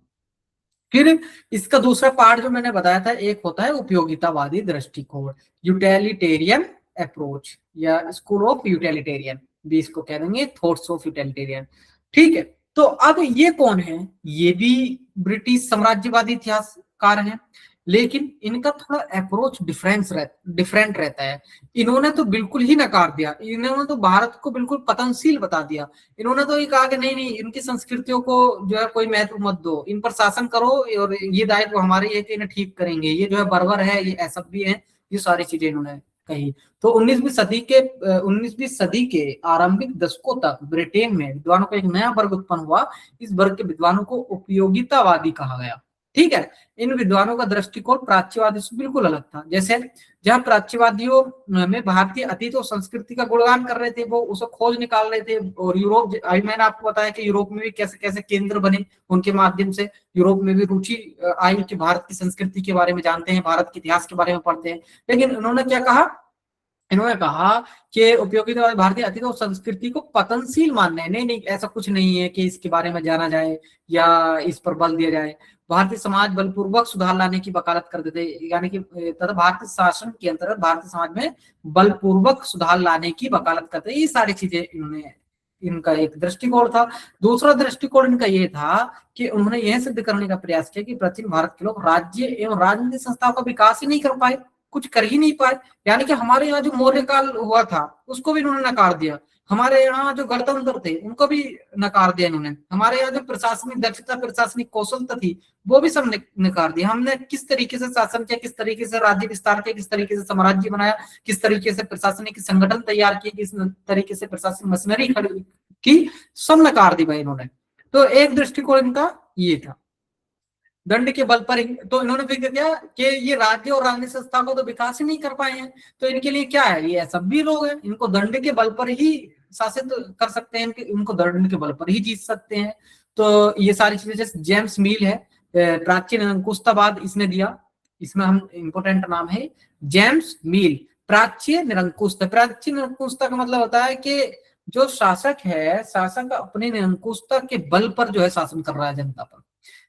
फिर इसका दूसरा पार्ट जो मैंने बताया था, एक होता है उपयोगितावादी दृष्टिकोण, यूटिलिटेरियन अप्रोच, या स्कूल ऑफ यूटिलिटेरियन भी इसको कह देंगे, थॉट्स ऑफ यूटिलिटेरियन। ठीक है, तो अब ये कौन है? ये भी ब्रिटिश साम्राज्यवादी इतिहासकार हैं, लेकिन इनका थोड़ा अप्रोच डिफरेंट रहता है। इन्होंने तो बिल्कुल ही नकार दिया, इन्होंने तो भारत को बिल्कुल पतनशील बता दिया। इन्होंने तो ये कहा कि नहीं नहीं, इनकी संस्कृतियों को जो है कोई महत्व मत दो, इन पर शासन करो और ये दायित्व हमारे है कि इन्हें ठीक करेंगे, ये जो है बर्बर है, ये ऐसा भी है, ये सारी चीजें इन्होंने कही। तो 19वीं सदी के आरंभिक दशकों तक ब्रिटेन में विद्वानों का एक नया वर्ग उत्पन्न हुआ। इस वर्ग के विद्वानों को उपयोगितावादी कहा गया। ठीक है, इन विद्वानों का दृष्टिकोण प्राच्यवादी से बिल्कुल अलग था। जैसे जहां प्राच्यवादियों में भारतीय अतीत और संस्कृति का गुणगान कर रहे थे, वो उसे खोज निकाल रहे थे, और यूरोप, अभी मैंने आपको बताया कि यूरोप में भी कैसे कैसे केंद्र बने, उनके माध्यम से यूरोप में भी रुचि आई कि भारत की संस्कृति के बारे में जानते हैं, भारत के इतिहास के बारे में पढ़ते हैं। लेकिन उन्होंने क्या कहा? इन्होंने कहा कि उपयोगिता भारतीय अतीत और संस्कृति को पतनशील मानना है। नहीं नहीं, ऐसा कुछ नहीं है कि इसके बारे में जाना जाए या इस पर बल दिया जाए। भारतीय समाज बलपूर्वक सुधार लाने की वकालत करते थे, यानी कि तथा भारतीय शासन के अंतर्गत भारतीय समाज में बलपूर्वक सुधार लाने की वकालत करते थे। ये सारी चीजें इन्होंने, इनका एक दृष्टिकोण था। दूसरा दृष्टिकोण इनका ये था कि उन्होंने यह सिद्ध करने का प्रयास किया कि प्राचीन भारत के लोग राज्य एवं राजनीतिक संस्थाओं का विकास ही नहीं कर पाए, कुछ कर ही नहीं पाए। यानी कि हमारे यहाँ जो मौर्य काल हुआ था उसको भी इन्होंने नकार दिया, हमारे यहाँ जो गणतंत्र थे उनको भी नकार दिया इन्होंने, हमारे यहाँ जो प्रशासनिक दक्षता, प्रशासनिक कौशलता थी वो भी सब नकार दिया। हमने किस तरीके से शासन किया, किस तरीके से राज्य विस्तार किया, किस तरीके से साम्राज्य बनाया, किस तरीके से प्रशासनिक संगठन तैयार किए, किस तरीके से प्रशासनिक मशीनरी खड़ी की, सब नकार दी भाई इन्होंने। तो एक दृष्टिकोण इनका ये था, दंड के बल पर। तो इन्होंने फिर किया कि ये राज्य और राजनीतिक संस्था को तो विकास ही नहीं कर पाए हैं, तो इनके लिए क्या है, ये सब भी लोग हैं, इनको दंड के बल पर ही शासित कर सकते हैं, इनको दंड के बल पर ही जीत सकते हैं। तो ये सारी चीजें, जैसे जेम्स मील है, प्राचीन निरंकुशतावाद इसने दिया, इसमें हम इंपोर्टेंट नाम है जेम्स मील, प्राचीन निरंकुशता। प्राचीन निरंकुशता का मतलब होता है कि जो शासक है, शासक अपने निरंकुशता के बल पर जो है शासन कर रहा है जनता पर,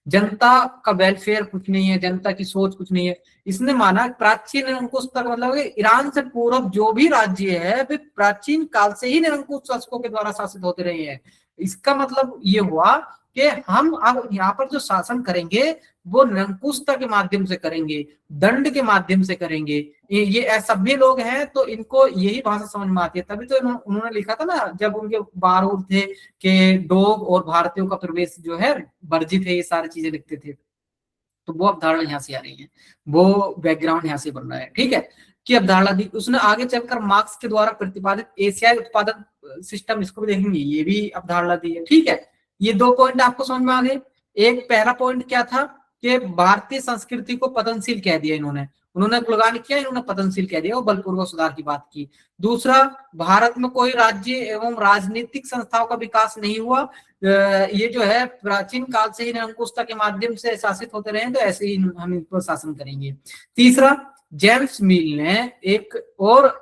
जनता का वेलफेयर कुछ नहीं है, जनता की सोच कुछ नहीं है। इसने माना प्राचीन निरंकुश तक मतलब ईरान से पूर्व जो भी राज्य है वे प्राचीन काल से ही निरंकुश शासकों के द्वारा शासित होते रहे हैं। इसका मतलब ये हुआ कि हम अब यहाँ पर जो शासन करेंगे वो निरंकुशता के माध्यम से करेंगे, दंड के माध्यम से करेंगे। ये सभी लोग हैं तो इनको यही भाषा समझ में आती है। तभी तो उन्होंने लिखा था ना, जब उनके बारूद थे कि डोग और भारतीयों का प्रवेश जो है वर्जित है, ये सारी चीजें लिखते थे। तो वो अवधारणा यहाँ से आ रही है, वो बैकग्राउंड यहाँ से बन रहा है। ठीक है, कि अवधारणा दी उसने। आगे चलकर मार्क्स के द्वारा प्रतिपादित एशियाई उत्पादन सिस्टम, इसको भी देखेंगे, ये भी अवधारणा दी है। ठीक है, ये 2 पॉइंट आपको समझ में आ गए। एक पहला पॉइंट क्या था कि भारतीय संस्कृति को पतनशील कह दिया इन्होंने, उन्होंने गुणगान किया, इन्होंने पतनशील कह दिया, और बलपूर्वक सुधार की बात की। दूसरा, भारत में कोई राज्य एवं राजनीतिक संस्थाओं का विकास नहीं हुआ, ये जो है प्राचीन काल से ही निरंकुशता के माध्यम से शासित होते रहे, तो ऐसे ही हम इन पर शासन करेंगे। तीसरा, जेम्स मील ने एक और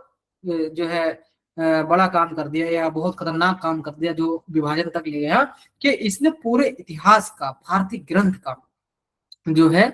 जो है बड़ा काम कर दिया, या बहुत खतरनाक काम कर दिया, जो विभाजन तक ले गया, कि इसने पूरे इतिहास का, भारतीय ग्रंथ का जो है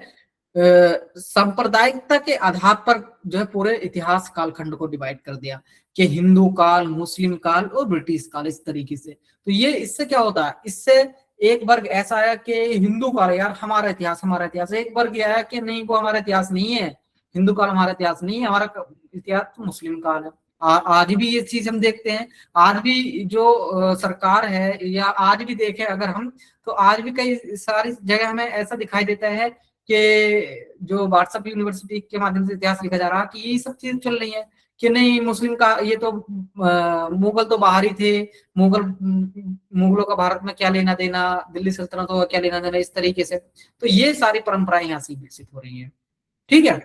सांप्रदायिकता के आधार पर जो है पूरे इतिहास कालखंड को डिवाइड कर दिया कि हिंदू काल, मुस्लिम काल और ब्रिटिश काल, इस तरीके से। तो ये इससे क्या होता है, इससे एक वर्ग ऐसा आया कि हिंदू काल यार हमारा इतिहास, हमारा इतिहास। एक वर्ग ये आया कि नहीं, वो हमारा इतिहास नहीं है, हिंदू काल हमारा इतिहास नहीं है, हमारा इतिहास तो मुस्लिम काल है। आज भी ये चीज हम देखते हैं। आज भी जो सरकार है, या आज भी देखें अगर हम, तो आज भी कई सारी जगह हमें ऐसा दिखाई देता है कि जो व्हाट्सएप यूनिवर्सिटी के माध्यम से इतिहास लिखा जा रहा है कि ये सब चीज चल रही है कि नहीं, मुस्लिम का ये तो मुगल तो बाहर ही थे, मुगलों का भारत में क्या लेना देना, दिल्ली सल्तनतों का क्या लेना देना, इस तरीके से। तो ये सारी परंपराएं यहाँ से विकसित हो रही है। ठीक है,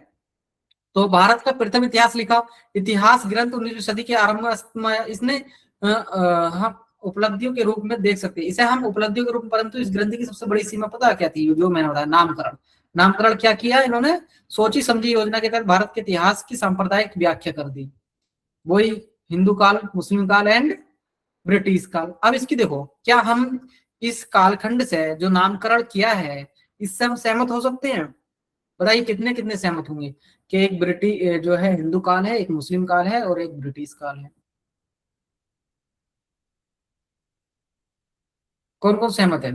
तो भारत का प्रथम इतिहास लिखा इतिहास ग्रंथ 19वीं सदी के आरंभ में, इसने हम उपलब्धियों के रूप में देख सकते हैं, इसे हम उपलब्धियों के रूप में। परंतु इस ग्रंथ की सबसे बड़ी सीमा पता क्या थी, जो मैंने बताया, नामकरण। नामकरण क्या किया इन्होंने, सोची समझी योजना के तहत भारत के इतिहास की सांप्रदायिक व्याख्या कर दी, वही हिंदू काल, मुस्लिम काल एंड ब्रिटिश काल। अब इसकी देखो, क्या हम इस कालखंड से जो नामकरण किया है, इससे हम सहमत हो सकते हैं? बताइए कितने कितने सहमत होंगे कि एक ब्रिटिश जो है हिंदू काल है, एक मुस्लिम काल है और एक ब्रिटिश काल है? कौन कौन सहमत है?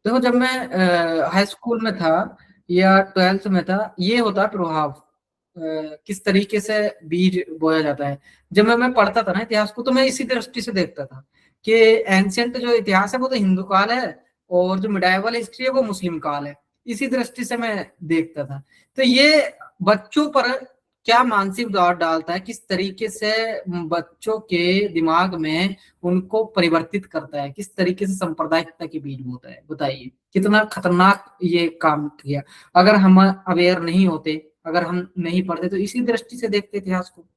देखो, जब मैं हाई स्कूल में था या 12th में था, ये होता है प्रभाव, किस तरीके से बीज बोया जाता है। जब मैं पढ़ता था ना इतिहास को, तो मैं इसी दृष्टि से देखता था कि एंशियंट जो इतिहास है वो तो हिंदू काल है, और जो मिडाइवल हिस्ट्री है वो मुस्लिम काल है। इसी दृष्टि से मैं देखता था। तो ये बच्चों पर क्या मानसिक दबाव डालता है, किस तरीके से बच्चों के दिमाग में उनको परिवर्तित करता है, किस तरीके से सांप्रदायिकता के बीज बोता है। बताइए कितना खतरनाक ये काम किया। अगर हम अवेयर नहीं होते, अगर हम नहीं पढ़ते, तो इसी दृष्टि से देखते इतिहास को।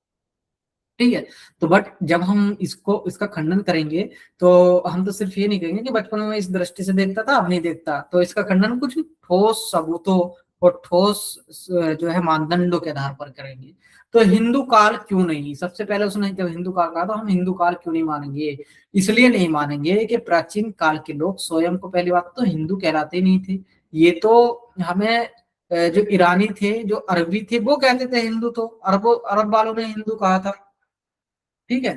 ठीक है, तो बट जब हम इसका खंडन करेंगे, तो हम तो सिर्फ ये नहीं कहेंगे कि बचपन में इस दृष्टि से देखता था, अब नहीं देखता। तो इसका खंडन कुछ ठोस सबूतों और ठोस जो है मानदंडों के आधार पर करेंगे। तो हिंदू काल क्यों नहीं, सबसे पहले उसने जब हिंदू काल कहा, तो हम हिंदू काल क्यों नहीं मानेंगे? इसलिए नहीं मानेंगे कि प्राचीन काल के लोग स्वयं को, पहली बात तो हिंदू कहलाते नहीं थे। ये तो हमें जो ईरानी थे, जो अरबी थे, वो कहते थे हिंदू। तो अरब वालों ने हिंदू कहा था। ठीक है,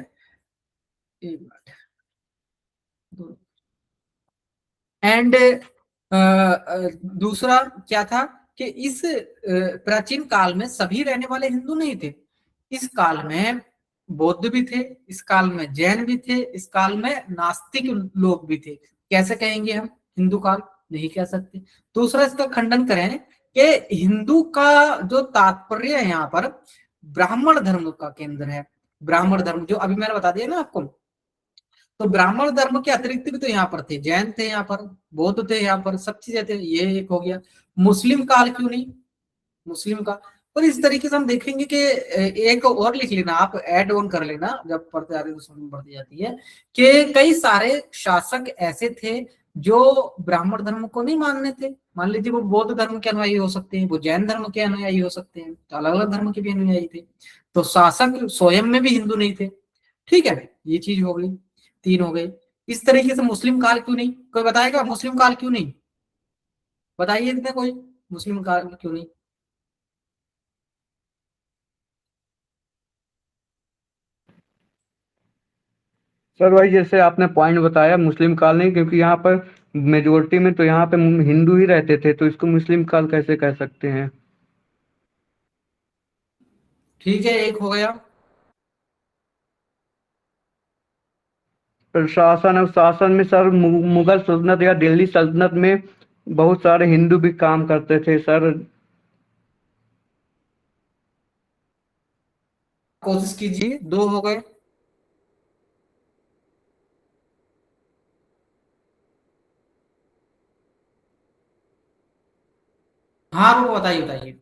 एक मिनट। एंड दूसरा क्या था कि इस प्राचीन काल में सभी रहने वाले हिंदू नहीं थे। इस काल में बौद्ध भी थे, इस काल में जैन भी थे, इस काल में नास्तिक लोग भी थे। कैसे कहेंगे हम हिंदू काल? नहीं कह सकते। दूसरा, इसका खंडन करें कि हिंदू का जो तात्पर्य है यहाँ पर ब्राह्मण धर्म का केंद्र है। ब्राह्मण धर्म जो अभी मैंने बता दिया ना आपको, तो ब्राह्मण धर्म के अतिरिक्त भी तो यहाँ पर थे, जैन थे यहाँ पर, बौद्ध थे यहाँ पर, सब चीजें थे। ये एक हो गया। मुस्लिम काल क्यों नहीं? मुस्लिम काल और इस तरीके से हम देखेंगे कि एक और लिख लेना, आप ऐड ऑन कर लेना, जब पढ़ते जाते तो समझ बढ़ती जाती है कि कई सारे शासक ऐसे थे जो ब्राह्मण धर्म को नहीं मानने थे। मान लीजिए वो बौद्ध धर्म के अनुयायी हो सकते हैं, वो जैन धर्म के अनुयायी हो सकते हैं, तो अलग अलग धर्म के भी अनुयायी थे। तो शासक स्वयं में भी हिंदू नहीं थे। ठीक है, ये चीज हो गई, 3 हो गए। इस तरीके से मुस्लिम काल क्यों नहीं? कोई बताएगा मुस्लिम काल क्यों नहीं? बताइए कोई, मुस्लिम काल क्यों नहीं? सर भाई, जैसे आपने पॉइंट बताया मुस्लिम काल नहीं, क्योंकि यहाँ पर मेजोरिटी में तो यहाँ पे हिंदू ही रहते थे, तो इसको मुस्लिम काल कैसे कह सकते हैं? ठीक है, एक हो गया। शासन और शासन में सर मुगल सल्तनत या दिल्ली सल्तनत में बहुत सारे हिंदू भी काम करते थे सर। कोशिश कीजिए, 2 हो गए। हाँ, वो बताइए बताइए।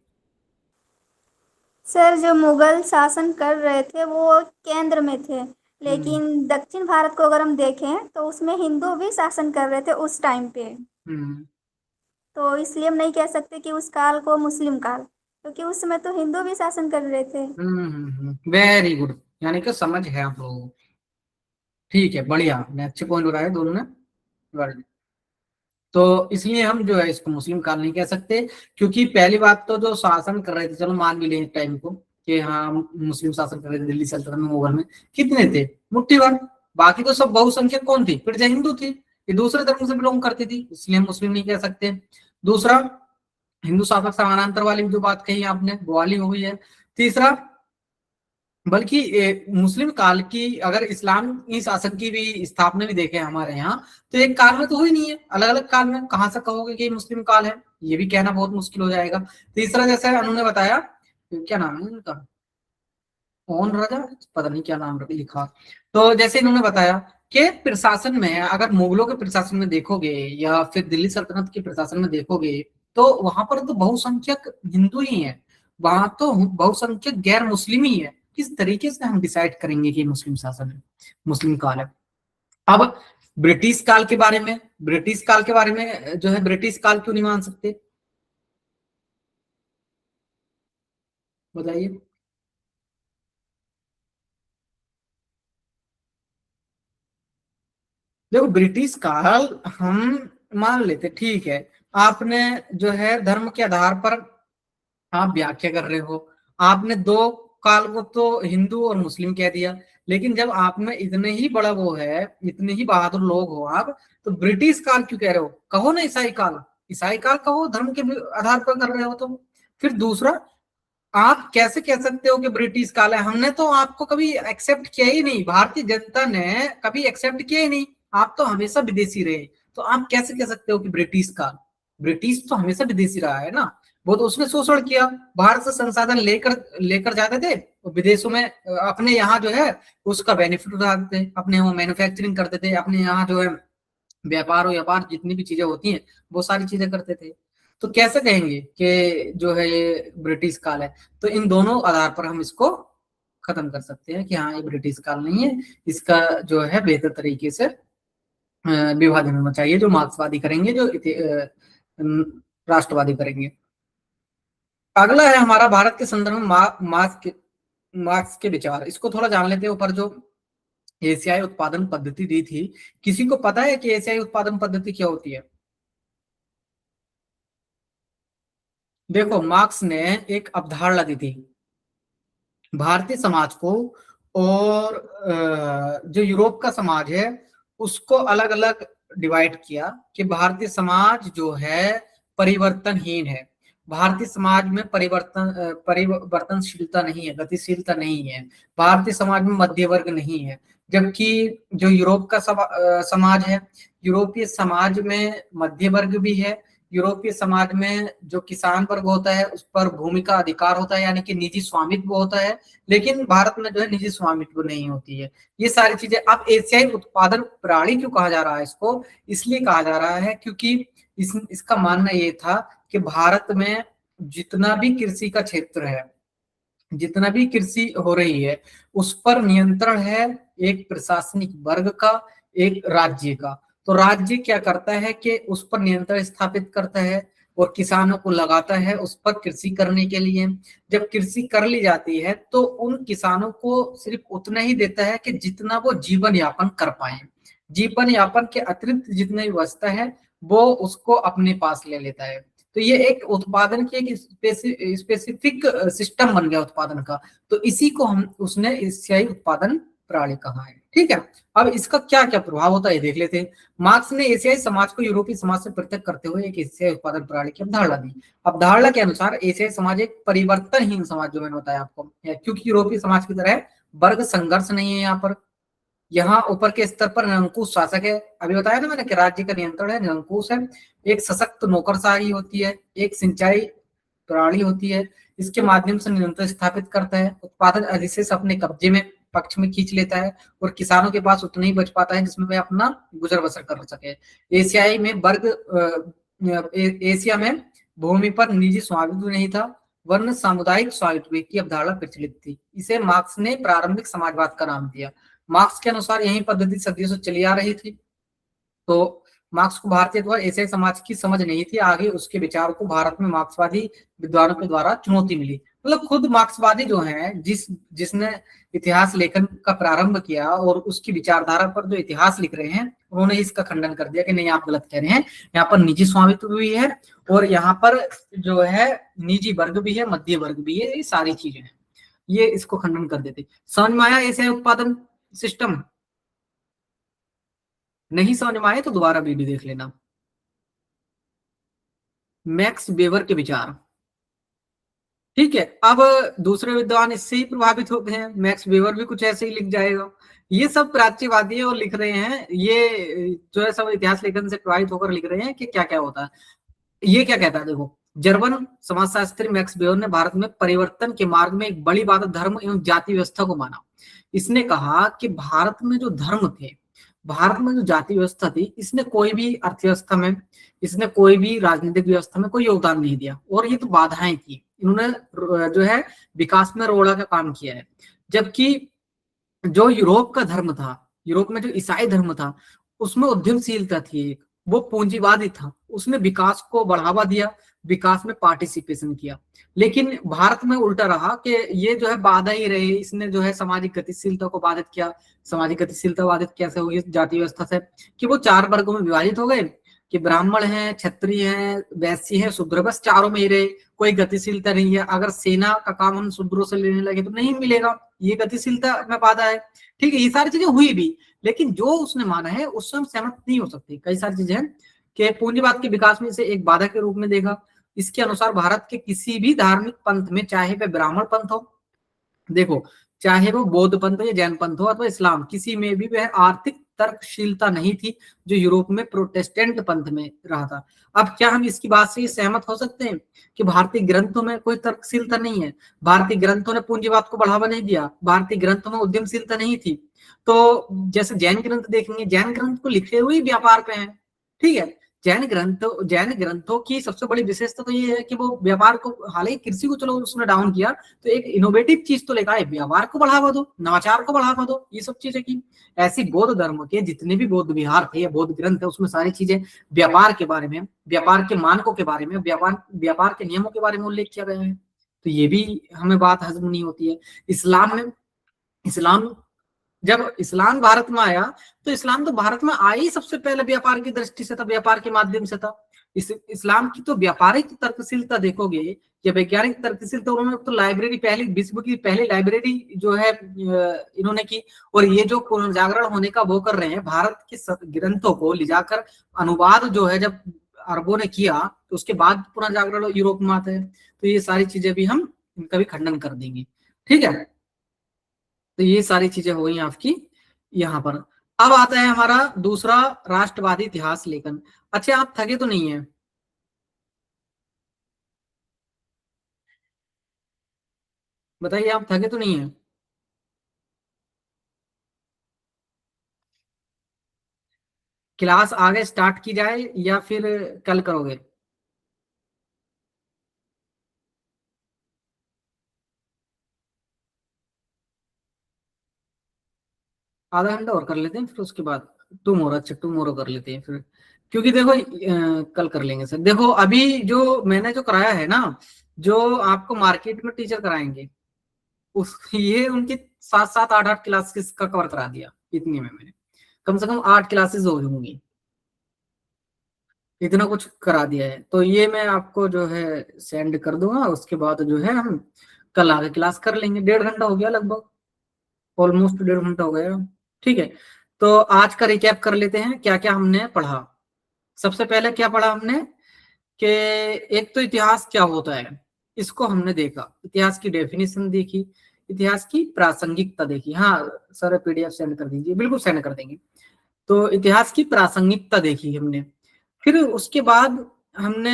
सर, जो मुगल शासन कर रहे थे वो केंद्र में थे, लेकिन दक्षिण भारत को अगर हम देखें तो उसमें हिंदू भी शासन कर रहे थे उस टाइम पे। तो इसलिए हम नहीं कह सकते कि उस काल को मुस्लिम काल, क्योंकि उस समय तो हिंदू भी शासन कर रहे थे। वेरी गुड, यानी कि समझ है आप लोगों को। ठीक है, बढ़िया, ने अच्छे पॉइंट बताए दोनों ने। तो इसलिए हम जो है इसको मुस्लिम काल नहीं कह सकते, क्योंकि पहली बात तो जो शासन कर रहे थे, चलो मान भी लें टाइम को कि हाँ मुस्लिम शासन कर रहे थे दिल्ली सल्तनत में, मुगल में, कितने थे? मुट्ठी भर। बाकी तो सब बहुसंख्यक कौन थी? प्रजा हिंदू थी, ये दूसरे धर्म से बिलोंग करती थी, इसलिए हम मुस्लिम नहीं कह सकते। दूसरा, हिंदू शासक समानांतर वाली जो बात कही आपने वो वाली हो गई है। तीसरा, बल्कि मुस्लिम काल की अगर इस्लामी शासन की भी स्थापना भी देखें हमारे यहाँ, तो एक काल में तो हुई नहीं है, अलग अलग काल में। कहाँ से कहोगे कि मुस्लिम काल है? ये भी कहना बहुत मुश्किल हो जाएगा। तीसरा, जैसे उन्होंने बताया, क्या नाम है उनका, ओन राजा, पता नहीं क्या नाम लिखा, तो जैसे इन्होंने बताया कि प्रशासन में अगर मुगलों के प्रशासन में देखोगे या फिर दिल्ली सल्तनत के प्रशासन में देखोगे, तो वहां पर तो बहुसंख्यक हिंदू ही है, वहां तो बहुसंख्यक गैर मुस्लिम ही है। किस तरीके से हम डिसाइड करेंगे कि मुस्लिम शासन है, मुस्लिम काल है? अब ब्रिटिश काल के बारे में, ब्रिटिश काल के बारे में जो है, ब्रिटिश काल क्यों नहीं मान सकते, बताइए। देखो, ब्रिटिश काल हम मान लेते, ठीक है, आपने जो है धर्म के आधार पर आप व्याख्या कर रहे हो, आपने दो काल को तो हिंदू और मुस्लिम कह दिया, लेकिन जब आप में इतने ही बड़ा वो है, इतने ही बहादुर लोग हो आप, तो ब्रिटिश काल क्यों कह रहे हो? कहो ना ईसाई काल, ईसाई काल कहो, धर्म के आधार पर कर रहे हो तो। फिर दूसरा, आप कैसे कह सकते हो कि ब्रिटिश काल है? हमने तो आपको कभी एक्सेप्ट किया ही नहीं, भारतीय जनता ने कभी एक्सेप्ट किया ही नहीं, आप तो हमेशा विदेशी रहे, तो आप कैसे कह सकते हो कि ब्रिटिश काल? ब्रिटिश तो हमेशा विदेशी रहा है ना, वो तो उसने शोषण किया, भारत से संसाधन लेकर लेकर जाते थे, तो विदेशों में अपने यहाँ जो है उसका बेनिफिट उठाते थे, अपने यहाँ मैन्युफैक्चरिंग करते थे, अपने यहाँ जो है व्यापार जितनी भी चीजें होती हैं वो सारी चीजें करते थे। तो कैसे कहेंगे कि जो है ये ब्रिटिश काल है? तो इन दोनों आधार पर हम इसको खत्म कर सकते हैं कि हाँ ये ब्रिटिश काल नहीं है, इसका जो है बेहतर तरीके से विभाजन होना चाहिए, जो मार्क्सवादी करेंगे, जो राष्ट्रवादी करेंगे। अगला है हमारा भारत के संदर्भ में मार्क्स के विचार, इसको थोड़ा जान लेते हैं। ऊपर जो एशियाई उत्पादन पद्धति दी थी, किसी को पता है कि एशियाई उत्पादन पद्धति क्या होती है? देखो, मार्क्स ने एक अवधारणा दी थी भारतीय समाज को, और जो यूरोप का समाज है उसको अलग अलग डिवाइड किया कि भारतीय समाज जो है परिवर्तनहीन है, भारतीय समाज में परिवर्तनशीलता नहीं है, गतिशीलता नहीं है, भारतीय समाज में मध्य वर्ग नहीं है। जबकि जो यूरोप का समाज है, यूरोपीय समाज में मध्य वर्ग भी है, यूरोपीय समाज में जो किसान वर्ग होता है उस पर भूमि का अधिकार होता है, यानी कि निजी स्वामित्व होता है, लेकिन भारत में जो है निजी स्वामित्व नहीं होती है। ये सारी चीजें। अब एशियाई उत्पादन प्रणाली क्यों कहा जा रहा है इसको? इसलिए कहा जा रहा है क्योंकि इसका मानना ये था कि भारत में जितना भी कृषि का क्षेत्र है, जितना भी कृषि हो रही है, उस पर नियंत्रण है एक प्रशासनिक वर्ग का, एक राज्य का। तो राज्य क्या करता है कि उस पर नियंत्रण स्थापित करता है और किसानों को लगाता है उस पर कृषि करने के लिए। जब कृषि कर ली जाती है तो उन किसानों को सिर्फ उतना ही देता है कि जितना वो जीवन यापन कर पाए, जीवन यापन के अतिरिक्त जितनी व्यवस्था है वो उसको अपने पास ले लेता है। तो ये एक उत्पादन की एक स्पेसिफिक सिस्टम बन गया उत्पादन का। तो इसी को उसने एशियाई उत्पादन प्रणाली कहा है। ठीक है, अब इसका क्या क्या प्रभाव होता है देख लेते हैं। मार्क्स ने एशियाई समाज को यूरोपीय समाज से पृथक करते हुए एक एशियाई उत्पादन प्रणाली की अवधारणा दी। अवधारणा के अनुसार एशियाई समाज एक परिवर्तनहीन समाज, जो मैंने बताया आपको, क्योंकि यूरोपीय समाज की तरह वर्ग संघर्ष नहीं है यहाँ पर। यहाँ ऊपर के स्तर पर निरंकुश शासक है, अभी बताया ना मैंने कि राज्य का नियंत्रण है, निरंकुश है। एक सशक्त नौकरशाही होती है, एक सिंचाई प्रणाली होती है, इसके माध्यम से नियंत्रण स्थापित करता है, उत्पादन अधिशेष अपने कब्जे में पक्ष में खींच लेता है और किसानों के पास उतना ही बच पाता है जिसमें वे अपना गुजर बसर कर सके। एशियाई में एशिया में भूमि पर निजी स्वामित्व नहीं था, वरन सामुदायिक स्वामित्व की अवधारणा प्रचलित थी। इसे मार्क्स ने प्रारंभिक समाजवाद का नाम दिया। मार्क्स के अनुसार यही पद्धति सदियों से चली आ रही थी। तो मार्क्स को भारतीय अथवा एशियाई समाज की समझ नहीं थी, आगे उसके विचार को भारत में मार्क्सवादी विद्वानों के द्वारा चुनौती मिली। मतलब खुद मार्क्सवादी जो हैं, जिसने इतिहास लेखन का प्रारंभ किया और उसकी विचारधारा पर जो इतिहास लिख रहे हैं, उन्होंने इसका खंडन कर दिया कि नहीं आप गलत कह रहे हैं, यहाँ पर निजी स्वामित्व भी है और यहाँ पर जो है निजी वर्ग भी है, मध्य वर्ग भी है, ये सारी चीजें हैं, ये इसको खंडन कर देते। समझ में आया ऐसे उत्पादन सिस्टम? नहीं समझ में आए तो दोबारा वीडियो देख लेना। मैक्स वेबर के विचार, ठीक है। अब दूसरे विद्वान इससे ही प्रभावित होते हैं, मैक्स वेबर भी कुछ ऐसे ही लिख जाएगा। ये सब प्राच्यवादी है और लिख रहे हैं, ये जो है सब इतिहास लेखन से प्रभावित होकर लिख रहे हैं कि क्या क्या होता है। ये क्या कहता है, देखो, जर्मन समाजशास्त्री मैक्स वेबर ने भारत में परिवर्तन के मार्ग में एक बड़ी बात धर्म एवं जाति व्यवस्था को माना। इसने कहा कि भारत में जो धर्म थे, भारत में जो जाति व्यवस्था थी, इसने कोई भी अर्थव्यवस्था में, इसने कोई भी राजनीतिक व्यवस्था में कोई योगदान नहीं दिया और ये तो बाधाएं थी। इन्होंने जो है विकास में रोड़ा का काम किया है। जबकि जो यूरोप का धर्म था, यूरोप में जो ईसाई धर्म था, उसमें उद्यमशीलता थी एक, वो पूंजीवादी था, उसने विकास को बढ़ावा दिया, विकास में पार्टिसिपेशन किया। लेकिन भारत में उल्टा रहा कि ये जो है बाधा ही रही, इसने जो है सामाजिक गतिशीलता को बाधित किया। सामाजिक गतिशीलता बाधित कैसे हुई जाति व्यवस्था से, कि वो 4 वर्गों में विभाजित हो गए कि ब्राह्मण हैं, क्षत्रिय हैं, वैश्य हैं, शूद्र, बस चारों में ही रहे, कोई गतिशीलता नहीं है। अगर सेना का काम हम शूद्रों से लेने लगे तो नहीं मिलेगा, ये गतिशीलता में बाधा है, ठीक है। ये सारी चीजें हुई भी, लेकिन जो उसने माना है उससे हम सहमत नहीं हो सकते। कई सारी चीजें हैं कि पूंजीवाद के विकास में इसे एक बाधा के रूप में देखा। इसके अनुसार भारत के किसी भी धार्मिक पंथ में, चाहे वह ब्राह्मण पंथ हो, देखो, चाहे वो बौद्ध पंथ हो या जैन पंथ हो अथवा इस्लाम, किसी में भी वह आर्थिक तर्कशीलता नहीं थी जो यूरोप में प्रोटेस्टेंट पंथ में रहा था। अब क्या हम इसकी बात से सहमत हो सकते हैं कि भारतीय ग्रंथों में कोई तर्कशीलता नहीं है, भारतीय ग्रंथों ने पूंजीवाद को बढ़ावा नहीं दिया, भारतीय ग्रंथों में उद्यमशीलता नहीं थी? तो जैसे जैन ग्रंथ देखेंगे, जैन ग्रंथ को लिखे हुए व्यापार पे हैं, ठीक है। जैन ग्रंथों की सबसे बड़ी विशेषता तो ये है कि वो व्यापार को, हालांकि कृषि को चलो उसने डाउन किया, तो एक इनोवेटिव चीज तो लेकर आए, व्यापार को बढ़ावा दो, नवाचार को बढ़ावा दो, ये सब चीजें की। ऐसी बौद्ध धर्म के जितने भी बौद्ध विहार थे या बौद्ध ग्रंथ है, उसमें सारी चीजें व्यापार के बारे में, व्यापार के मानकों के बारे में, व्यापार के नियमों के बारे में उल्लेख किया गया है। तो ये भी हमें बात हजम नहीं होती है। जब इस्लाम भारत में आया तो इस्लाम तो भारत में आया ही सबसे पहले व्यापार की दृष्टि से था, व्यापार के माध्यम से था। इस्लाम की तो व्यापारिक तर्कशीलता देखोगे या वैज्ञानिक तर्कशीलता, उन्होंने तो लाइब्रेरी, पहली विश्व की पहली लाइब्रेरी जो है इन्होंने की। और ये जो पुनर्जागरण होने का वो कर रहे हैं, भारत के ग्रंथों को ले जाकर अनुवाद जो है जब अरबों ने किया तो उसके बाद पुनर्जागरण यूरोप में आता है। तो ये सारी चीजें भी हम इनका भी खंडन कर देंगे, ठीक है। तो ये सारी चीजें हो गई आपकी यहाँ पर। अब आता है हमारा दूसरा राष्ट्रवादी इतिहास लेखन। अच्छा, आप थके तो नहीं है? बताइए, आप थके तो नहीं है? क्लास आगे स्टार्ट की जाए या फिर कल करोगे? आधा घंटा और कर लेते हैं, फिर उसके बाद टुमारो कर लेते हैं फिर, क्योंकि देखो कल कर लेंगे सर। देखो अभी जो मैंने जो कराया है ना, जो आपको मार्केट में टीचर कराएंगे, उस ये उनकी 7-7 8-8 क्लासेस का कवर करा दिया। इतनी में मैंने कम से कम 8 क्लासेस हो होंगी, इतना कुछ करा दिया है। तो ये मैं आपको जो है सेंड कर दूंगा, उसके बाद जो है हम कल आगे क्लास कर लेंगे। 1.5 घंटा हो गया लगभग, ऑलमोस्ट 1.5 घंटा हो गया, ठीक है। तो आज का रिकैप कर लेते हैं क्या क्या हमने पढ़ा। सबसे पहले क्या पढ़ा हमने कि एक तो इतिहास क्या होता है, इसको हमने देखा, इतिहास की डेफिनेशन देखी, इतिहास की प्रासंगिकता देखी। हाँ सर, पीडीएफ सेंड कर दीजिए, बिल्कुल सेंड कर देंगे। तो इतिहास की प्रासंगिकता देखी हमने। फिर उसके बाद हमने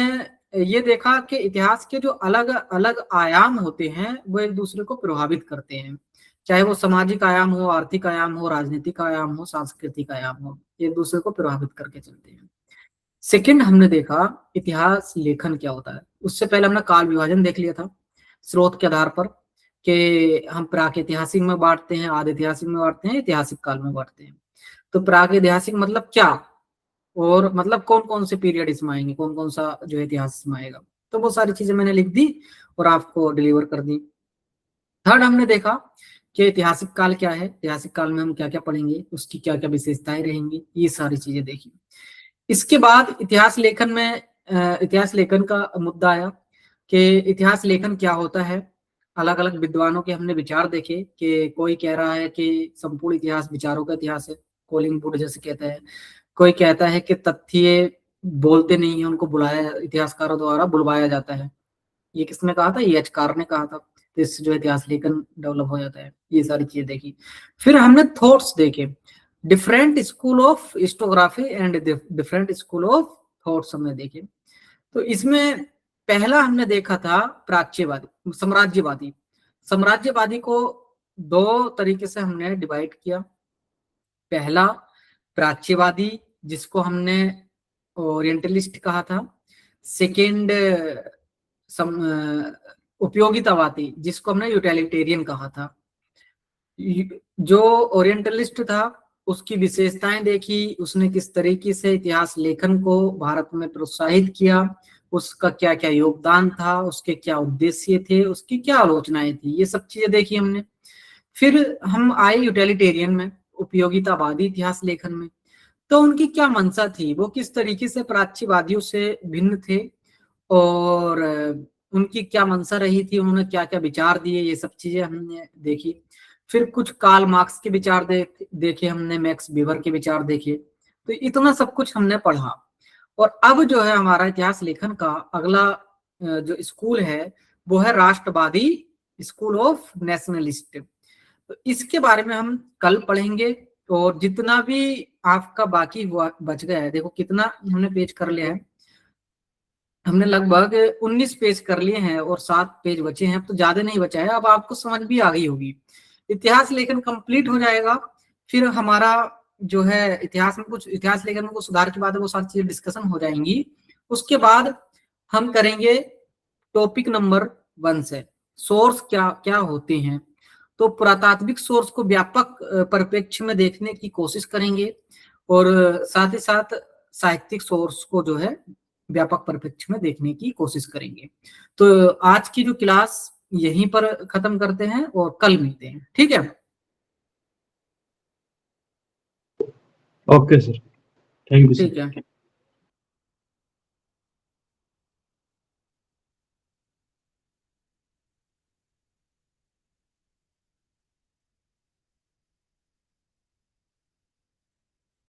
ये देखा कि इतिहास के जो अलग अलग आयाम होते हैं वो एक दूसरे को प्रभावित करते हैं, चाहे वो सामाजिक आयाम हो, आर्थिक आयाम हो, राजनीतिक आयाम हो, सांस्कृतिक आयाम हो, एक दूसरे को प्रभावित करके चलते हैं। सेकंड हमने देखा इतिहास लेखन क्या होता है। उससे पहले हमने काल विभाजन देख लिया था स्रोत के आधार पर, कि हम प्रागैतिहासिक में बांटते हैं, आदि ऐतिहासिक में बांटते हैं, ऐतिहासिक काल में बांटते हैं। तो प्रागैतिहासिक मतलब क्या, और मतलब कौन कौन से पीरियड इसमें आएंगे, कौन कौन सा जो इतिहास इसमें आएगा, तो वो सारी चीजें मैंने लिख दी और आपको डिलीवर कर दी। थर्ड हमने देखा कि ऐतिहासिक काल क्या है, ऐतिहासिक काल में हम क्या क्या पढ़ेंगे, उसकी क्या क्या विशेषताएं रहेंगी, ये सारी चीजें देखी। इसके बाद इतिहास लेखन में इतिहास लेखन का मुद्दा आया कि इतिहास लेखन क्या होता है। अलग अलग विद्वानों के हमने विचार देखे कि कोई कह रहा है कि संपूर्ण इतिहास विचारों का इतिहास है, कोलिंग वुड जैसे कहता है। कोई कहता है कि तथ्य बोलते नहीं है, उनको बुलाया, इतिहासकारों द्वारा बुलवाया जाता है। ये किसने कहा था? ये एचकार ने कहा था। तो इससे जो इतिहास लेखन डेवलप हो जाता है। ये सारी चीजें देखी। फिर हमने थॉट्स देखे, different school of historiography and different school of thoughts हमने देखे। तो इसमें पहला हमने देखा था प्राच्यवादी, साम्राज्यवादी। साम्राज्यवादी को दो तरीके से हमने डिवाइड किया। पहला प्राच्यवादी, जिसको हमने ओरिएंटलिस्ट कहा था। सेकेंड उपयोगितावादी, जिसको हमने यूटिलिटेरियन कहा था। जो ओरिएंटलिस्ट था उसकी विशेषताएं देखी, उसने किस तरीके से इतिहास लेखन को भारत में प्रोत्साहित किया, उसका क्या क्या योगदान था, उसके क्या उद्देश्य थे, उसकी क्या आलोचनाएं थी, ये सब चीजें देखी हमने। फिर हम आए यूटिलिटेरियन में, उपयोगितावादी इतिहास लेखन में। तो उनकी क्या मंशा थी, वो किस तरीके से प्राच्यवादियों से भिन्न थे और उनकी क्या मंशा रही थी, उन्होंने क्या क्या विचार दिए, ये सब चीजें हमने देखी। फिर कुछ कार्ल मार्क्स के विचार देखे हमने, मैक्स वीबर के विचार देखे। तो इतना सब कुछ हमने पढ़ा। और अब जो है हमारा इतिहास लेखन का अगला जो स्कूल है वो है राष्ट्रवादी, स्कूल ऑफ नेशनलिस्ट। तो इसके बारे में हम कल पढ़ेंगे। और जितना भी आपका बाकी हुआ बच गया है, देखो कितना हमने पेज कर लिया है, हमने लगभग 19 पेज कर लिए हैं और 7 पेज बचे हैं। अब तो ज्यादा नहीं बचा है, अब आपको समझ भी आ गई होगी। इतिहास लेखन कंप्लीट हो जाएगा। फिर हमारा जो है इतिहास में कुछ, इतिहास लेखन में कुछ सुधार की बात है, वो सारी चीजें डिस्कशन हो जाएंगी। उसके बाद हम करेंगे टॉपिक नंबर 1 से, सोर्स क्या क्या होते हैं। तो पुरातात्विक सोर्स को व्यापक परिप्रेक्ष्य में देखने की कोशिश करेंगे और साथ ही साथ साहित्यिक सोर्स को जो है व्यापक परिप्रेक्ष्य में देखने की कोशिश करेंगे। तो आज की जो क्लास यहीं पर खत्म करते हैं और कल मिलते हैं, ठीक है? Okay sir, thank you sir. ठीक है।